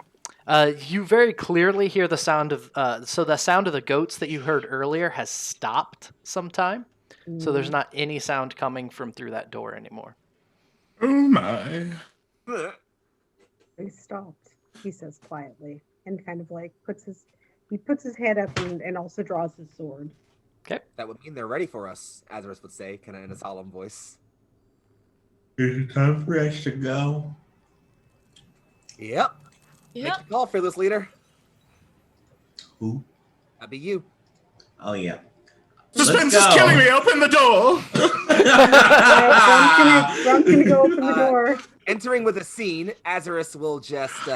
You very clearly hear the sound of so the sound of the goats that you heard earlier has stopped sometime. So there's not any sound coming from through that door anymore. Oh my. He stopped, he says quietly, and kind of like puts his head up and also draws his sword. That would mean they're ready for us, Azarus would say, kind of in a solemn voice. Is it time for us to go? Yep. Yep. Make the call, fearless leader. Who? That'd be you. Oh, yeah. Suspense Let's is go. killing me. Open the door. Brom's gonna go open the door. Entering with a scene, Azarus will just,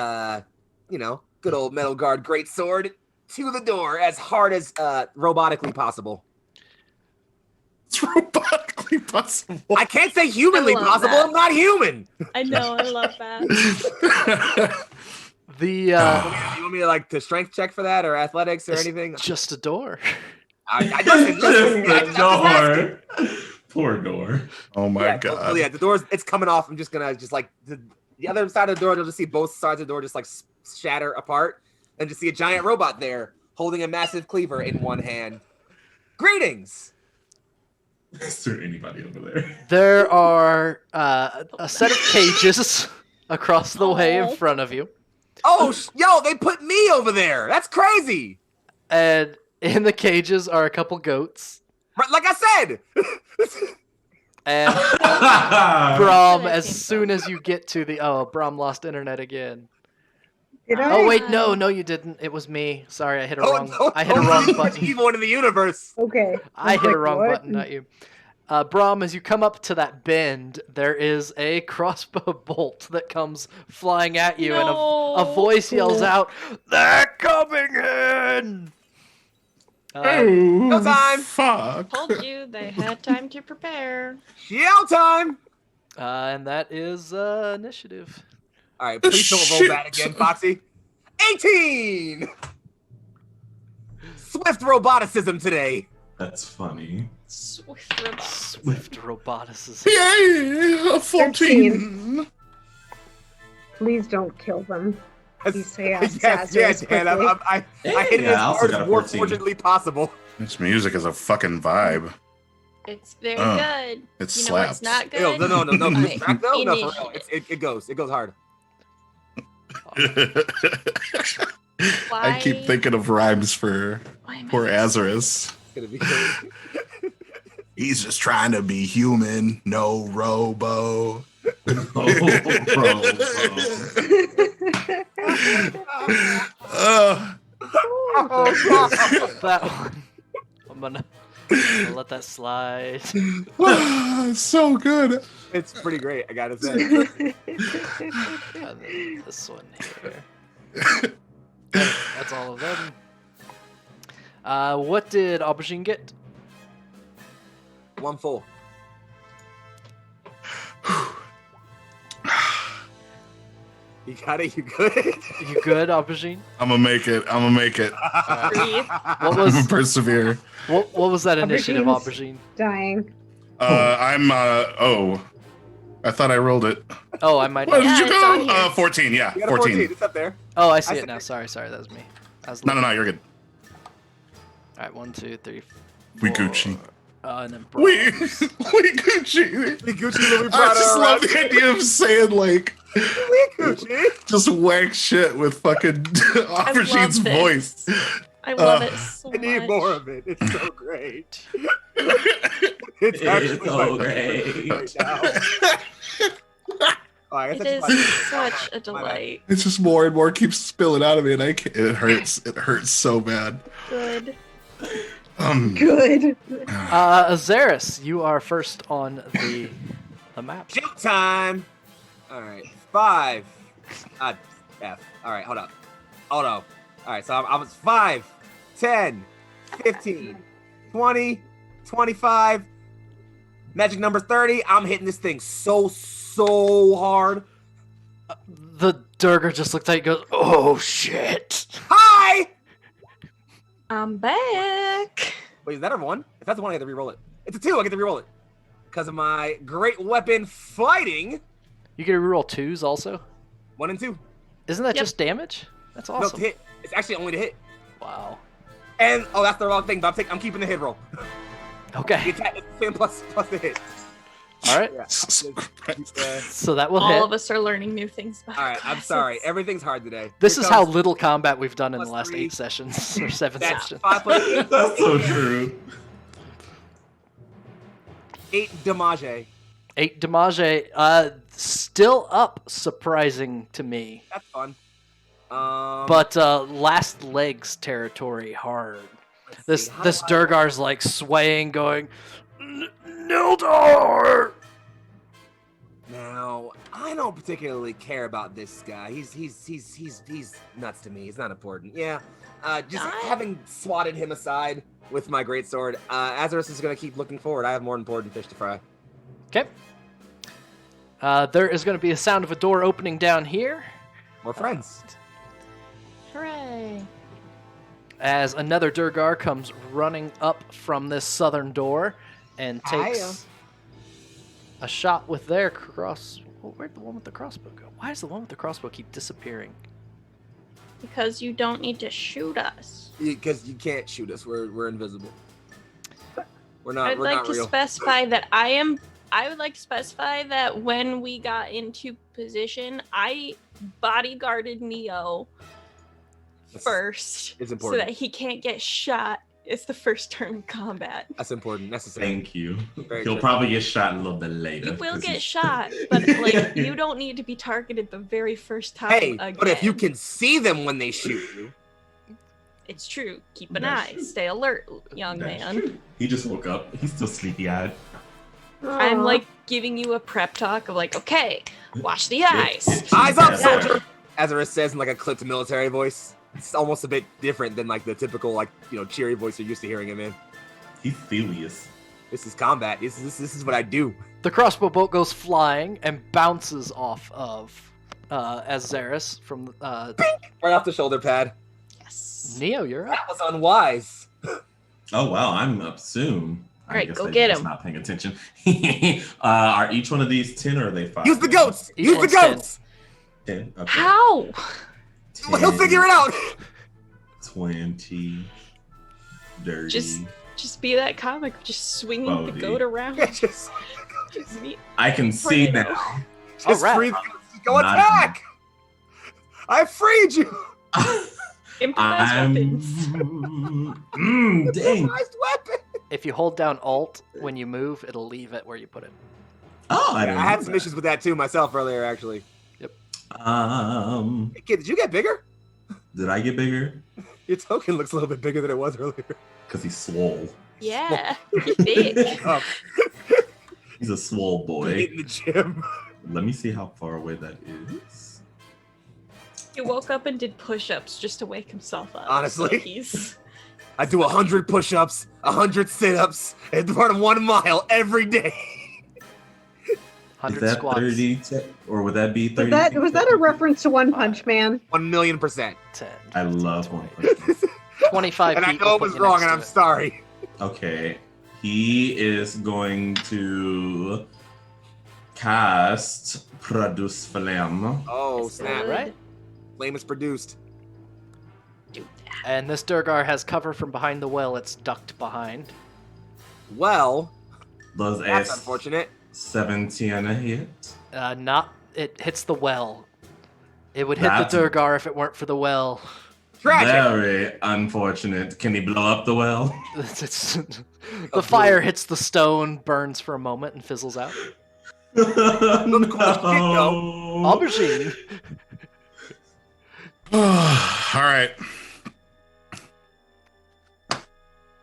good old metal guard greatsword to the door as hard as robotically possible. It's robotically possible. I can't say humanly I love possible. that. I'm not human. I know, I love that. The You want me to like to strength check for that or athletics or it's anything? just a door. I just The door. Poor door. Oh my yeah, god. well, yeah, the door's it's coming off. I'm just gonna just like the other side of the door. You'll just see both sides of the door just like shatter apart, and just see a giant robot there holding a massive cleaver in one hand. Greetings. Is there anybody over there? There are a set of cages across the way in front of you. Oh, yo, they put me over there. That's crazy. And in the cages are a couple goats. But like I said. And Where Brom, that as came soon from. as you get to the... Oh, Brom lost internet again. Did Oh, I? wait, no, you didn't. It was me. Sorry, I hit a Oh, wrong... no, I hit a no, wrong you're the button. evil one in the universe. Okay. I hit a like, wrong what? button, not you. Brom, as you come up to that bend, there is a crossbow bolt that comes flying at you, and a No. voice yells out, "They're coming in!" No time. Fuck. Told you they had time to prepare. Yell time. And that is initiative. All right, please don't roll Shit. that again, Foxy. 18. Swift roboticism today. That's funny. Swift robot. Swift roboticism. Yay! 14. Please don't kill them. You say yes, and I hit it Yeah, I as also hard got as a more 14. fortunately possible. This music is a fucking vibe. It's very Uh, good. It You know what's slaps. not Ew, good? no. My Track though? No, for real. initiative. It goes hard. I keep thinking of rhymes for Why am I poor missing- Azarus. It's gonna be great. He's just trying to be human, no robo. Uh, That one. I'm gonna let that slide. so good. It's pretty great, I gotta say. And then this one here. That's all of them. What did Aubergine get? One full. You got it. You good? You good, Aubergine? I'm gonna make it. Breathe. What I'm was gonna persevere. what was that initiative, Aubergine's- Aubergine? Dying. I'm. Oh, I thought I rolled it. Oh, I might. Where Have... did you it's on go? here. 14. Yeah, You got a 14. It's up there. Oh, I see I it said- now. Sorry, that was me. I was No, looking. you're good. All right, 1, 2, 3, 4. We Gucci. And then We Brahms. Gucci. We Gucci Louis I Prada. just love the idea of saying like We Gucci. just wank shit with fucking Aubergine's this. voice. I love it so I need much. more of it. It's so great. It's actually It's so my great. favorite right now. Oh, I guess It that's is fine. such a delight. It's just more and more keeps spilling out of me, and I can't, it hurts. It hurts so bad. Good. Good. Azaris, you are first on the map. Jump time. All right, 5. F. All right, hold up. Hold on. All right, so I was 5, 10, 15, 20, 25. Magic number 30. I'm hitting this thing so hard. The Duergar just looked at you and goes, "Oh shit!" Hi. I'm back. Wait, is that a 1? If that's a 1, I get to reroll it. It's a 2. I get to reroll it because of my great weapon fighting. You get to reroll 2s also. 1 and 2. Isn't that Yep. just damage? That's No, to awesome. hit. It's actually only to hit. Wow. And oh, that's the wrong thing. But I'm keeping the hit roll. The Okay. attack is the same plus the hit. All right. Yeah. So that will All hit. of us are learning new things about All right, I'm classes. sorry. Everything's hard today. This Here is how comes little combat we've done in the plus last 3. 8 sessions or 7 That's sessions. 5 plus 8. That's so true. 8 damage. 8 damage. Still up, surprising to me. That's fun. But last legs territory hard. let's This see, how this do I- Duergar's like swaying, going, Nildor! Now I don't particularly care about this guy. He's nuts to me. He's not important. Yeah. Just having swatted him aside with my greatsword, Azarus is gonna keep looking forward. I have more important fish to fry. Okay. There is going to be a sound of a door opening down here. More friends. Hooray. As another duergar comes running up from this southern door and takes a shot with their cross. Well, where'd the one with the crossbow go? Why does the one with the crossbow keep disappearing? Because you don't need to shoot us. Because you can't shoot us. We're invisible. We're not. I'd We're like not to real. specify that I would like to specify that when we got into position, I bodyguarded Neo first, It's so important. that he can't get shot. It's the first turn in combat. That's important. Necessary. Thank you. Very He'll true. probably get shot a little bit later. You will 'cause get he's- shot, but like you don't need to be targeted the very first time. Hey, again. but if you can see them when they shoot you, It's true. Keep an That's eye. true. Stay alert, young That's man. true. He just woke up. He's still sleepy-eyed. I'm like giving you a prep talk of like, okay, watch the eyes. eyes up, Yeah. soldier. Azarus says in like a clipped military voice. It's almost a bit different than like the typical like cheery voice you're used to hearing him in. He's furious. This is combat. This is what I do. The crossbow bolt goes flying and bounces off of Azarus from Right off the shoulder pad. Yes. Neo. You're up. That was unwise. Oh wow, I'm up soon. All right, guess go I get was him. Not paying attention. Are each one of these 10 or are they 5? Use the goats. Each Use the one's 10. goats. 10. Okay. How? 10, He'll figure it out. 20. Dirty. Just be that comic, just swinging the Bodhi. goat around. Yeah, just Me- I can see Tornado. now. Alright. free the goats. Go Not- attack. I freed you. Improvised weapons. Dang. Improvised weapon. If you hold down Alt when you move, it'll leave it where you put it. Oh, I I didn't had know some that. issues with that too myself earlier, actually. Hey, kid, did you get bigger? Did I get bigger? Your token looks a little bit bigger than it was earlier. Because he's swole. Yeah, he's big. Up. He's a swole boy. In the gym. Let me see how far away that is. He woke up and did push-ups just to wake himself up. Honestly. So he's I do 100 push-ups, 100 sit-ups, and run 1 mile every day. 100 Is that squats. 30 or would that be 30? Was that a reference to One Punch Man? 1,000,000%. 10. I love one. 25 And I feet know will it put was you wrong, next and to I'm it. sorry. Okay. He is going to cast Produce Flame. Oh, Yes, snap. good. Right? Flame is produced. Do that. And this duergar has cover from behind the well it's ducked behind. Well, Does that's a unfortunate. 17 a hit? It hits the well. It would hit That's- the duergar if it weren't for the well. Tragic. Very unfortunate. Can he blow up the well? The fire hits the stone, burns for a moment, and fizzles out. Aubergine. Aubergine. All right.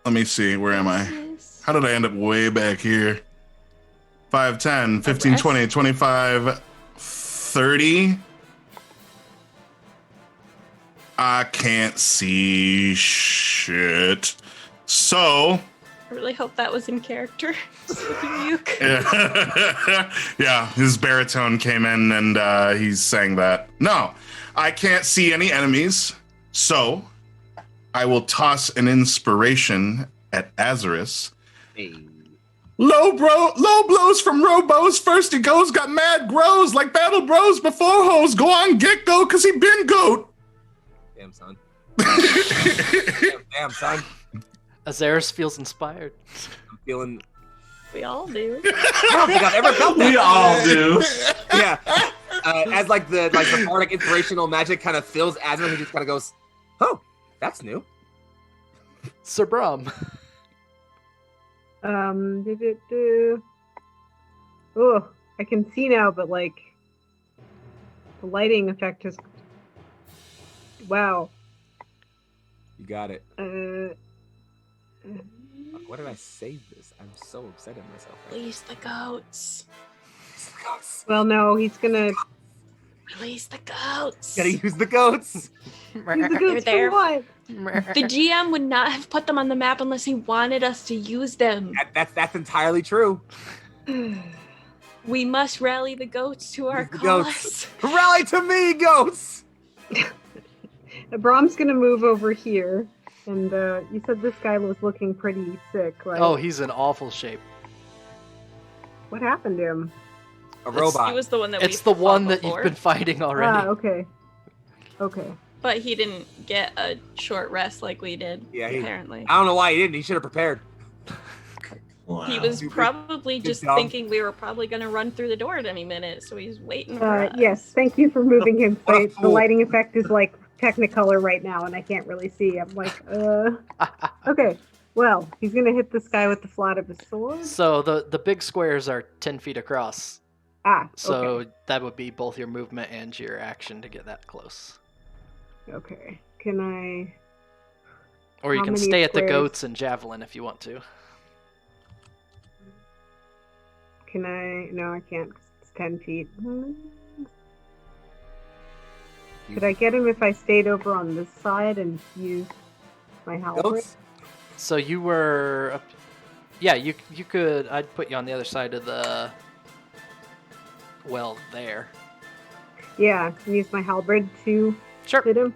Let me see. Where am I? Yes. How did I end up way back here? 5, 10, 15, Arrest. 20, 25, 30. I can't see shit. So, I really hope that was in character. Uke. yeah, his baritone came in and he's saying that. No, I can't see any enemies. So, I will toss an inspiration at Azarus. Hey. Low blows from Robos. First he goes, got mad grows like battle bros before hoes. Go on, get go, cause he been goat. Damn, son. Damn, son. Azarus feels inspired. I'm feeling. We all do. I don't think I've ever felt that. We all do. Yeah. As like the bardic inspirational magic kind of fills Azure, he just kind of goes, "Oh, that's new." Sir Brom. Oh, I can see now, but like the lighting effect is wow. You got it. Uh, Why did I save this? I'm so upset at myself. Release the goats. goats. Well, no, he's gonna Release the goats. Gotta use the goats. use the goats there. for what? The GM would not have put them on the map unless he wanted us to use them. That's entirely true. We must rally the goats to our Use the cause. goats. Rally to me, goats! Brom's gonna move over here, and you said this guy was looking pretty sick, right? Oh, he's in awful shape. What happened to him? A It's- robot. He was the one that It's we the one fought that before, you've been fighting already. Ah, okay. Okay. but he didn't get a short rest like we did. Yeah, he- apparently. I don't know why he didn't. He should have prepared. Wow. He was Stupid. probably just dumb. thinking we were probably going to run through the door at any minute, so he's waiting for us. Yes, thank you for moving him. What a The fool. lighting effect is like Technicolor right now, and I can't really see. I'm like, Okay, well, he's gonna hit this guy with the flat of his sword. So the big squares are 10 feet across. Ah, So okay. that would be both your movement and your action to get that close. Okay. Can I? Or you How can many stay at the squares? goats and javelin if you want to. Can I? No, I can't. 'Cause it's 10 feet. Could I get him if I stayed over on this side and used my halberd? Goats? So you were up... Yeah, you could... I'd put you on the other side of the... Well, there. Yeah, and use my halberd to Sure. hit him.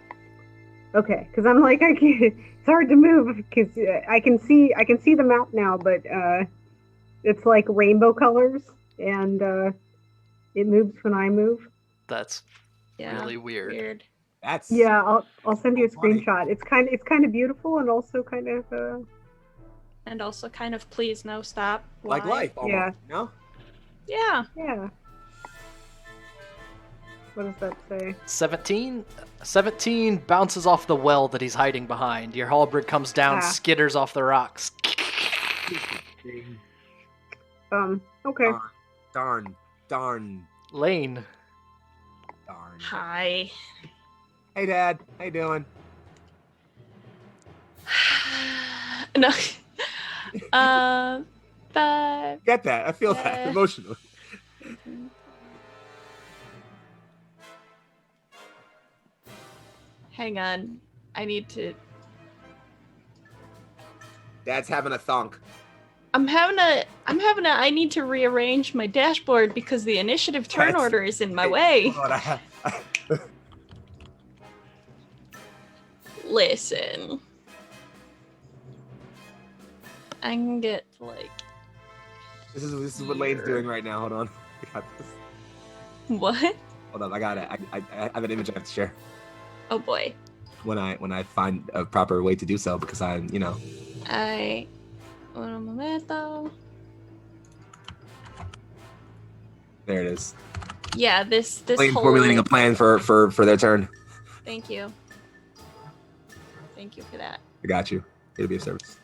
Okay, because I'm like I can't. It's hard to move because I can see the map now, but it's like rainbow colors, and it moves when I move. That's Yeah, really weird. That's Yeah, I'll send you a Funny. screenshot. It's kind of beautiful and also kind of and also kind of please no stop. like Why? life. Almost, Yeah. You know? Yeah. yeah. What does that say? 17? 17 bounces off the well that he's hiding behind. Your halberd comes down, Ah. skitters off the rocks. Okay. Darn. Lane. Darn. Hi. Hey, Dad. How you doing? No. But Get that. I feel that Yeah. emotionally. hang on. I need to. Dad's having a thunk. I'm having a. I need to rearrange my dashboard because the initiative turn Yes. order is in my way. Hold on, Listen. I can get like This is what Lane's doing right now. Hold on. I got this. what? Hold on. I got it. I have an image I have to share Oh boy. when I find a proper way to do so because I'm Un momento. there it is. Yeah, this Lane whole. formulating a plan for their turn. Thank you. Thank you for that. I got you. It'll be of service.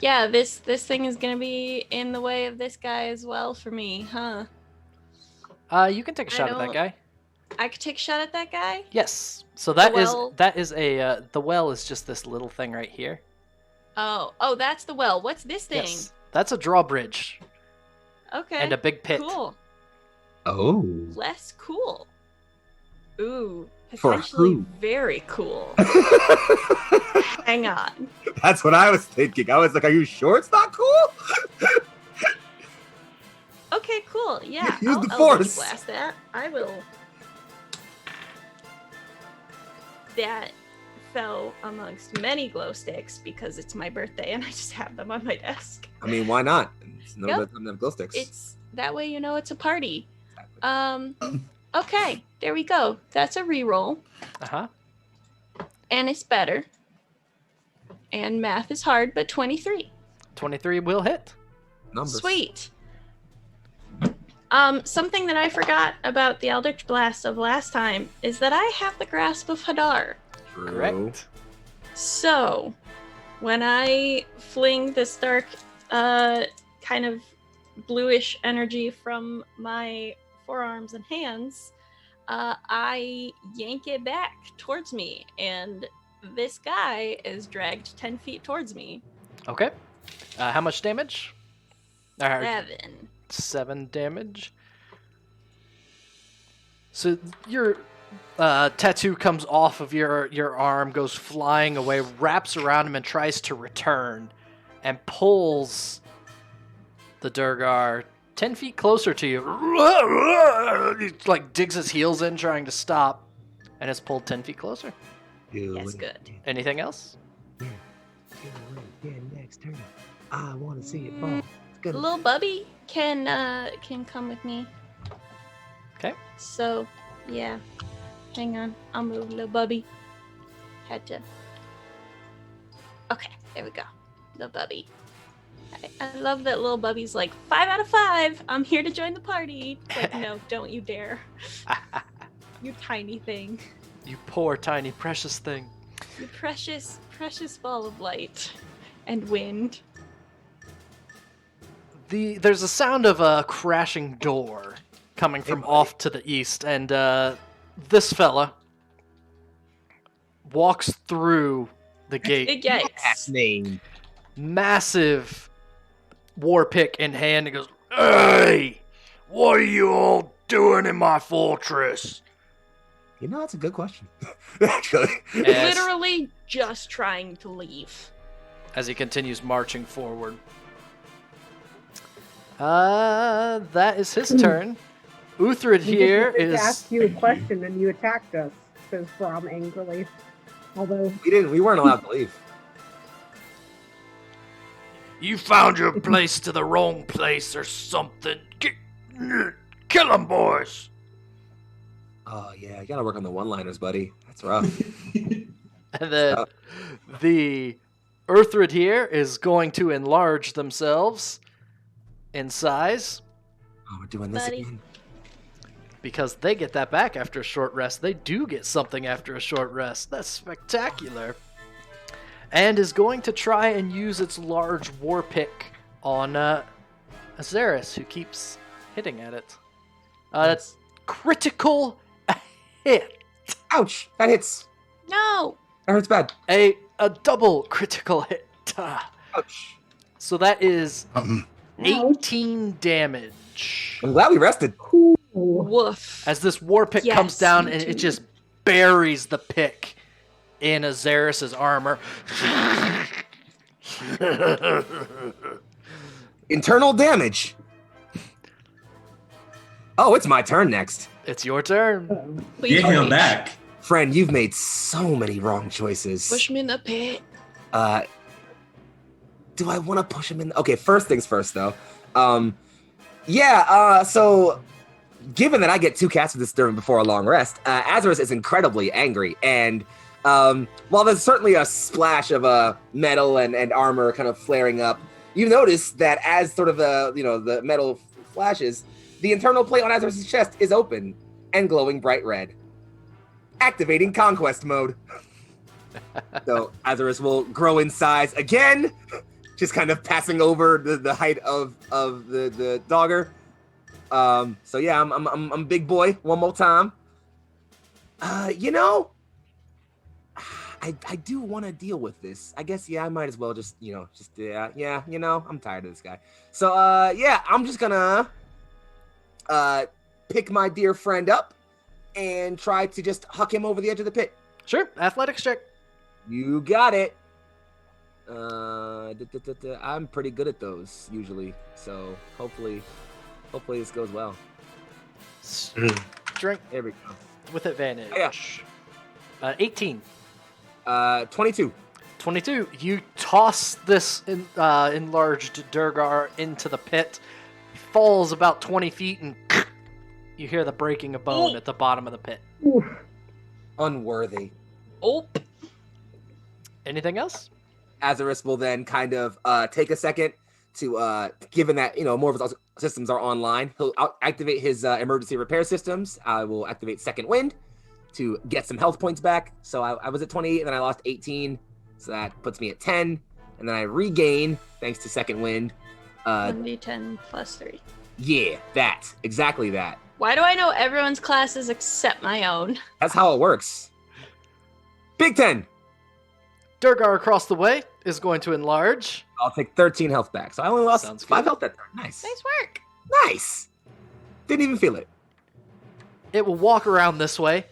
Yeah, this thing is gonna be in the way of this guy as well for me, huh? You can take a shot at that don't- guy. I could take a shot at that guy? Yes. So that is well- a the well is just this little thing right here. Oh, that's the well. What's this thing? Yes. That's a drawbridge Okay. and a big pit. Cool. Oh. Less cool. Ooh, For potentially who? very cool. Hang on. That's what I was thinking. I was like, are you sure it's not cool? Okay, cool. Yeah, Use I'll the Eldritch force. blast that. I will. That fell amongst many glow sticks because it's my birthday and I just have them on my desk. I mean, why not? It's no Yep. better than them glow sticks. It's that way you know it's a party. Exactly. Okay, there we go. That's a reroll, Uh-huh. and it's better. And math is hard, but 23. 23 will hit. Numbers. Sweet. Something that I forgot about the Eldritch Blast of last time is that I have the grasp of Hadar. True. Correct. So, when I fling this dark, kind of bluish energy from my forearms and hands, I yank it back towards me, and this guy is dragged 10 feet towards me. Okay. How much damage? 7. 7 damage. So your tattoo comes off of your arm, goes flying away, wraps around him, and tries to return, and pulls the Duergar 10 feet closer to you. He like digs his heels in, trying to stop, and is pulled 10 feet closer. That's good. Anything else? Yeah, next turn. I want to see it fall. It's good. Little Bubby can come with me. Okay. So, yeah. Hang on. I'll move little Bubby. Had to. Okay, there we go. Little Bubby. I love that little Bubby's like, 5 out of 5. I'm here to join the party. It's like, no, don't you dare. You tiny thing. You poor, tiny, precious thing. You precious, precious ball of light and wind. There's a sound of a crashing door coming from off to the east, and this fella walks through the gate. Yikes. Name. Massive war pick in hand, and goes, "Hey, what are you all doing in my fortress?" You know, that's a good question. Actually. Literally just trying to leave. As he continues marching forward. That is his turn. Uthred here we is... asked you a question and you attacked us, says Brom angrily. Although We weren't allowed to leave. You found your place to the wrong place or something. Kill them, boys. Oh, yeah, you gotta work on the one-liners, buddy. That's rough. And then the Uthred here is going to enlarge themselves in size. Oh, we're doing this Buddy. again. Because they get that back after a short rest. They do get something after a short rest. That's spectacular. And is going to try and use its large war pick on Azaris, who keeps hitting at it. That's critical hit. Ouch! That hits. No! That hurts bad. A double critical hit. Ouch. So that is Um, 18 damage. I'm glad we rested. Woof. As this war pick Yes, comes down me and it too. just buries the pick in Azaris' armor. Internal damage. Oh, it's my turn next. It's your turn. Please Get him wait. back. Friend, you've made so many wrong choices. Push me in the pit. Do I want to push him in? Okay, first things first, though. So given that I get 2 casts of this turn before a long rest, Azaris is incredibly angry, and while there's certainly a splash of metal and armor kind of flaring up, you notice that as sort of the metal flashes, the internal plate on Azaris' chest is open and glowing bright red. Activating conquest mode. So Azaris will grow in size again, just kind of passing over the height of the dogger. So yeah, I'm big boy one more time. I do want to deal with this. I guess I might as well I'm tired of this guy. So I'm just gonna pick my dear friend up and try to just huck him over the edge of the pit. Sure, athletics check. You got it. I'm pretty good at those usually, so hopefully this goes well. Drink There we go. with advantage. Yeah. 18. 22. 22. You toss this enlarged Duergar into the pit. He falls about 20 feet and you hear the breaking of bone at the bottom of the pit. oof, Unworthy. Oh. Anything else? Azaris will then kind of take a second to, given that, more of his systems are online, he'll activate his emergency repair systems. I will activate Second Wind to get some health points back. So I was at 28, and then I lost 18. So that puts me at 10. And then I regain, thanks to Second Wind. 1d10 plus 3. Yeah, exactly that. Why do I know everyone's classes except my own? That's how it works. Big 10. Duergar across the way is going to enlarge. I'll take 13 health back. So I only lost Sounds 5 good. health that turn. Nice. Nice work. Nice. Didn't even feel it. It will walk around this way,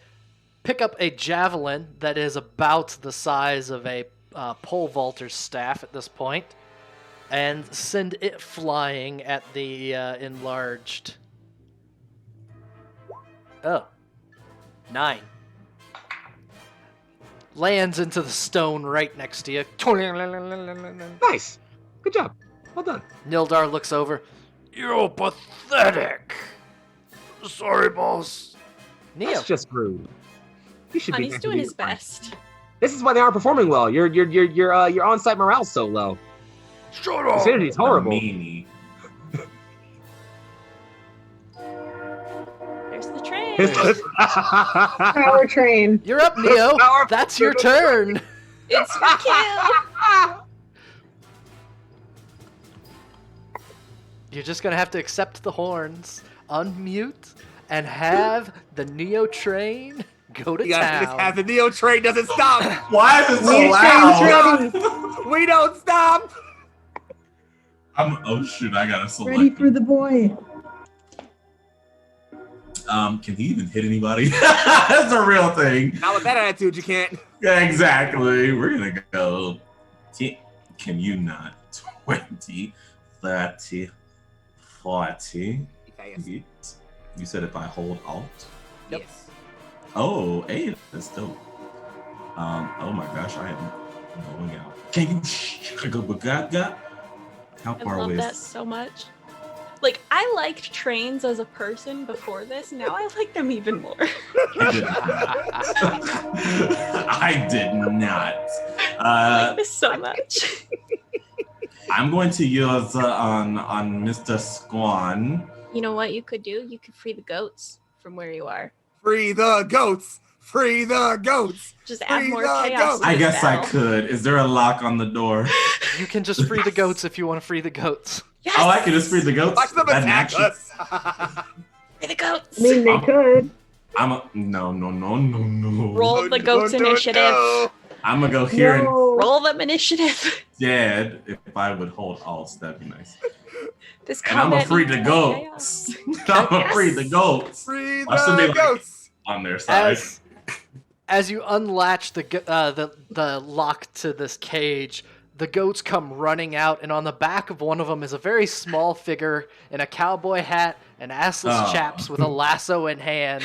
pick up a javelin that is about the size of a pole vaulter's staff at this point, and send it flying at the enlarged. Oh. 9. Lands into the stone right next to you. Nice. Good job. Well done. Nildar looks over. You're pathetic. Sorry, boss. Neo. That's just rude. You should be. He's doing his best. This is why they aren't performing well. Your on-site morale's so low. Shut up. Acidity's horrible. Meanie. There's the train. Power train. You're up, Neo. Power- That's your turn. It's for kill. You're just gonna have to accept the horns, unmute, and have the Neo train go to You gotta town. have the Neo train doesn't stop. Why is it so Neo loud? train's ready. We don't stop. Oh shoot, I gotta select. Ready for the boy. Can he even hit anybody? That's a real thing. Not with that attitude, you can't. Yeah, exactly. We're gonna go. Can you not? 20, 30, 40. Yes. You said if I hold Alt. Yep. Yes. Oh, hey, that's dope. Oh my gosh, I am going out. Can you go Bagaga? How I far love away that is so much. Like, I liked trains as a person before this. Now I like them even more. I did not. I like this so much. I'm going to use on Mr. Squan. You know what you could do? You could free the goats from where you are. Free the goats. Free the goats. Just add Free more the chaos. goats. to I this guess I battle. could. Is there a lock on the door? You can just free the goats if you want to free the goats. Yes! Oh, I can just free the goats. Watch them That attack action- us. Free the goats. I mean, they could. No. Roll the goats initiative. I'm gonna go here and No. Roll them initiative. dead. If I would hold Alt, that'd be nice. This And I'm gonna combat free the needs more goats. chaos. I'm gonna free the goats Free Watch them be the like- goats. on their side. As you unlatch the lock to this cage, the goats come running out, and on the back of one of them is a very small figure in a cowboy hat and assless Oh. chaps with a lasso in hand.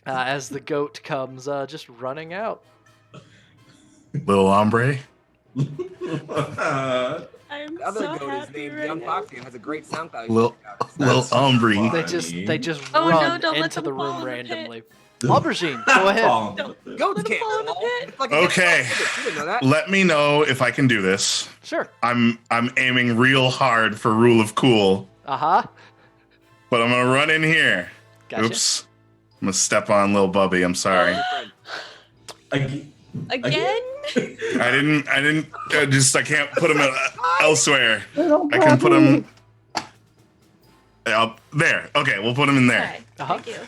As the goat comes just running out. Little hombre. I'm The other so goat is happy named right Young now. Foxy and has a great sound cloud. Little hombre. They just Oh, no, run don't let into them the fall room in the pit. randomly. Aubergine, go ahead. Don't Goats let 'em can't fall in the fall. pit. It's like a Okay. You didn't know that. Let me know if I can do this. Sure. I'm aiming real hard for rule of cool, Uh-huh. but I'm gonna run in here. Gotcha. Oops. I'm gonna step on Lil Bubby. I'm sorry. Again? I didn't. I can't put him elsewhere. Little I can put Bobby. him. There. Okay, we'll put him in there. Okay, Uh-huh. thank you.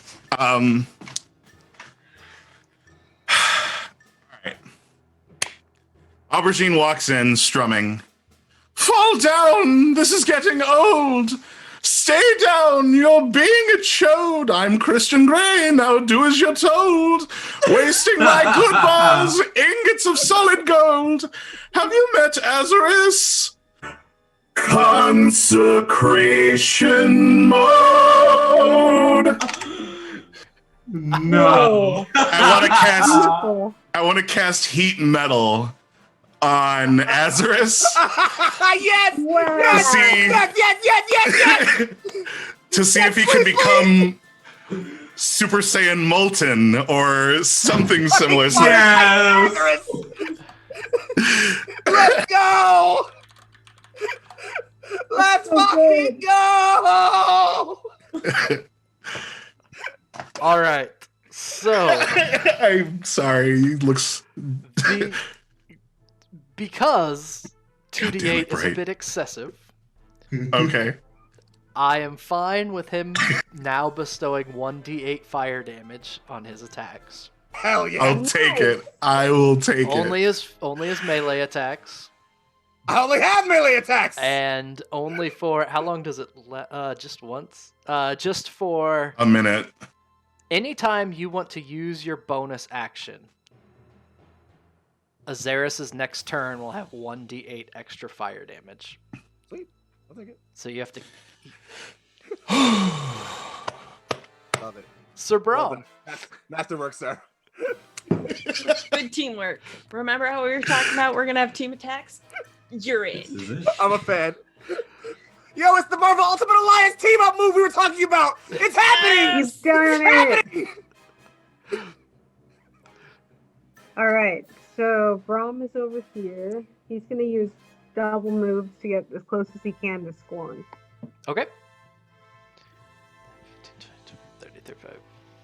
Alright. Aubergine walks in, strumming. Fall down! This is getting old! Stay down! You're being a chode! I'm Christian Grey, now do as you're told! Wasting my good bars, ingots of solid gold! Have you met Azarus? Consecration mode! No. I want to cast heat metal on Azarus Yes! Wow. Yes! see- Yes! to see if he can become Super Saiyan Molten or something similar. So Yes. Let's go! Let's So fucking good. go! All right. So, I'm sorry. He looks because God damn 2d8 it, is a Bright. bit excessive, okay. I am fine with him now bestowing 1d8 fire damage on his attacks. Hell yeah. I'll take it. I will take Only his melee attacks. I only have melee attacks. And only for how long does it? Just once. Just for A minute. anytime you want to use your bonus action. Azaris's next turn will have 1d8 extra fire damage. Sweet. I'll take it. So you have to. Love it. Sir Well Brom. done. Masterwork, sir. Good teamwork. Remember how we were talking about we're gonna have team attacks? You're This in. is it. I'm a fan. Yo, it's the Marvel Ultimate Alliance team-up move we were talking about. It's happening. You've done it! All right, so Brom is over here. He's going to use double moves to get as close as he can to Scorn. Okay. 30, 35,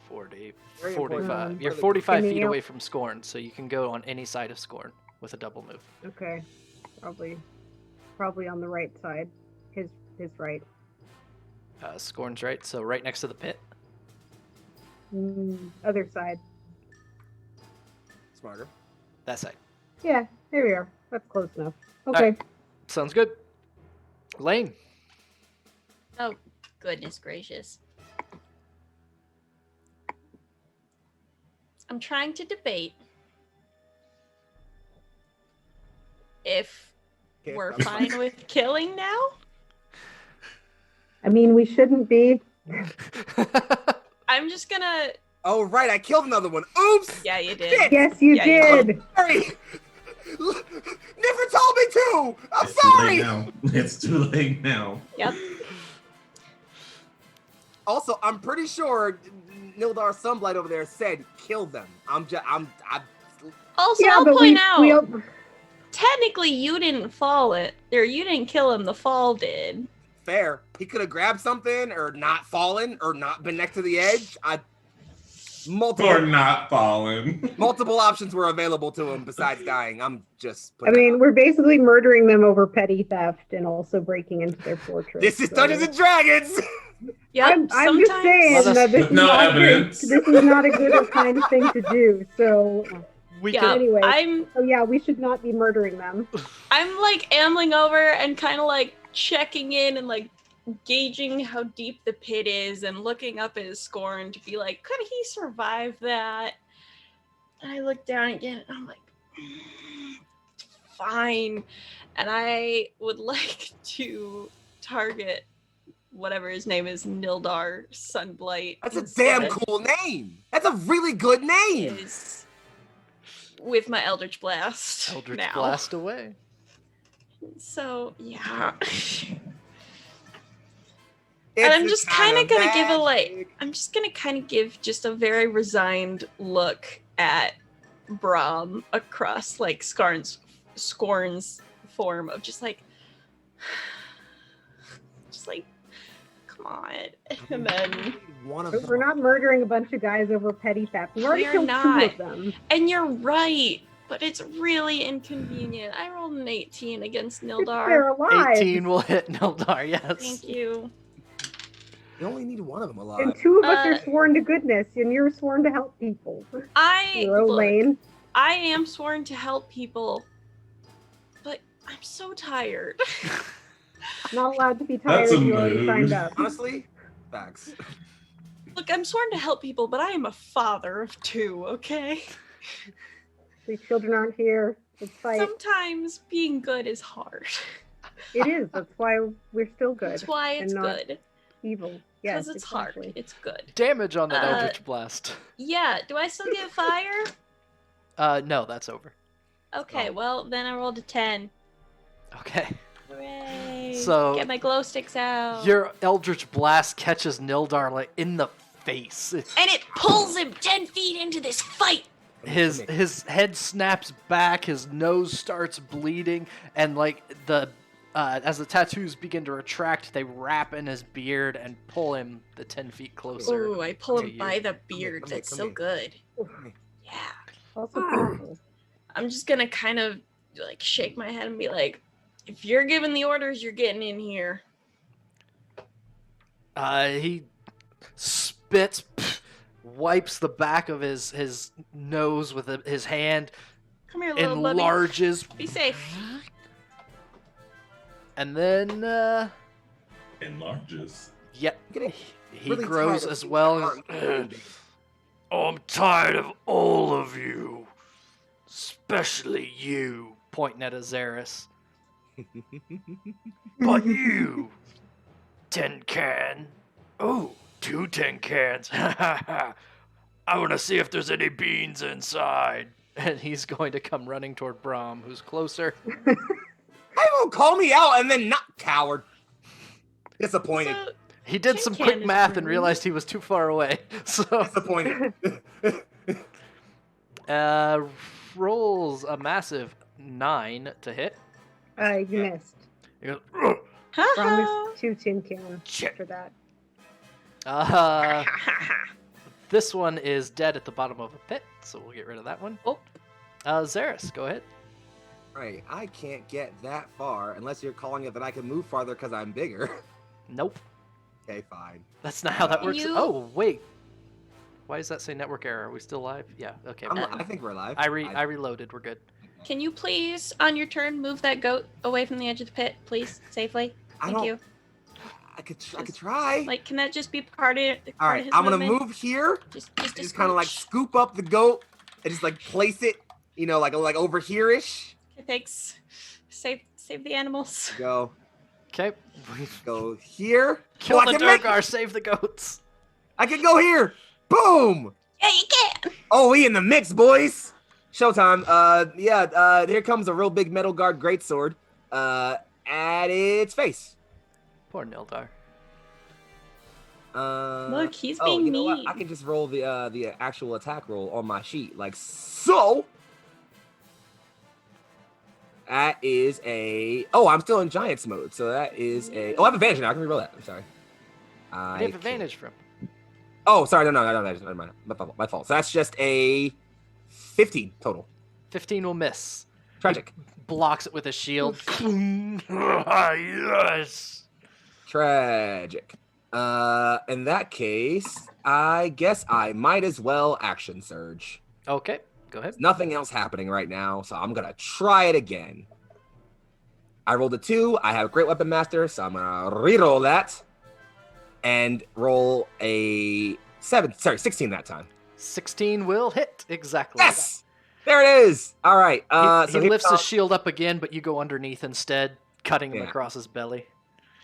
40, Very 45. important. You're 45 Can feet you- away from Scorn, so you can go on any side of Scorn with a double move. Okay, probably on the right side. His right. Scorn's right, so right next to the pit. Other side. Smarter. That side. Yeah, there we are. That's close enough. Okay. Alright. Sounds good. Lane. Oh, goodness gracious. I'm trying to debate if Okay, we're I'm fine with killing now. I mean, we shouldn't be. I'm just gonna. Oh, right. I killed another one. Oops. Yeah, you did. Shit. Yes, you Yeah, you did. Sorry. Niffer told me to. I'm It's too sorry. late now. It's too late now. Yep. Also, I'm pretty sure Nildar Sunblight over there said kill them. I'm Also, Yeah, I'll but point out, we technically, you didn't fall it, or you didn't kill him. The fall did. fair. He could have grabbed something or not fallen or not been next to the edge. Or Multiple not fallen. options were available to him besides dying. I'm just I mean, we're basically murdering them over petty theft and also breaking into their fortress. this is so- Dungeons and Dragons. Yep. I'm just sometimes- saying Well, that this With is no not evidence. Good. This is not a good or kind thing to do. So, We Yeah, can. Anyway. I'm yeah, we should not be murdering them. like ambling over and kind of like checking in and like gauging how deep the pit is and looking up at his Scorn to be like, could he survive that? And I look down again and I'm like, fine. And I would like to target whatever his name is, Nildar Sunblight. That's a damn instead. cool name. That's a really good name. Is with my Eldritch Blast. Eldritch now. blast away. So yeah. It's And I'm the just kind kind of gonna give a magic. I'm just gonna kind of give just a very resigned look at Brom across like Scorn's form of just like come on. And then one of But them. we're not murdering a bunch of guys over petty theft. We already We're killed not. 2 of them. and you're right, but it's really inconvenient. I rolled an 18 against They're Nildar. alive. 18 will hit Nildar, yes. Thank you. You only need one of them And alive. 2 of us are Uh, sworn to goodness, and you're sworn to help people. I You're look, Lane. I am sworn to help people, but I'm so tired. Not allowed to be tired That's a if you already mood. signed up. Honestly, facts. Look, I'm sworn to help people, but I am a father of 2, okay? These children aren't here. Let's fight. Sometimes being good is hard. It is. That's why we're still good. That's why it's and not good. Evil. Yes, Because it's exactly. hard. It's good. Damage on that Uh, Eldritch blast. Yeah, do I still get fire? No, that's over. Okay, Oh. well, then I rolled a 10. Okay. Hooray! So, Get my glow sticks out. Your Eldritch blast catches Nildar like in the face. And it pulls him 10 feet into this fight! His head snaps back, his nose starts bleeding, and like as the tattoos begin to retract, they wrap in his beard and pull him the 10 feet closer. Ooh, I pull to him you. by the beard. come here, That's come so here. good. here. Yeah. Also painful. I'm just gonna kind of like shake my head and be like, if you're giving the orders, you're getting in here. He spits, wipes the back of his nose with his hand, Come here, little bubby. enlarges, Be safe. And then, Enlarges. yeah, getting he really grows tired of as seeing well. my arm. I'm tired of all of you. Especially you. Pointing at Azaris. But you. Tin can. Oh, 2 tin cans. I want to see if there's any beans inside. And he's going to come running toward Brom, who's closer. How you gonna call me out and then not coward? Disappointed. So, He did Tin some can quick is math and rude. realized he was too far away. So, Disappointed. rolls a massive 9 to hit. You missed. He goes, Promise 2 tin cans Shit. for that. this one is dead at the bottom of a pit, so we'll get rid of that one. Oh, Zaris, go ahead. Right, I can't get that far unless you're calling it that I can move farther because I'm bigger. Nope, Okay, fine. that's not how that works. You- Oh, wait. Why does that say network error? Are we still live? Yeah, okay. I think we're live. I reloaded. We're good. Can you please, on your turn, move that goat away from the edge of the pit, please, safely? Thank you. I could try. Like, can that just be part of All right, his I'm gonna movement? move here. Just Kind of like scoop up the goat and just like place it, like over here-ish. Okay, thanks. Save the animals. Go Okay. here. Kill I the can make- Duergar, save the goats. I can go here. Boom. Yeah, you can. Oh, we in the mix, boys. Showtime. Here comes a real big metal guard greatsword. At its face. Poor Nildar. Look, he's Oh, being you know what? mean. I can just roll the actual attack roll on my sheet, like so. That is a. Oh, I'm still in Giants mode, so that is a. Oh, I have advantage now. I can reroll that. I'm sorry. You have advantage from. Oh, sorry. No. Never mind. My fault. So that's just a 15 total. 15 will miss. Tragic. Blocks it with a shield. Yes. Tragic. In that case, I guess I might as well action surge. Okay, go ahead. Nothing else happening right now, so I'm gonna try it again. I rolled a 2. I have Great Weapon Master, so I'm gonna reroll that and roll a 16 that time. 16 will hit exactly. Yes, there it is. All right. He So here lifts his comes, shield up again, but you go underneath instead, cutting him Yeah. across his belly.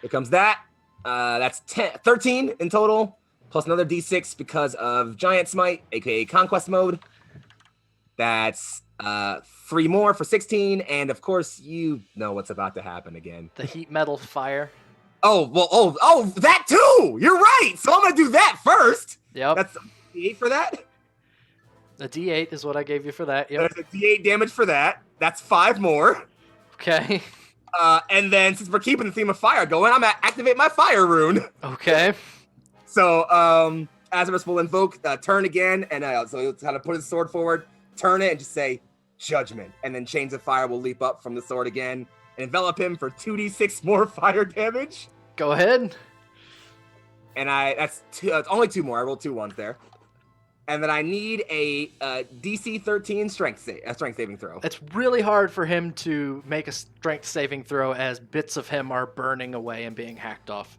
here comes that. That's 13 in total, plus another D6 because of Giant Smite, aka Conquest Mode. That's 3 more for 16, and of course you know what's about to happen again. The heat metal fire. Oh, that too! You're right! So I'm gonna do that first! Yep. That's D8 for that? A D8 is what I gave you for that. Yep. There's a D8 damage for that. That's 5 more. Okay. And then since we're keeping the theme of fire going, I'm gonna activate my fire rune. Okay. So, Azarus will invoke turn again, and so he'll kind of put his sword forward, turn it, and just say, Judgment. And then chains of fire will leap up from the sword again and envelop him for 2d6 more fire damage. Go ahead. And that's only 2 more. I rolled 2 ones there. And then I need a DC 13 strength saving throw. It's really hard for him to make a strength saving throw as bits of him are burning away and being hacked off.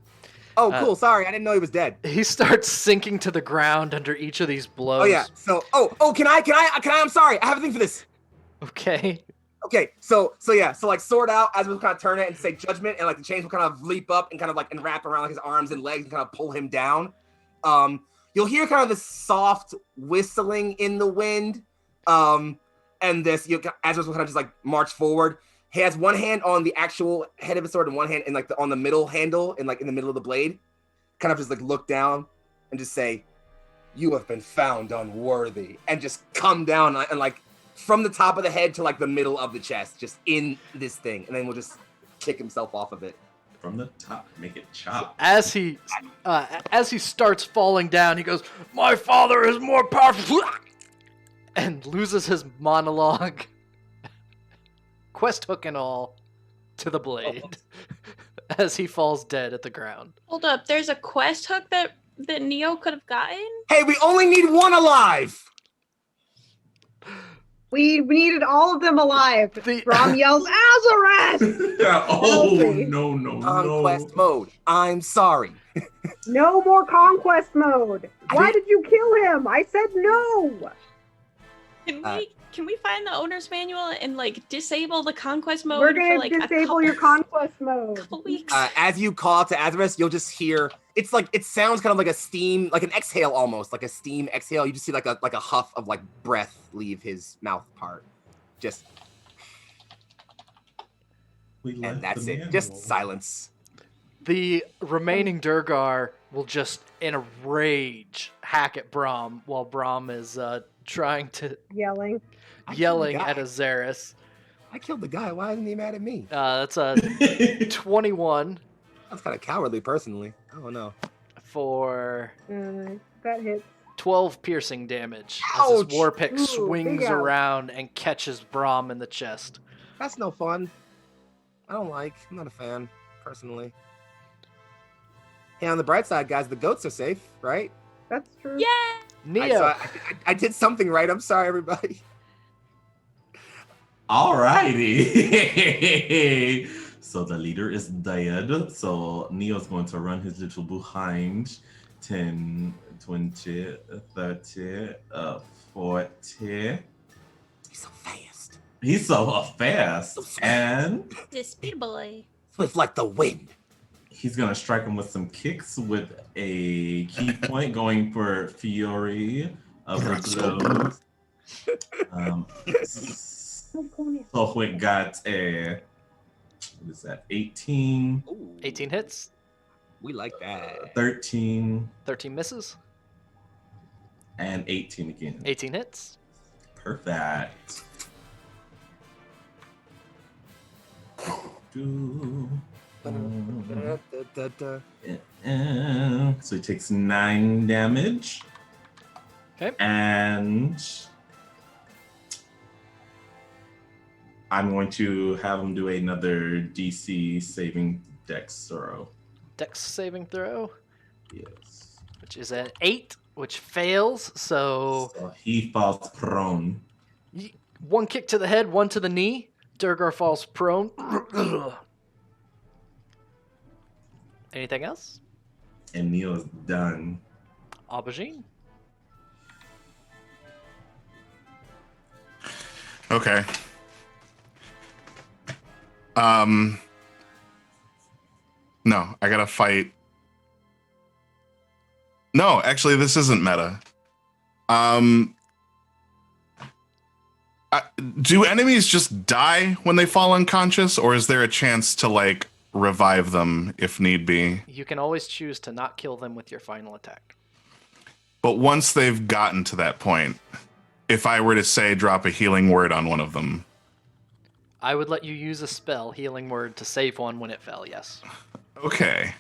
Oh, cool. Sorry, I didn't know he was dead. He starts sinking to the ground under each of these blows. Oh yeah. So, can I? I'm sorry. I have a thing for this. Okay. Okay. So like sword out as we'll kind of turn it and say judgment, and like the chains will kind of leap up and kind of like and wrap around like his arms and legs and kind of pull him down. You'll hear kind of this soft whistling in the wind. And this, Azarus will kind of just like march forward. He has one hand on the actual head of his sword and one hand in like on the middle handle and like in the middle of the blade. Kind of just like look down and just say, "You have been found unworthy," and just come down and like from the top of the head to like the middle of the chest, just in this thing, and then we'll just kick himself off of it. From the top, make it chop. As he starts falling down, he goes, "My father is more powerful," and loses his monologue, quest hook and all, to the blade, as he falls dead at the ground. Hold up, there's a quest hook that Neo could have gotten? Hey, we only need one alive. We needed all of them alive. Brom yells, Azareth! Oh, Healthy. no. Conquest mode. I'm sorry. No more conquest mode. Why did you kill him? I said no. Can we find the owner's manual and like disable the conquest mode? We're gonna for, like, disable your conquest mode. couple weeks. As you call to Azareth, you'll just hear it sounds kind of like a steam, like an exhale almost, like a steam exhale. You just see like a huff of like breath leave his mouth part. Just and that's it. Just silence. The remaining Duergar will just, in a rage, hack at Brom while Brom is trying to yelling at Azaris. I killed the guy. Why isn't he mad at me? That's a 21 That's kind of cowardly, personally. Oh no. for that hits. 12 piercing damage as Ouch! his war pick Ooh, swings big ouch. around and catches Brom in the chest. That's no fun. I'm not a fan, personally. Hey, on the bright side, guys, the goats are safe, right? That's true. Yeah. Neo, I did something right. I'm sorry, everybody. Alrighty. So the leader is dead. So Neo's going to run his little behind. 10, 20, 30, 40. He's so fast. He's so fast. And This big boy. Swift like the wind. he's going to strike him with some kicks with a key point going for Fury of the Glows. So we got a, what is that, 18, Ooh, 18 hits, we like that. 13, 13 misses, and 18 again. 18 hits. Perfect. So he takes 9 damage. Okay. And I'm going to have him do another DC saving dex throw. Dex saving throw, Yes. which is an 8, which fails. So So he falls prone. one kick to the head, one to the knee. Duergar falls prone. Anything else? And Neil's done. Aubergine. Okay. No, I gotta fight. No, actually, this isn't meta. Do enemies just die when they fall unconscious, or is there a chance to like revive them if need be? You can always choose to not kill them with your final attack. But once they've gotten to that point, if I were to say drop a healing word on one of them, I would let you use a spell, Healing Word, to save one when it fell, yes. okay.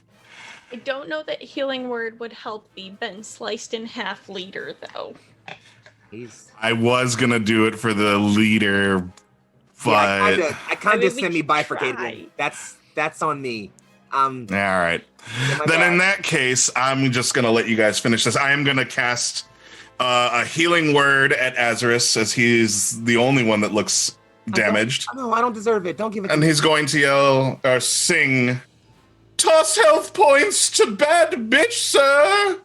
I don't know that healing word would help the been sliced in half leader though. I was gonna do it for the leader, but Yeah, I kind of we semi-bifurcated try. it. That's on me. all right. my Then in bad. that case, I'm just gonna let you guys finish this. I am gonna cast a healing word at Azarus, as he's the only one that looks damaged, No, I don't deserve it. Don't give it to and me. he's going to yell or sing, "Toss health points to bad bitch, sir."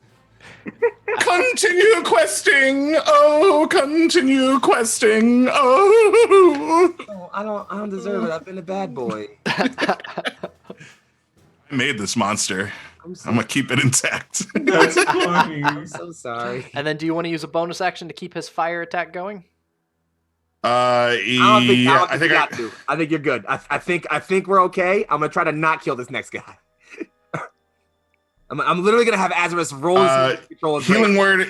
Continue questing. Oh, continue questing. Oh. No, I don't deserve it. I've been a bad boy. I made this monster. I'm so, I'm gonna keep it intact. That's funny. I'm so sorry. And then do you want to use a bonus action to keep his fire attack going? I don't think I you think got to. I think you're good. I think we're okay. I'm gonna try to not kill this next guy. I'm literally gonna have Azarus roll his control. and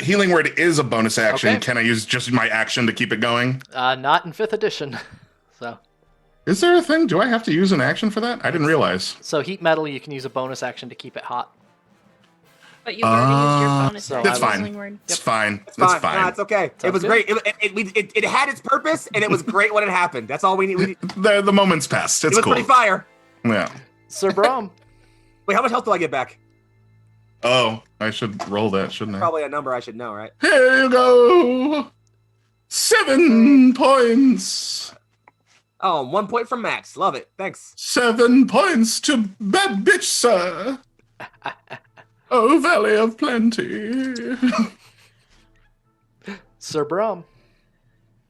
healing word is a bonus action. Okay. Can I use just my action to keep it going? Not in 5th edition. Is there a thing? Do I have to use an action for that? I didn't realize. So heat metal, you can use a bonus action to keep it hot. But you already used your bonus so action That's fine. healing word. It's fine. It's fine. It's fine. No, it's okay. Sounds It was good. great. It had its purpose, and it was great when it happened. That's all we need. The moment's passed. It It's was cool. pretty fire. Yeah. Sir Brom. Wait, how much health do I get back? Oh, I should roll that, shouldn't I? Probably a number I should know, right? Here you go. 7 points. Oh, 1 point from Max. Love it. Thanks. 7 points to bad bitch, sir. Oh, Valley of Plenty. Sir Brom.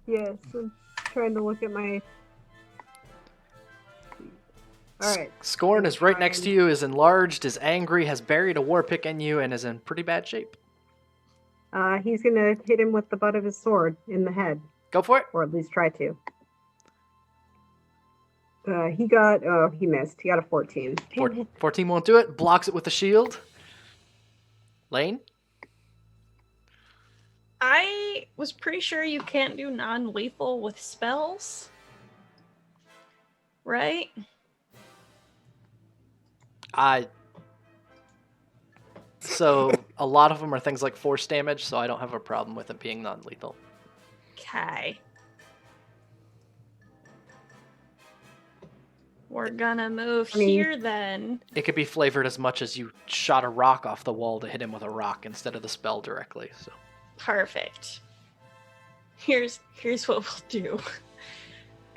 Yes, I'm trying to look at my. All right. Scorn is right next to you, is enlarged, is angry, has buried a war pick in you, and is in pretty bad shape. He's gonna hit him with the butt of his sword in the head, Go for it. or at least try to. He missed. He got a 14. Damn it. 14 won't do it. Blocks it with the shield. Lane? I was pretty sure you can't do non-lethal with spells. Right? So a lot of them are things like force damage, so I don't have a problem with it being non-lethal. Okay. We're gonna move here then. It could be flavored as much as you shot a rock off the wall to hit him with a rock instead of the spell directly. So Perfect. Here's what we'll do.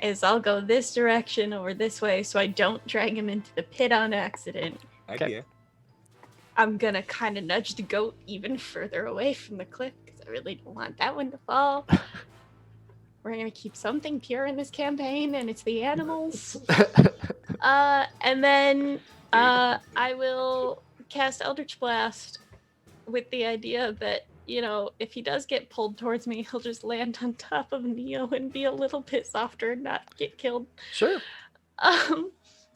Is I'll go this direction over this way so I don't drag him into the pit on accident. Okay. I'm gonna kind of nudge the goat even further away from the cliff because I really don't want that one to fall. We're gonna keep something pure in this campaign, and it's the animals. And then I will cast Eldritch Blast with the idea that, you know, if he does get pulled towards me, he'll just land on top of Neo and be a little bit softer and not get killed. sure.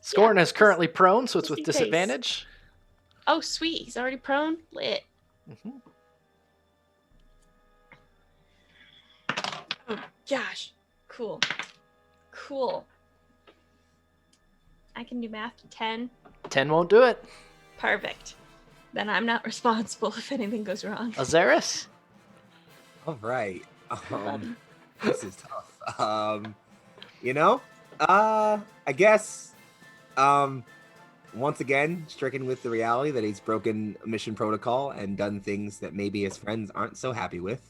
Scorn is currently prone, so it's just with in case. disadvantage. Oh, sweet. He's already prone? Lit. Mhm. Oh, gosh. Cool. Cool. I can do math. 10. 10 won't do it. Perfect. Then I'm not responsible if anything goes wrong. Azaris? All right. This is tough. You know, I guess, once again, stricken with the reality that he's broken mission protocol and done things that maybe his friends aren't so happy with.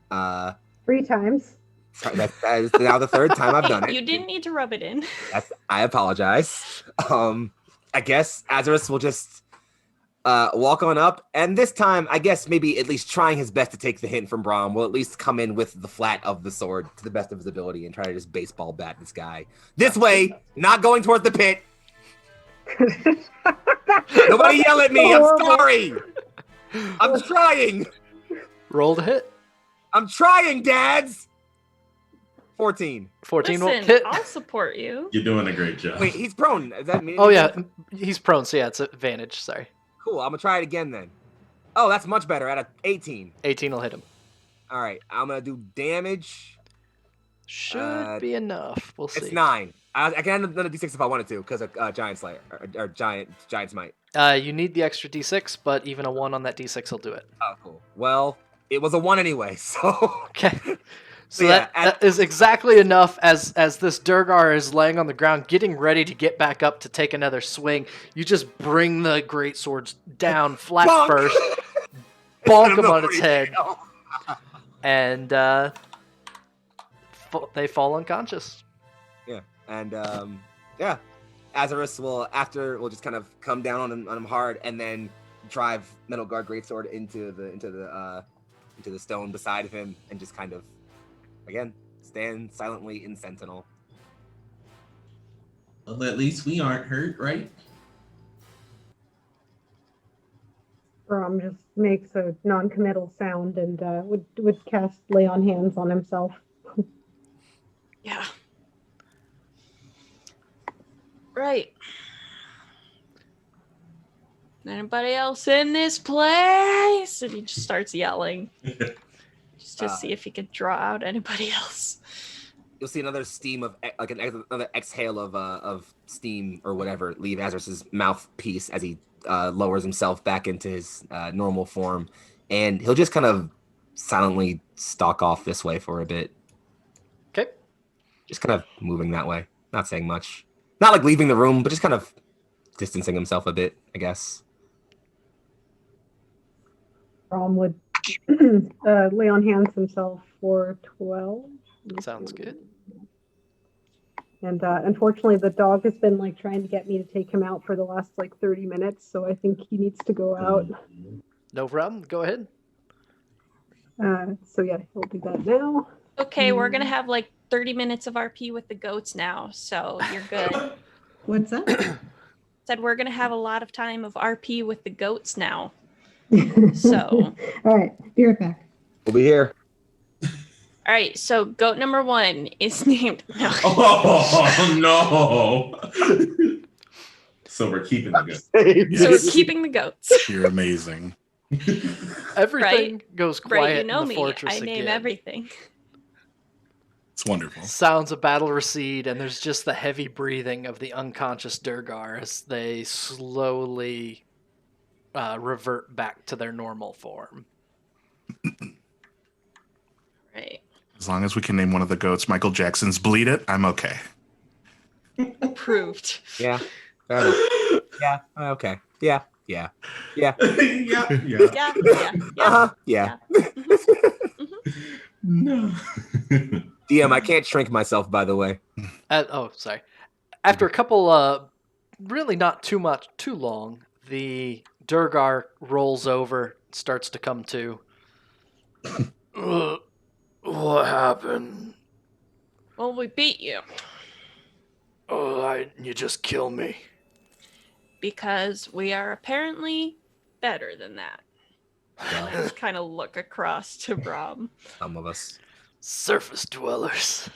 3 times. Sorry, that is now the 3rd time I've done it. You didn't need to rub it in. I apologize. I guess Azarus will just walk on up, and this time, I guess maybe at least trying his best to take the hint from Brom, will at least come in with the flat of the sword to the best of his ability and try to just baseball bat this guy. This way, not going towards the pit. Nobody yell at me. I'm sorry. I'm trying. Roll to hit. I'm trying, dads. 14. 14 won't Listen, hit. I'll support you. You're doing a great job. Wait, he's prone. Does that mean? Oh, yeah. He's prone, so yeah, it's advantage. Sorry. Cool. I'm gonna try it again then. Oh, that's much better. At a 18. 18 will hit him. All right. I'm gonna do damage. Should be enough. We'll see. It's 9. I can add another d6 if I wanted to, because of Giant Slayer or Giant Smite. You need the extra d6, but even a 1 on that d6 will do it. Oh, cool. Well, it was a 1 anyway, so. Okay. So yeah, that is exactly enough as this Duergar is laying on the ground, getting ready to get back up to take another swing. You just bring the great swords down flat Bonk! first, bonk him on its head, and they fall unconscious. Yeah, and yeah, Azarus will just kind of come down on him hard, and then drive Metal Guard Greatsword into the stone beside of him, and just kind of again stand silently in sentinel. Well, at least we aren't hurt, right? Brom just makes a non-committal sound and would cast lay on hands on himself. Yeah. Right. Anybody else in this place? And he just starts yelling. Just to see if he could draw out anybody else. You'll see another steam of another exhale of steam or whatever leave Azarus's mouthpiece as he lowers himself back into his normal form, and he'll just kind of silently stalk off this way for a bit. Okay. Just kind of moving that way, not saying much, not like leaving the room, but just kind of distancing himself a bit, I guess. Brom would lay on hands himself for 12. Sounds good. And unfortunately, the dog has been like trying to get me to take him out for the last like 30 minutes, so I think he needs to go out. No problem. Go ahead. So yeah, he'll do that now. Okay, we're gonna have like 30 minutes of RP with the goats now, so you're good. What's that? Said we're gonna have a lot of time of RP with the goats now. So. All right, be right back. We'll be here. All right, so goat number 1 is named. No. Oh no! So we're keeping the goats. So we're keeping the goats. You're amazing. Everything goes quiet Right, you know in the me. fortress I name again. everything. It's wonderful. Sounds of battle recede, and there's just the heavy breathing of the unconscious duergar as they slowly revert back to their normal form. Right. As long as we can name one of the goats Michael Jackson's Bleed It, I'm okay. Approved. Yeah. Fair enough. Yeah. Okay. Yeah. Yeah. Yeah. Yeah. Yeah, yeah, yeah. Uh-huh. Yeah. No. DM, I can't shrink myself, by the way. Sorry. After a couple, really not too long, the duergar rolls over, starts to come to. What happened? Well, we beat you You just kill me. because we are apparently better than that. And I just kind of look across to Brom. Some of us. Surface dwellers.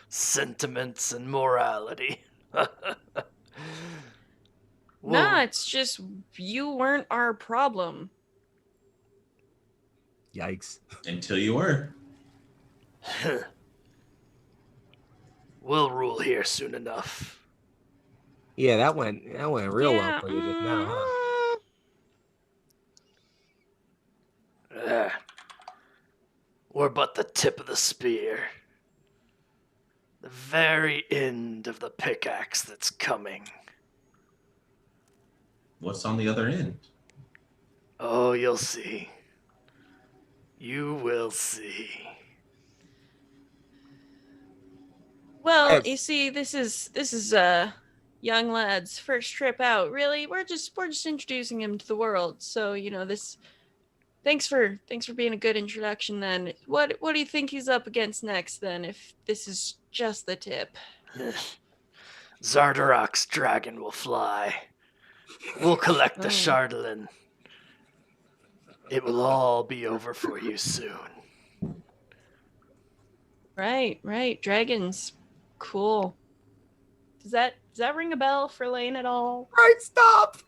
Sentiments and morality. Nah, it's just you weren't our problem. Yikes. Until you were. We'll rule here soon enough. Yeah, that went real well for you just now, huh? We're but the tip of the spear. The very end of the pickaxe that's coming. What's on the other end? Oh, you'll see. You will see. Well, Yes. you see, this is young lad's first trip out. Really, we're just introducing him to the world. So this. Thanks for being a good introduction. Then, what do you think he's up against next? Then, if this is just the tip. Zardarok's dragon will fly. We'll collect the Oh. Chardalin. It will all be over for you soon. Right. Dragons, cool. Does that ring a bell for Lane at all? Right, stop!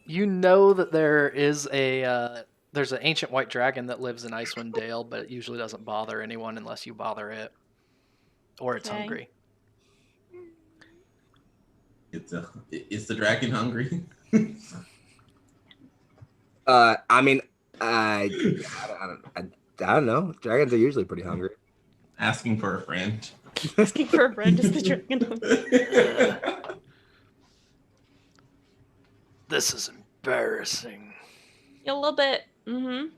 You know that there is there's an ancient white dragon that lives in Icewind Dale, but it usually doesn't bother anyone unless you bother it, or it's Okay. hungry. Is the dragon hungry? I mean, I don't know. Dragons are usually pretty hungry. Asking for a friend. Asking for a friend is the dragon. This is embarrassing. A little bit. Mm-hmm.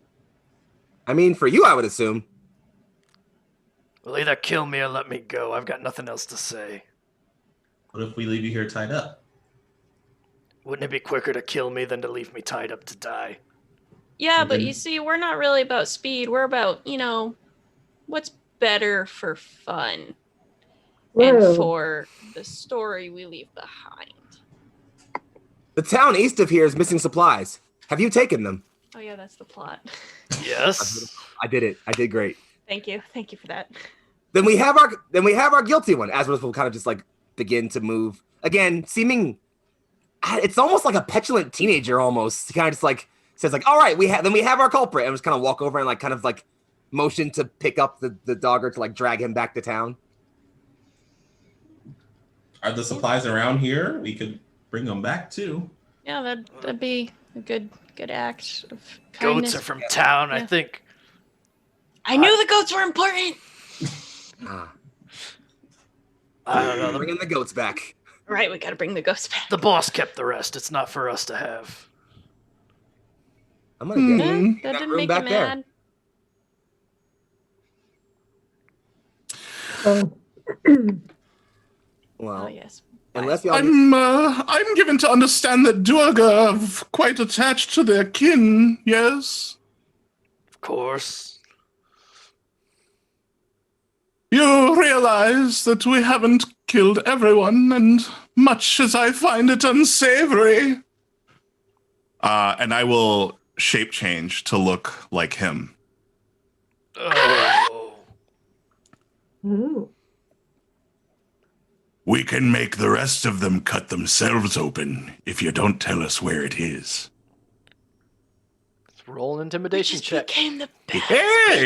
I mean, for you, I would assume. Well, either kill me or let me go. I've got nothing else to say. What if we leave you here tied up? Wouldn't it be quicker to kill me than to leave me tied up to die? Yeah, but Okay. you see, we're not really about speed. We're about, what's better for fun and Whoa. for the story we leave behind. The town east of here is missing supplies. Have you taken them? Oh yeah, that's the plot. Yes. I did it. I did great. Thank you for that. Then we have our guilty one. Asworth will kind of just like begin to move again, seeming. It's almost like a petulant teenager almost. He kind of just like says like, "All right, we have our culprit," and just kind of walk over and like kind of like motion to pick up the dogger to like drag him back to town. Are the supplies around here? We could bring them back too. Yeah, that'd be a good act of kindness. Goats are from town, I Yeah. think. I knew the goats were important. Ah, I don't know. bringing the goats back. Right, we gotta bring the ghosts back. The boss kept the rest. It's not for us to have. I'm gonna get Hmm. That got didn't room make you back there. mad. Oh. Well, Oh yes. unless y'all need, I'm given to understand that duergar are quite attached to their kin, yes? Of course. You realize that we haven't killed everyone, and much as I find it unsavory. And I will shape change to look like him. Oh. Oh. We can make the rest of them cut themselves open if you don't tell us where it is. Let's roll an We intimidation just check. became the best Hey!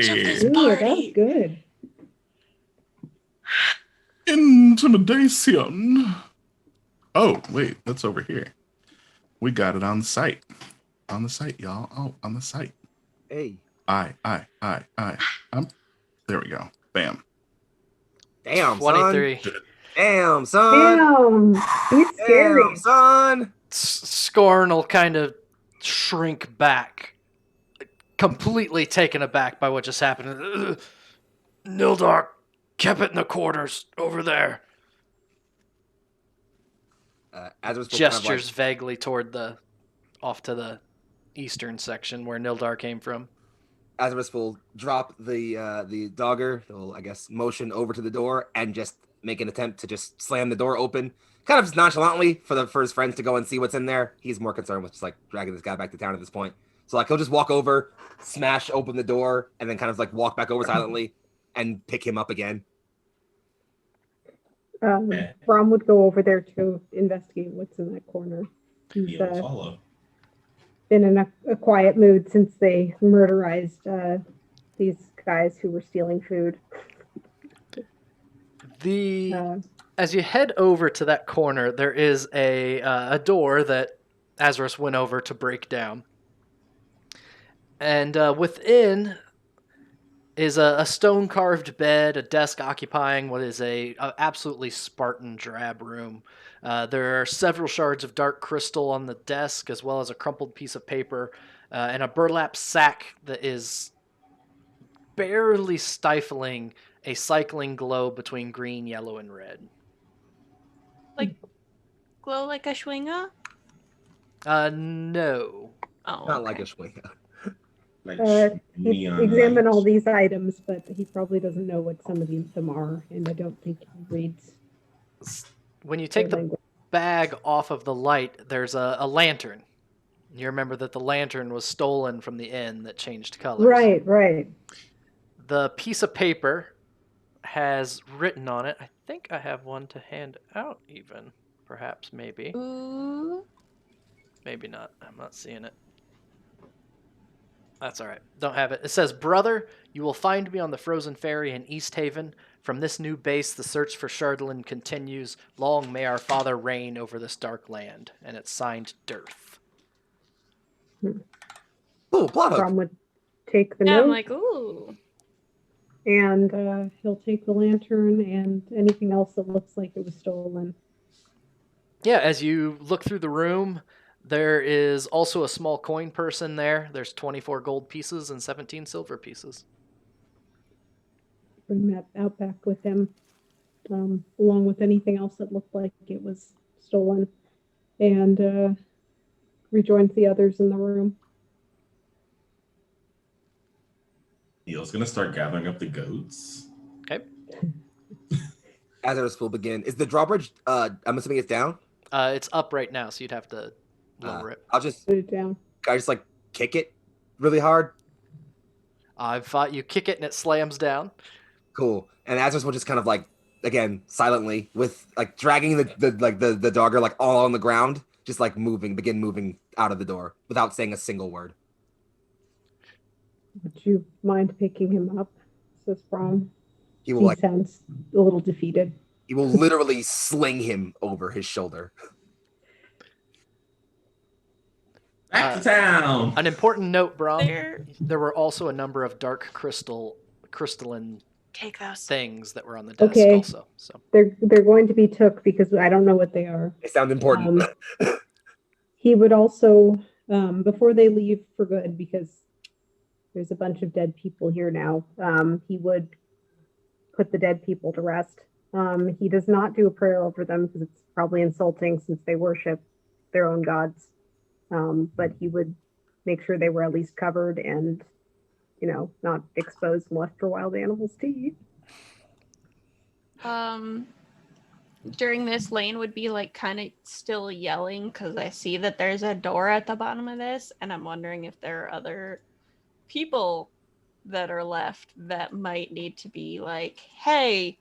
bitch of this Ooh, that was party. good. Intimidation. Oh, wait, that's over here. We got it on the site. On the site, y'all. Oh, on the site. hey, Aye. There we go. Bam. damn, 23. son. Damn, son. Damn, he's scary. Damn, son. Scorn will kind of shrink back, completely taken aback by what just happened. Nildar kept it in the quarters over there. Azra's Gestures vaguely toward off to the eastern section where Nildar came from. Azarus will drop the dogger. He'll, I guess, motion over to the door and just make an attempt to just slam the door open, kind of just nonchalantly for his friends to go and see what's in there. He's more concerned with just like dragging this guy back to town at this point. So like he'll just walk over, smash open the door, and then kind of like walk back over silently and pick him up again. Brom would go over there to investigate what's in that corner. He's He'll follow. been in a quiet mood since they murderized these guys who were stealing food. As you head over to that corner, there is a door that Azarus went over to break down. And within is a stone-carved bed, a desk occupying what is a absolutely Spartan drab room. There are several shards of dark crystal on the desk, as well as a crumpled piece of paper, and a burlap sack that is barely stifling a cycling globe between green, yellow, and red. Glow like a Schwinger? No. Oh, Not like a swing. Like He neon examined all lights. these items, but he probably doesn't know what some of them are, and I don't think he reads When you their take the language. bag off of the light, there's a lantern. You remember that the lantern was stolen from the inn that changed colors. Right. The piece of paper has written on it. I think I have one to hand out even. Perhaps, maybe. Ooh. Maybe not. I'm not seeing it. That's all right. Don't have it. It says, "Brother, you will find me on the frozen ferry in East Haven. From this new base, the search for Chardalyn continues. Long may our father reign over this dark land." And it's signed Dearth. Oh, plot hook. Brom would take the Yeah, note, I'm like, ooh. and he'll take the lantern and anything else that looks like it was stolen. Yeah, as you look through the room, there is also a small coin purse in there. There's 24 gold pieces and 17 silver pieces. Bring that out back with him, along with anything else that looked like it was stolen, and rejoins the others in the room. Neil's gonna start gathering up the goats. Okay. Azarus will begin. Is the drawbridge? I'm assuming it's down. It's up right now, so you'd have to lower it. I'll just. Put it down. I just like kick it really hard. I've thought you kick it and it slams down. Cool. And Azarus will just kind of like, again, silently, with like dragging the dogger like all on the ground, just like begin moving out of the door without saying a single word. Would you mind picking him up? Says Brom. He will He like sounds a little defeated. he will literally sling him over his shoulder. Back to town. An important note, Brom. There. There were also a number of dark crystalline Take those. things that were on the desk Okay. also. So They're going to be took because I don't know what they are. They sound important. He would also before they leave for good, because there's a bunch of dead people here now, he would put the dead people to rest. He does not do a prayer over them because it's probably insulting since they worship their own gods. But he would make sure they were at least covered and, not exposed and left for wild animals to eat. During this, Lane would be like kind of still yelling because I see that there's a door at the bottom of this, and I'm wondering if there are other people that are left that might need to be like, hey,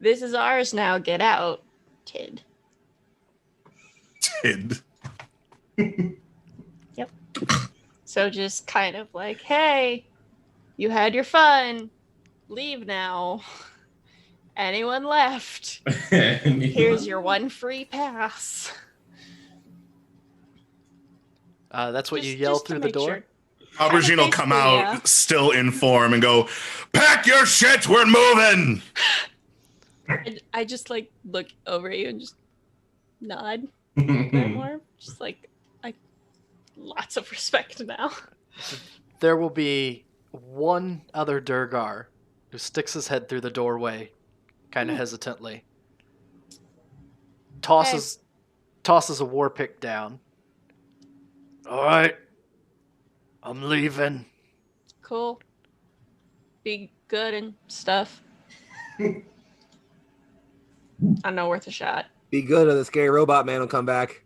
this is ours now, get out, Tid. Tid. Yep. So just kind of like, hey, you had your fun, leave now. Anyone left? Here's your one free pass. That's what you yell through the door? Sure. Aubergine will come out Yeah. still in form and go, pack your shit, we're moving. And I just like look over at you and just nod a bit more. Just like lots of respect now. There will be one other duergar who sticks his head through the doorway, kind of hesitantly. Tosses a war pick down. All right, I'm leaving. Cool. Be good and stuff. I know, worth a shot. Be good or the scary robot man will come back.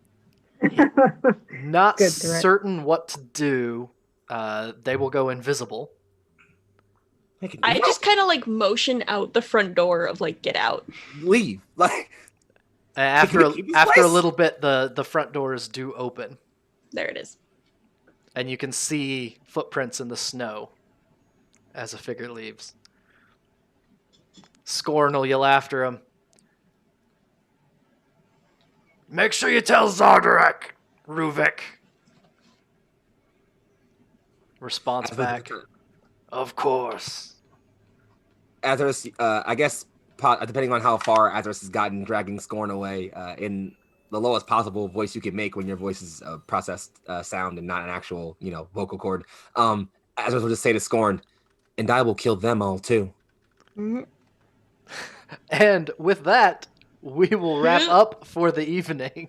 Not Good threat. certain what to do. They will go invisible. I just kind of like motion out the front door of like, get out. leave. Like, After Can we keep this a place? little bit, the front doors do open, There it is. and you can see footprints in the snow as a figure leaves. Scorn will yell after him. Make sure you tell Zardarek, Ruvik. Response back. Of course. Azeros, I guess, depending on how far Azeros has gotten dragging Scorn away, in the lowest possible voice you can make when your voice is processed sound and not an actual, vocal cord, Azeros will just say to Scorn, and I will kill them all too. And with that, we will wrap up for the evening.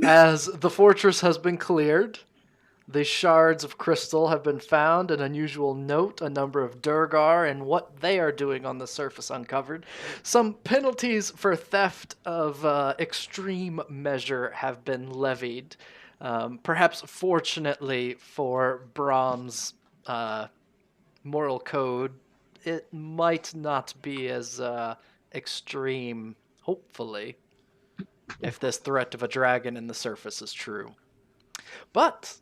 As the fortress has been cleared, the shards of crystal have been found, an unusual note, a number of duergar, and what they are doing on the surface uncovered. Some penalties for theft of extreme measure have been levied. Perhaps fortunately for Brom's moral code, it might not be as extreme, hopefully, if this threat of a dragon in the surface is true. But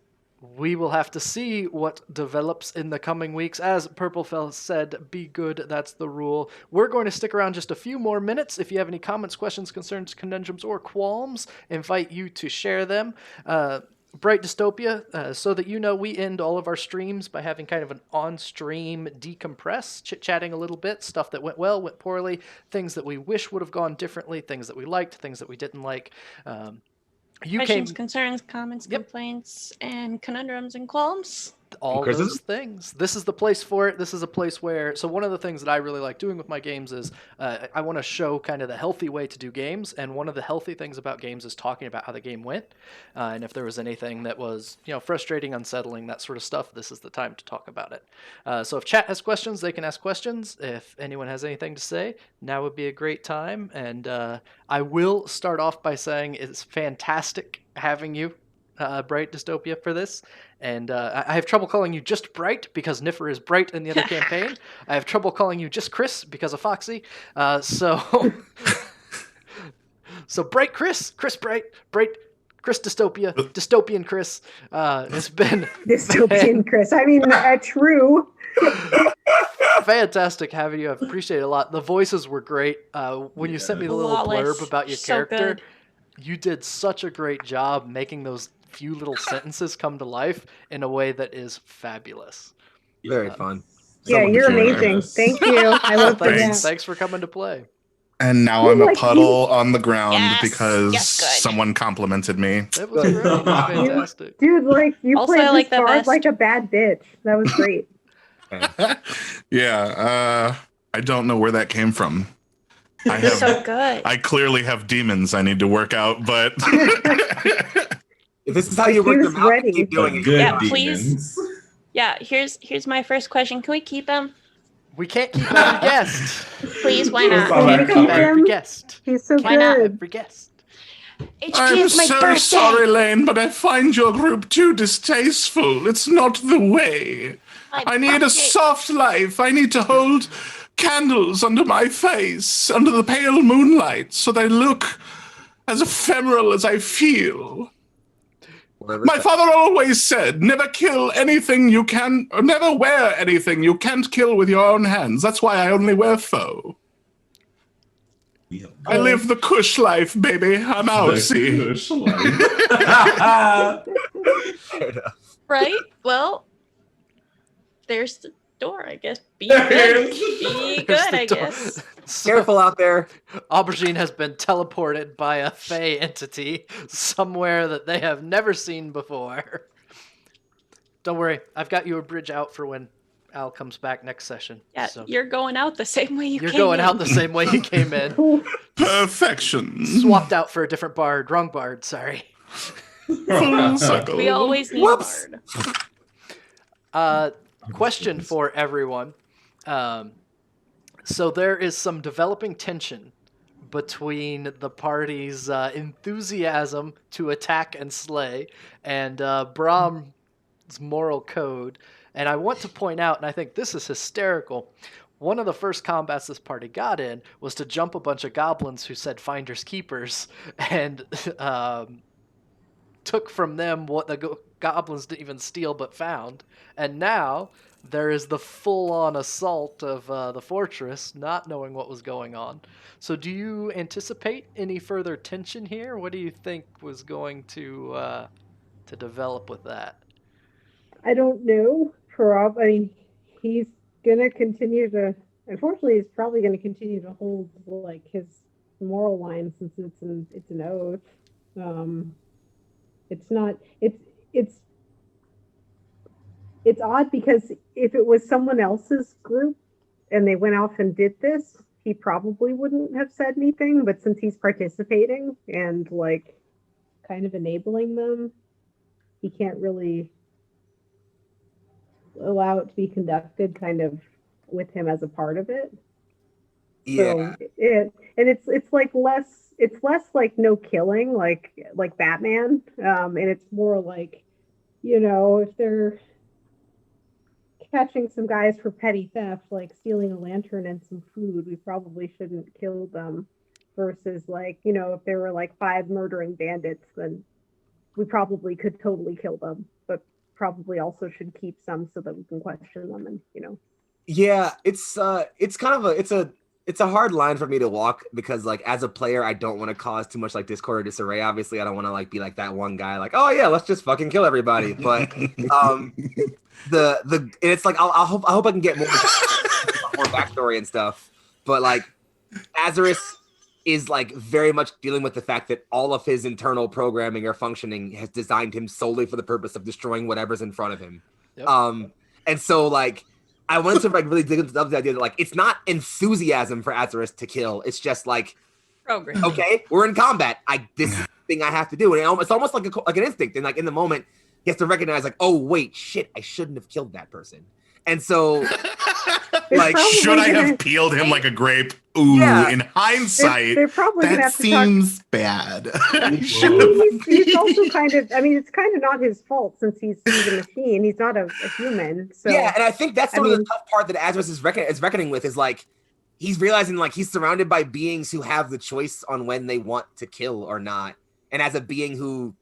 we will have to see what develops in the coming weeks. As Purplefell said, be good, that's the rule. We're going to stick around just a few more minutes. If you have any comments, questions, concerns, conundrums, or qualms, invite you to share them. Bright Dystopia, so that you know, we end all of our streams by having kind of an on-stream decompress, chit-chatting a little bit, stuff that went well, went poorly, things that we wish would have gone differently, things that we liked, things that we didn't like. Questions, concerns, comments, Yep. complaints, and conundrums and qualms. All Criticism? those things. This is the place for it. This is a place where... So one of the things that I really like doing with my games is I want to show kind of the healthy way to do games, and one of the healthy things about games is talking about how the game went, and if there was anything that was frustrating, unsettling, that sort of stuff, this is the time to talk about it. So if chat has questions, they can ask questions. If anyone has anything to say, now would be a great time, and I will start off by saying it's fantastic having you, Bright Dystopia, for this. And I have trouble calling you just Bright because Niffer is Bright in the other campaign. I have trouble calling you just Chris because of Foxy. So Bright Chris Bright, Chris Dystopia, Dystopian Chris. It's been Dystopian Chris. I mean, true. fantastic having you. I've appreciated it a lot. The voices were great. When you sent me the little Flawless. blurb about your So character, good. you did such a great job making those few little sentences come to life in a way that is fabulous. Very fun. Yeah, Someone you're to join amazing. us. Thank you. I love Thanks. that. Thanks for coming to play. And now You I'm a like- puddle on the ground Yes, because yes, good. someone complimented me. That was great. It was fantastic. Dude, like you Also, played I like this the card vest. like a bad bitch. That was great. Yeah, I don't know where that came from. I have, So good. I clearly have demons I need to work out, but If this is how you work He your was mouth, ready. keep doing The it. good Yeah, please. demons. Yeah, here's my first question. Can we keep him? We can't keep every guest. Please, why That's not? all Can that we keep color. Every him? guest. He's so Why not? good. Every guest. HP I'm is my so birthday. sorry, Lane, but I find your group too distasteful. It's not the way. My I need a birthday. soft life. I need to hold candles under my face, under the pale moonlight, so they look as ephemeral as I feel. My father always said, never kill anything you can, or never wear anything you can't kill with your own hands. That's why I only wear faux. I live the cush life, baby. I'm out, see. Kush life. Right? Well, there's the door, I guess. Be There's good. the Be There's good, the I door. guess. So, Careful out there. Aubergine has been teleported by a fey entity somewhere that they have never seen before. Don't worry, I've got you a bridge out for when Al comes back next session. Yeah, so you're going out the same way you you're came going in. out the same way you came in. Cool. Perfection. Swapped out for a different bard. Wrong bard, sorry. Full circle. We always need Whoops. a bard. Question for everyone. So there is some developing tension between the party's enthusiasm to attack and slay and Brom's moral code. And I want to point out, and I think this is hysterical, one of the first combats this party got in was to jump a bunch of goblins who said finders keepers and took from them what the goblins didn't even steal but found. And now there is the full-on assault of the fortress, not knowing what was going on. So do you anticipate any further tension here? What do you think was going to develop with that? I don't know. I mean, he's gonna continue to. Unfortunately, he's probably gonna continue to hold like his moral line since it's an oath. It's not. It's odd because if it was someone else's group and they went off and did this, he probably wouldn't have said anything. But since he's participating and like kind of enabling them, he can't really allow it to be conducted kind of with him as a part of it. Yeah. So it's less like no killing like Batman, and it's more like, you know, if they're catching some guys for petty theft, like stealing a lantern and some food, we probably shouldn't kill them. Versus like, you know, if there were like 5 murdering bandits, then we probably could totally kill them, but probably also should keep some so that we can question them and, you know. Yeah, it's kind of it's a hard line for me to walk because like as a player I don't want to cause too much like discord or disarray. Obviously I don't want to like be like that one guy like, oh yeah, let's just fucking kill everybody. But and it's like I hope I can get more backstory and stuff. But like Azarus is like very much dealing with the fact that all of his internal programming or functioning has designed him solely for the purpose of destroying whatever's in front of him. Yep. And so like I wanted to like really dig into the idea that like it's not enthusiasm for Azarus to kill. It's just like, Program. okay, we're in combat. This is the thing I have to do, and it's almost like an instinct. And like in the moment, he has to recognize like, oh wait, shit, I shouldn't have killed that person. And so, like, should I have peeled him like a grape? Ooh, Yeah. in hindsight, They're probably gonna that have to talk. seems bad. I should He's also kind of, I mean, it's kind of not his fault since he's a machine. He's not a human. So yeah, and I think that's I sort of the mean- tough part that Azarus is reckoning with is like he's realizing like he's surrounded by beings who have the choice on when they want to kill or not, and as a being who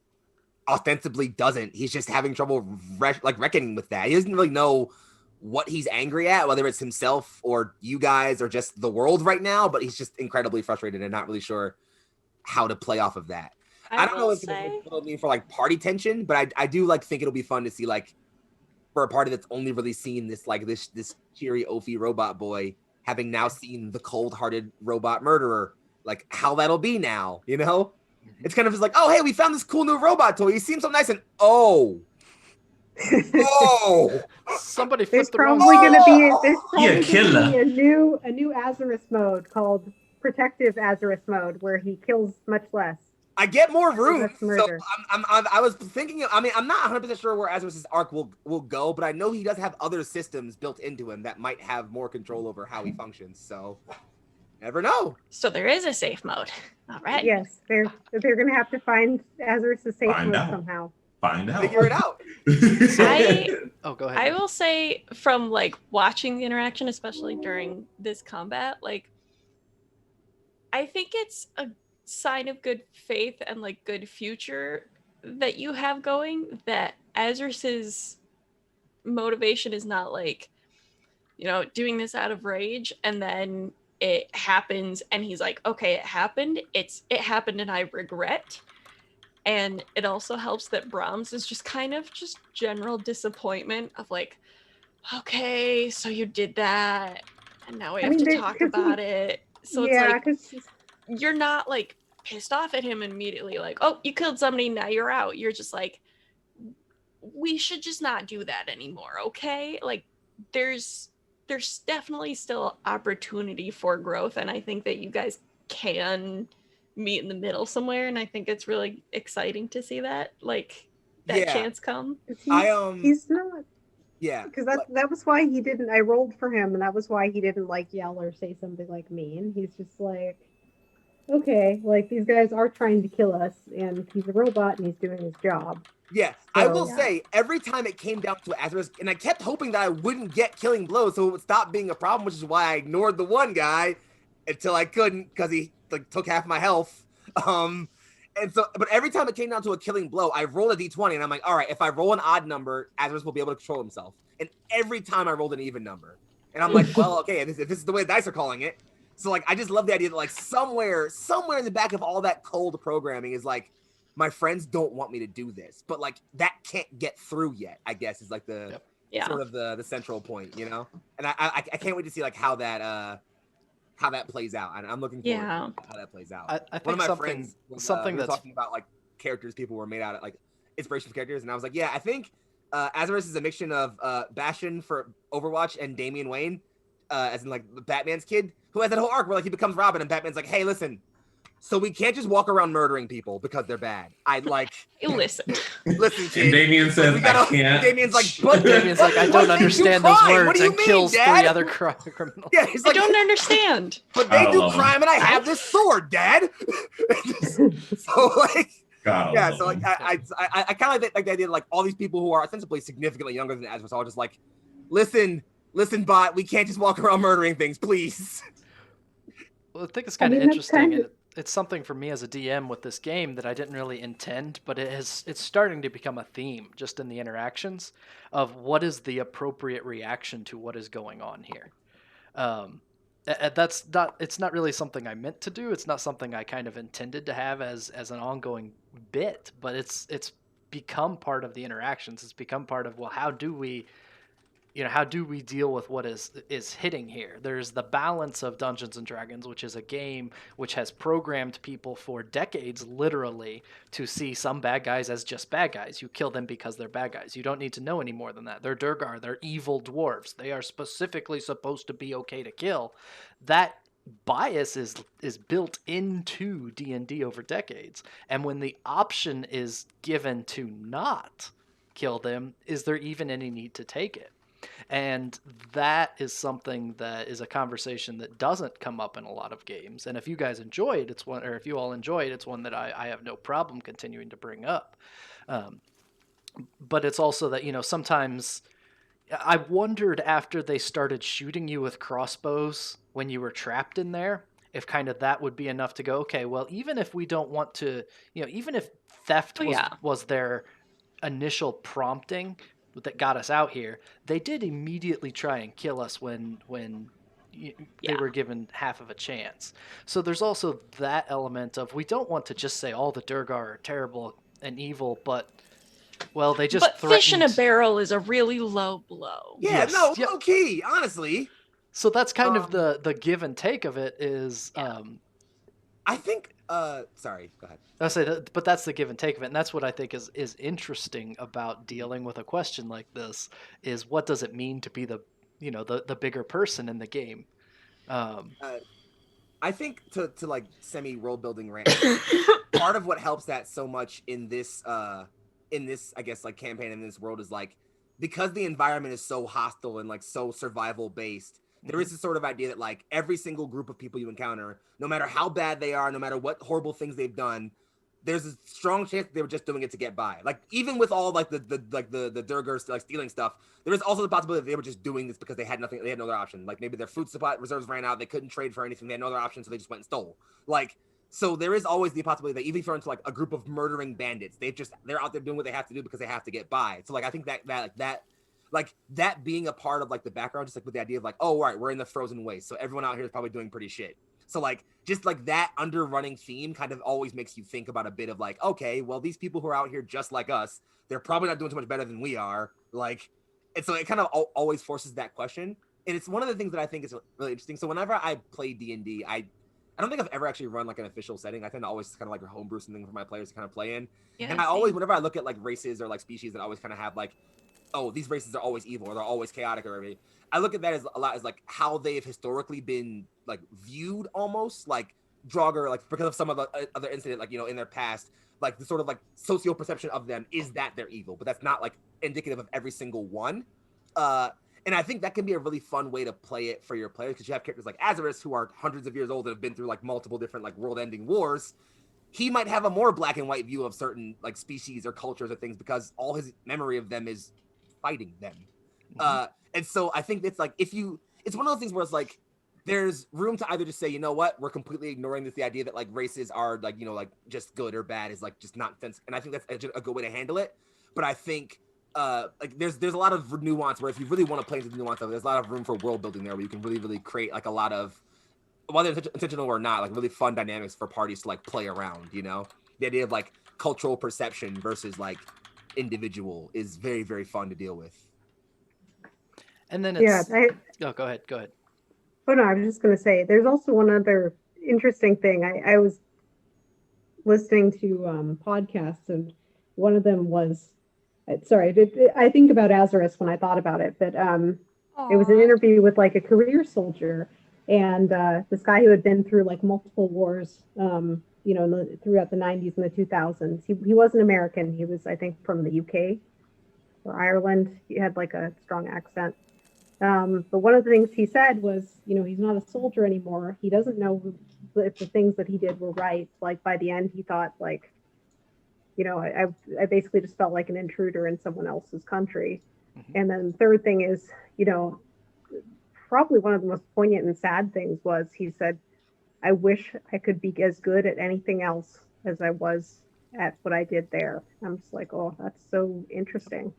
ostensibly doesn't, he's just having trouble reckoning with that. He doesn't really know what he's angry at, whether it's himself or you guys or just the world right now, but he's just incredibly frustrated and not really sure how to play off of that. I don't know if it'll mean for like party tension, but I do like think it'll be fun to see like for a party that's only really seen this like this cheery Ophi robot boy having now seen the cold-hearted robot murderer, like how that'll be now, you know? It's kind of just like, oh, hey, we found this cool new robot toy. He seems so nice, and oh, Somebody There's flipped the wrong. probably going to be killer. a new Azarus mode called Protective Azarus mode where he kills much less. I get more room. That's So murder. I was thinking. I'm not 100% sure where Azarus's arc will go, but I know he does have other systems built into him that might have more control over how he functions. So, never know. So there is a safe mode. All right. Yes, they're going to have to find Azarus' safe Find mode out. somehow. Find out. Figure it out. Oh, go ahead. I will say from like watching the interaction, especially during this combat, like I think it's a sign of good faith and like good future that you have going, that Azarus's motivation is not like, you know, doing this out of rage and then it happens and he's like, okay, it happened. It happened and I regret. And it also helps that Brom's is just kind of just general disappointment of like, okay, so you did that, and now we have to talk about it. So it's like, you're not like pissed off at him immediately, like, oh, you killed somebody, now you're out. You're just like, we should just not do that anymore, okay? Like, there's definitely still opportunity for growth, and I think that you guys can meet in the middle somewhere, and I think it's really exciting to see that, like, that chance come. He's not. Yeah, because that was why he didn't. I rolled for him, and that was why he didn't like yell or say something like mean. He's just like, okay, like these guys are trying to kill us, and he's a robot, and he's doing his job. Yeah, I will say, every time it came down to Azarus, and I kept hoping that I wouldn't get killing blows, so it would stop being a problem, which is why I ignored the one guy until I couldn't, because he like took half my health. And so, but every time it came down to a killing blow, I rolled a d20, and I'm like, all right, if I roll an odd number, Azarus will be able to control himself. And every time I rolled an even number, and I'm like, well, okay, if this is the way the dice are calling it. So like, I just love the idea that like somewhere in the back of all that cold programming is like, my friends don't want me to do this, but like that can't get through yet, I guess, is like the sort of the central point, you know? And I can't wait to see like how that plays out. And I'm looking forward to how that plays out. I think one of my something friends was, something we were that's talking about like characters people were made out of, like inspiration for characters, and I was like, yeah, I think Azarus is a mixture of Bastion for Overwatch and Damian Wayne, as in like Batman's kid, who has that whole arc where like he becomes Robin and Batman's like, hey, listen, so we can't just walk around murdering people because they're bad. I'd like listen, kid. And Damien says, I can't. Damien's like, but Damien's like, I don't understand those words, and kills 3 other criminals. Yeah, he's like, I don't understand. But they do crime, and I have this sword, Dad. So like, so like, I kind of like the idea that like all these people who are ostensibly significantly younger than Azarus are just like, listen, bot, we can't just walk around murdering things, please. Well, I think it's kind of interesting. It's something for me as a DM with this game that I didn't really intend, but it's starting to become a theme just in the interactions of what is the appropriate reaction to what is going on here. It's not really something I meant to do. It's not something I kind of intended to have as an ongoing bit, but it's become part of the interactions. It's become part of, well, how do we deal with what is hitting here? There's the balance of Dungeons and Dragons, which is a game which has programmed people for decades, literally, to see some bad guys as just bad guys. You kill them because they're bad guys. You don't need to know any more than that. They're duergar. They're evil dwarves. They are specifically supposed to be okay to kill. That bias is built into D&D over decades. And when the option is given to not kill them, is there even any need to take it? And that is something that is a conversation that doesn't come up in a lot of games. And if you guys enjoy it, if you all enjoy it, it's one that I have no problem continuing to bring up. But it's also that, sometimes I wondered after they started shooting you with crossbows when you were trapped in there, if kind of that would be enough to go, okay, well, even if we don't want to, even if theft was their initial prompting that got us out here, they did immediately try and kill us when they were given half of a chance. So there's also that element of, we don't want to just say all the duergar are terrible and evil, but they just fish in a barrel is a really low blow. Yeah, low key, honestly. So that's kind of the give and take of it is. I think. Sorry. Go ahead. I say that, but that's the give and take of it, and that's what I think is interesting about dealing with a question like this. Is what does it mean to be the bigger person in the game? I think to like semi world building rant, part of what helps that so much in this I guess like campaign in this world is like because the environment is so hostile and like so survival based. There is this sort of idea that like every single group of people you encounter, no matter how bad they are, no matter what horrible things they've done, there's a strong chance that they were just doing it to get by. Like even with all like the duergar like stealing stuff, there is also the possibility that they were just doing this because they had no other option. Like maybe their food supply reserves ran out, they couldn't trade for anything, they had no other option, so they just went and stole. Like so there is always the possibility that even if you're into like a group of murdering bandits, they're out there doing what they have to do because they have to get by. So like I think that being a part of like the background, just like with the idea of like, oh right, we're in the frozen waste, so everyone out here is probably doing pretty shit. So like just like that underrunning theme kind of always makes you think about a bit of like, okay, well these people who are out here just like us, they're probably not doing too much better than we are. Like, and so it kind of always forces that question. And it's one of the things that I think is really interesting. So whenever I play D&D, I don't think I've ever actually run like an official setting. I tend to always kind of like homebrew something for my players to kind of play in. Yeah, and I always, whenever I look at like races or like species that always kind of have like, oh, these races are always evil or they're always chaotic or whatever, I look at that as a lot as like how they've historically been like viewed almost like Draugr, like because of some of the other incident, like, you know, in their past, like the sort of like socio perception of them is that they're evil, but that's not like indicative of every single one. And I think that can be a really fun way to play it for your players because you have characters like Azarus who are hundreds of years old and have been through like multiple different like world-ending wars. He might have a more black and white view of certain like species or cultures or things because all his memory of them is fighting them. And so I think it's like it's one of those things where it's like there's room to either just say, you know what, we're completely ignoring the idea that like races are like, you know, like just good or bad is like just nonsense. And I think that's a good way to handle it. But I think like there's a lot of nuance where if you really want to play into the nuance of it, there's a lot of room for world building there where you can really create like a lot of, whether it's intentional or not, like really fun dynamics for parties to like play around, you know? The idea of like cultural perception versus like individual is very, very fun to deal with. And then it's... Yeah, go ahead. Oh no, I was just going to say, there's also one other interesting thing. I was listening to podcasts, and one of them was, I think about Azarus when I thought about it, but it was an interview with like a career soldier, and this guy who had been through like multiple wars, you know, throughout the 90s and the 2000s. He wasn't American. He was, I think, from the UK or Ireland. He had like a strong accent. But one of the things he said was, you know, he's not a soldier anymore. He doesn't know if the things that he did were right. Like by the end, he thought like, you know, I basically just felt like an intruder in someone else's country. Mm-hmm. And then the third thing is, you know, probably one of the most poignant and sad things was he said, I wish I could be as good at anything else as I was at what I did there. I'm just like, oh, that's so interesting.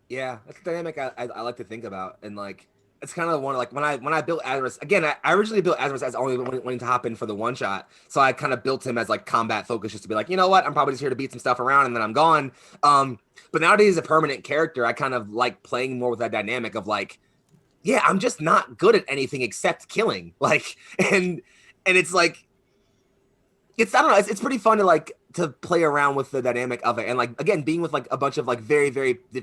Yeah, that's a dynamic I like to think about, and like it's kind of one of like when I built Azarus again. I originally built Azarus as only wanting to hop in for the one shot, so I kind of built him as like combat focused, just to be like, you know what, I'm probably just here to beat some stuff around and then I'm gone. But nowadays, as a permanent character, I kind of like playing more with that dynamic of like, yeah, I'm just not good at anything except killing, like, and it's like, it's I don't know, it's pretty fun to like to play around with the dynamic of it, and like again being with like a bunch of like very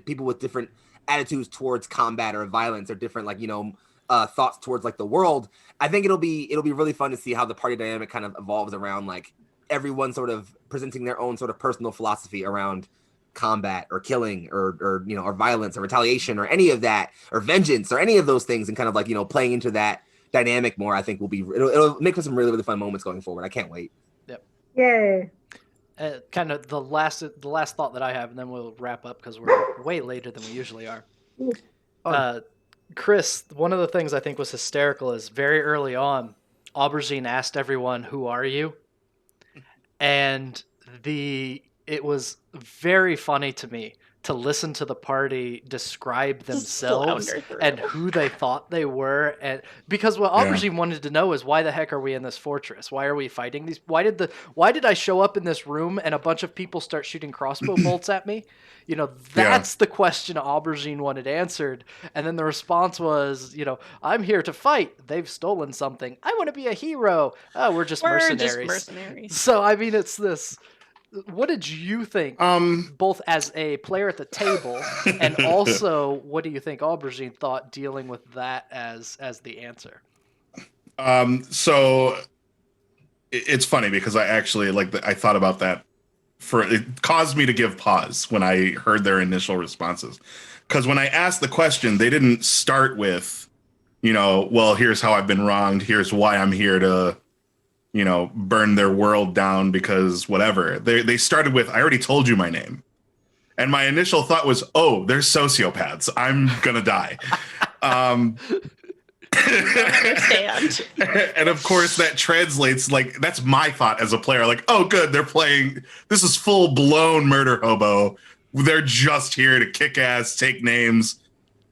people with different attitudes towards combat or violence or different like, you know, thoughts towards like the world. I think it'll be really fun to see how the party dynamic kind of evolves around like everyone sort of presenting their own sort of personal philosophy around combat or killing or you know, or violence or retaliation or any of that, or vengeance or any of those things, and kind of like, you know, playing into that dynamic more. I think it'll make for some really fun moments going forward. I can't wait. Yay. Kind of the last thought that I have, and then we'll wrap up because we're way later than we usually are. Chris, one of the things I think was hysterical is very early on, Aubergine asked everyone, "Who are you?" And it was very funny to me to listen to the party describe Just themselves flounder through. and who they thought they were, and because what Aubergine wanted to know is why the heck are we in this fortress? Why are we fighting these? Why did I show up in this room and a bunch of people start shooting crossbow bolts at me? You know, that's the question Aubergine wanted answered, and then the response was, you know, I'm here to fight. They've stolen something. I want to be a hero. Oh, we're just mercenaries. So I mean, it's this. What did you think, both as a player at the table, and also what do you think Aubergine thought dealing with that as the answer? So it's funny because I actually I thought about that. It caused me to give pause when I heard their initial responses, because when I asked the question, they didn't start with, you know, well, here's how I've been wronged. Here's why I'm here to, you know, burn their world down because whatever. They started with, I already told you my name. And my initial thought was, oh, they're sociopaths. I'm going to die. Understand. And of course that translates, like, that's my thought as a player. Like, oh, good, they're playing. This is full blown murder hobo. They're just here to kick ass, take names,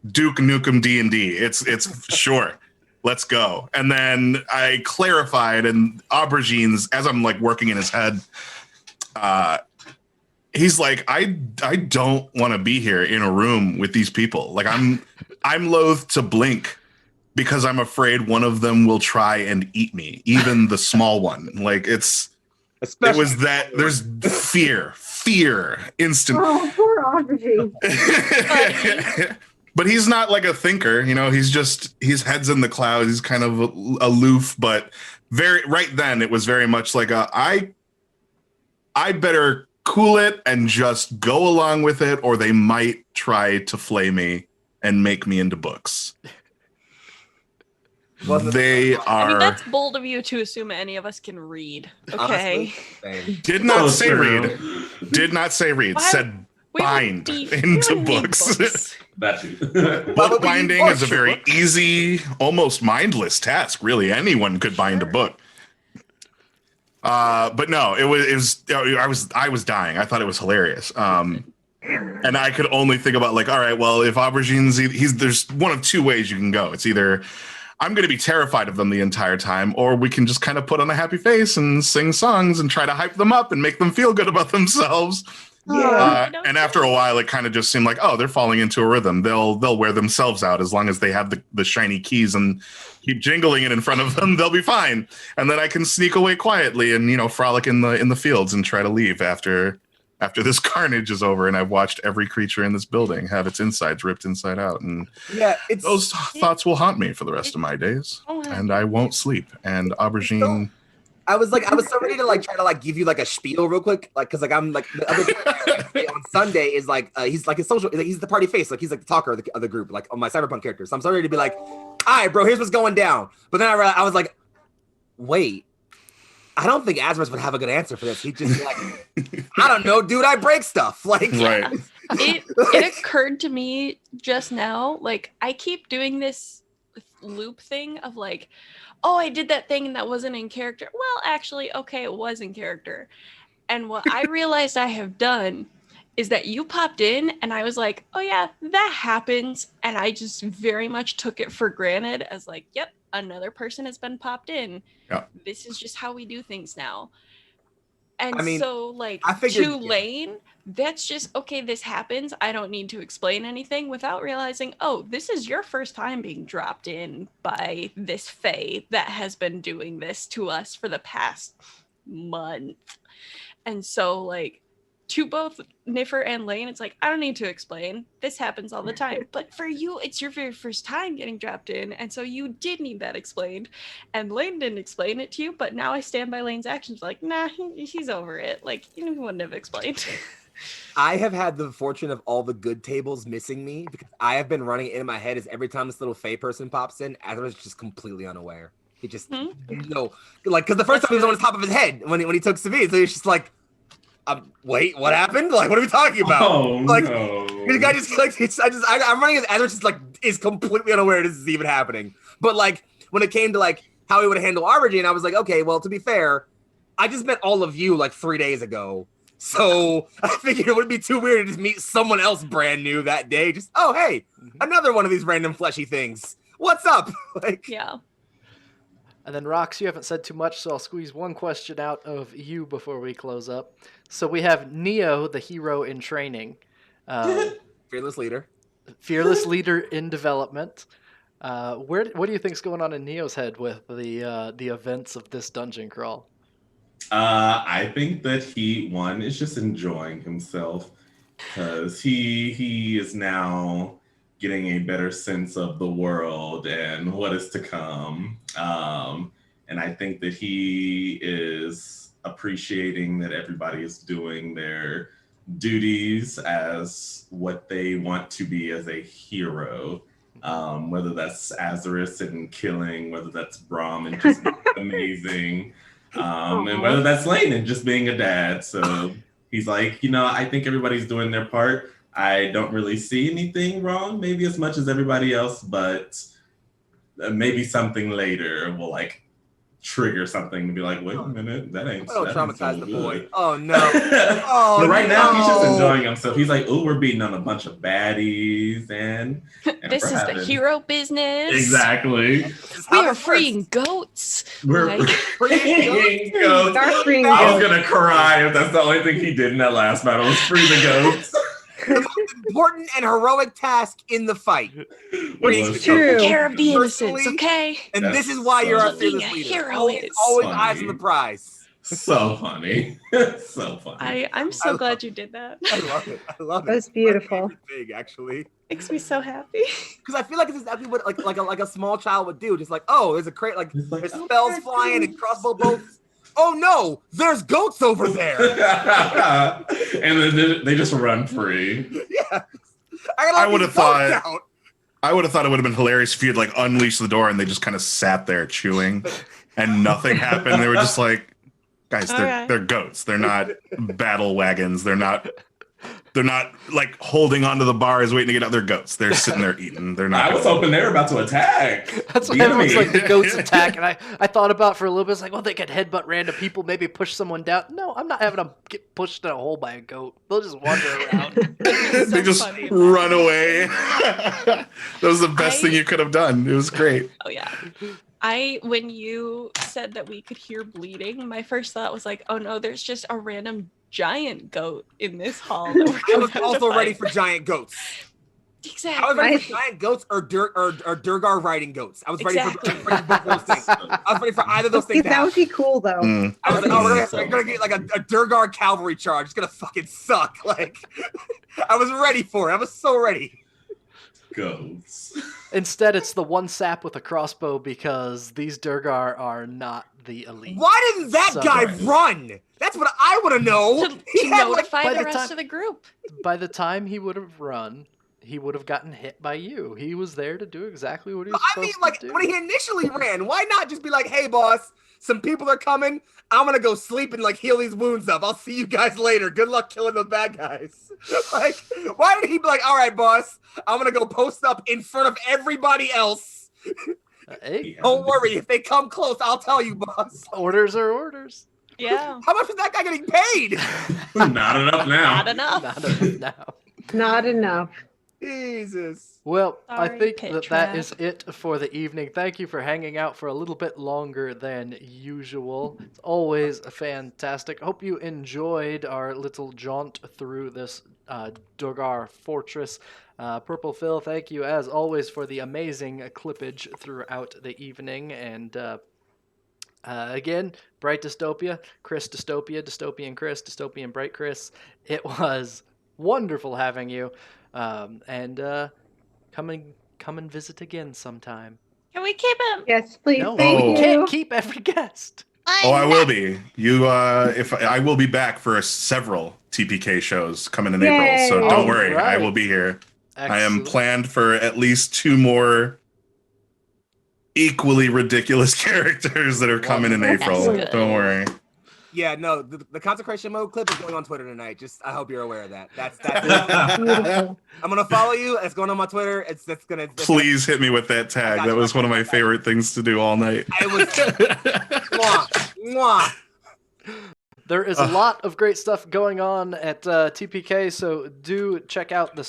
Duke Nukem D&D. It's sure. Let's go. And then I clarified, and Aubergine's, as I'm like working in his head, he's like, I don't want to be here in a room with these people. Like I'm loath to blink because I'm afraid one of them will try and eat me, even the small one. Like it was that there's fear, instant. Oh, poor Aubergine. But he's not like a thinker, you know, he's head's in the clouds. He's kind of aloof, but right then it was very much like I better cool it and just go along with it, or they might try to flay me and make me into books. I mean, that's bold of you to assume any of us can read. Okay. Honestly, Did not say read. Did not say read. Said bind into books. Book binding is a very easy, almost mindless task. Really, anyone could bind a book. But no, it was. I was dying. I thought it was hilarious. And I could only think about like, all right, well, if Aubergine's, there's one of two ways you can go. It's either I'm going to be terrified of them the entire time, or we can just kind of put on a happy face and sing songs and try to hype them up and make them feel good about themselves. And after a while, it kind of just seemed like, oh, they're falling into a rhythm. They'll wear themselves out as long as they have the shiny keys and keep jingling it in front of them. They'll be fine. And then I can sneak away quietly and, you know, frolic in the fields and try to leave after this carnage is over. And I've watched every creature in this building have its insides ripped inside out. And those thoughts will haunt me for the rest of my days. And I won't sleep. And Aubergine. I was so ready to like try to like give you like a spiel real quick, like because like I'm like the other on Sunday is like he's like a social, like, he's the party face, like he's like the talker of the group, like on my cyberpunk character. So I'm so ready to be like, all right, bro, here's what's going down. But then I was like, wait, I don't think Asmus would have a good answer for this. He'd just be like, I don't know, dude, I break stuff. Like, right. It occurred to me just now, like I keep doing this loop thing of like, oh, I did that thing and that wasn't in character. Well, actually, okay, it was in character. And what I realized I have done is that you popped in and I was like, oh yeah, that happens. And I just very much took it for granted as like, yep, another person has been popped in. Yeah. This is just how we do things now. And I mean, so like I figured, to Lane, that's just, okay, this happens. I don't need to explain anything without realizing, oh, this is your first time being dropped in by this fae that has been doing this to us for the past month. And so like to both Niffer and Lane, it's like, I don't need to explain. This happens all the time. But for you, it's your very first time getting dropped in. And so you did need that explained. And Lane didn't explain it to you, but now I stand by Lane's actions like, nah, he's over it. Like, you know, he wouldn't have explained. I have had the fortune of all the good tables missing me because I have been running in my head as every time this little Fae person pops in, I was just completely unaware. He just, no, like, because the first time he was on the top of his head when he took Savine, so he's just like, wait, what happened? Like, what are we talking about? Oh, like, no. The guy just like, I'm running as Azra's just like is completely unaware this is even happening. But like, when it came to like how he would handle Aubergine, I was like, okay, well, to be fair, I just met all of you like 3 days ago. So I figured it wouldn't be too weird to just meet someone else brand new that day. Just, oh, hey, another one of these random fleshy things. What's up? Like, Yeah. And then, Rox, you haven't said too much, so I'll squeeze one question out of you before we close up. So we have Neo, the hero in training. fearless leader. Fearless leader in development. What do you think's going on in Neo's head with the events of this dungeon crawl? I think that he is just enjoying himself because he is now getting a better sense of the world and what is to come. And I think that he is appreciating that everybody is doing their duties as what they want to be as a hero. Whether that's Azarus and killing, whether that's Brom and just amazing, and whether that's Lane and just being a dad. So he's like, I think everybody's doing their part. I don't really see anything wrong, maybe as much as everybody else, but maybe something later will like trigger something to be like, wait a minute, that ain't Oh, that ain't traumatize so the good. boy. Oh, no. Oh, But right now, he's just no. enjoying himself. He's like, "Ooh, we're beating on a bunch of baddies, and This we're is the having-" hero business. Exactly. This is We how are this freeing works. goats. We're Like- freeing goats. Start freeing I was goats. gonna cry if that's the only thing he did in that last battle was free the goats. The most important and heroic task in the fight. Was true. Taking care of the innocents, Personally, okay? And That's this is why you're our so Being fearless a leader. hero Always, is always funny. eyes on the prize. So funny. So funny. I'm so glad you did that. I love it. I love it. That was beautiful. My favorite thing, actually. Makes me so happy. Because I feel like it's exactly what like a small child would do. Just like, oh, there's a crate, like It's like, there's oh, spells there's flying and goats. crossbow bolts. Oh no, there's goats over there. And then they just run free. Yeah. I would have thought- Out. I would have thought it would have been hilarious if you had like unleashed the door and they just kind of sat there chewing and nothing happened. They were just like, guys, they're goats. They're not battle wagons. They're not like holding onto the bars waiting to get out. They're goats. They're sitting there eating. They're not. I was hoping they were about to attack. That's what The everyone's enemy. like, the goats attack. And I thought about for a little bit, it's like, well, they could headbutt random people, maybe push someone down. No, I'm not having them get pushed in a hole by a goat. They'll just wander around. They just funny. run away. That was the best thing you could have done. It was great. Oh yeah. When you said that we could hear bleeding, my first thought was like, oh no, there's just a random giant goat in this hall. That we're I gonna was have to also ready fight. for giant goats. I was Exactly. ready for giant goats or Duergar riding goats. I was ready for both those things. I was ready for either of those See, things to that would happen. be cool though. Mm. I was like, oh, we're gonna get like a Duergar cavalry charge. It's gonna fucking suck. Like, I was ready for it. I was so ready. Goats. Instead, it's the one sap with a crossbow because these Duergar are not the elite. Why didn't that guy Sorry. run? That's what I want to know. To He had, like, notify by the the rest time- of the group. By the time he would have run, he would have gotten hit by you. He was there to do exactly what he was I supposed mean, like, to do. when he initially ran, why not just be like, hey, boss, some people are coming. I'm going to go sleep and, like, heal these wounds up. I'll see you guys later. Good luck killing the bad guys. Like, why did he be like, all right, boss, I'm going to go post up in front of everybody else. Hey, Don't worry. If they come close, I'll tell you, boss. orders are orders. Yeah. How much is that guy getting paid? Not enough now. Not enough. Not enough now. Not enough. Jesus. Well, I Sorry, think pit that trap. is it for the evening. Thank you for hanging out for a little bit longer than usual. It's always fantastic. Hope you enjoyed our little jaunt through this Duergar fortress. Purple Phil, thank you as always for the amazing clippage throughout the evening. And again, Bright Dystopia, Chris Dystopia, Dystopian Chris, Dystopian Bright Chris. It was wonderful having you. And come and visit again sometime. Can we keep him? Yes, please. No, Thank Oh. we you. can't keep every guest. Oh, I will be. You, if I will be back for several TPK shows coming in April, so Yay. don't worry, Alright. I will be here. I am Excellent. planned for at least 2 more equally ridiculous characters that are coming in Wonderful. April. That's good. Don't worry. Yeah, no, the consecration mode clip is going on Twitter tonight. Just, I hope you're aware of that. That's Beautiful. I'm gonna follow you. It's going on my Twitter. It's gonna. Please hit me with that tag. got That you. was one of my favorite things to do all night. It was mwah, mwah. There is a lot of great stuff going on at TPK, so do check out the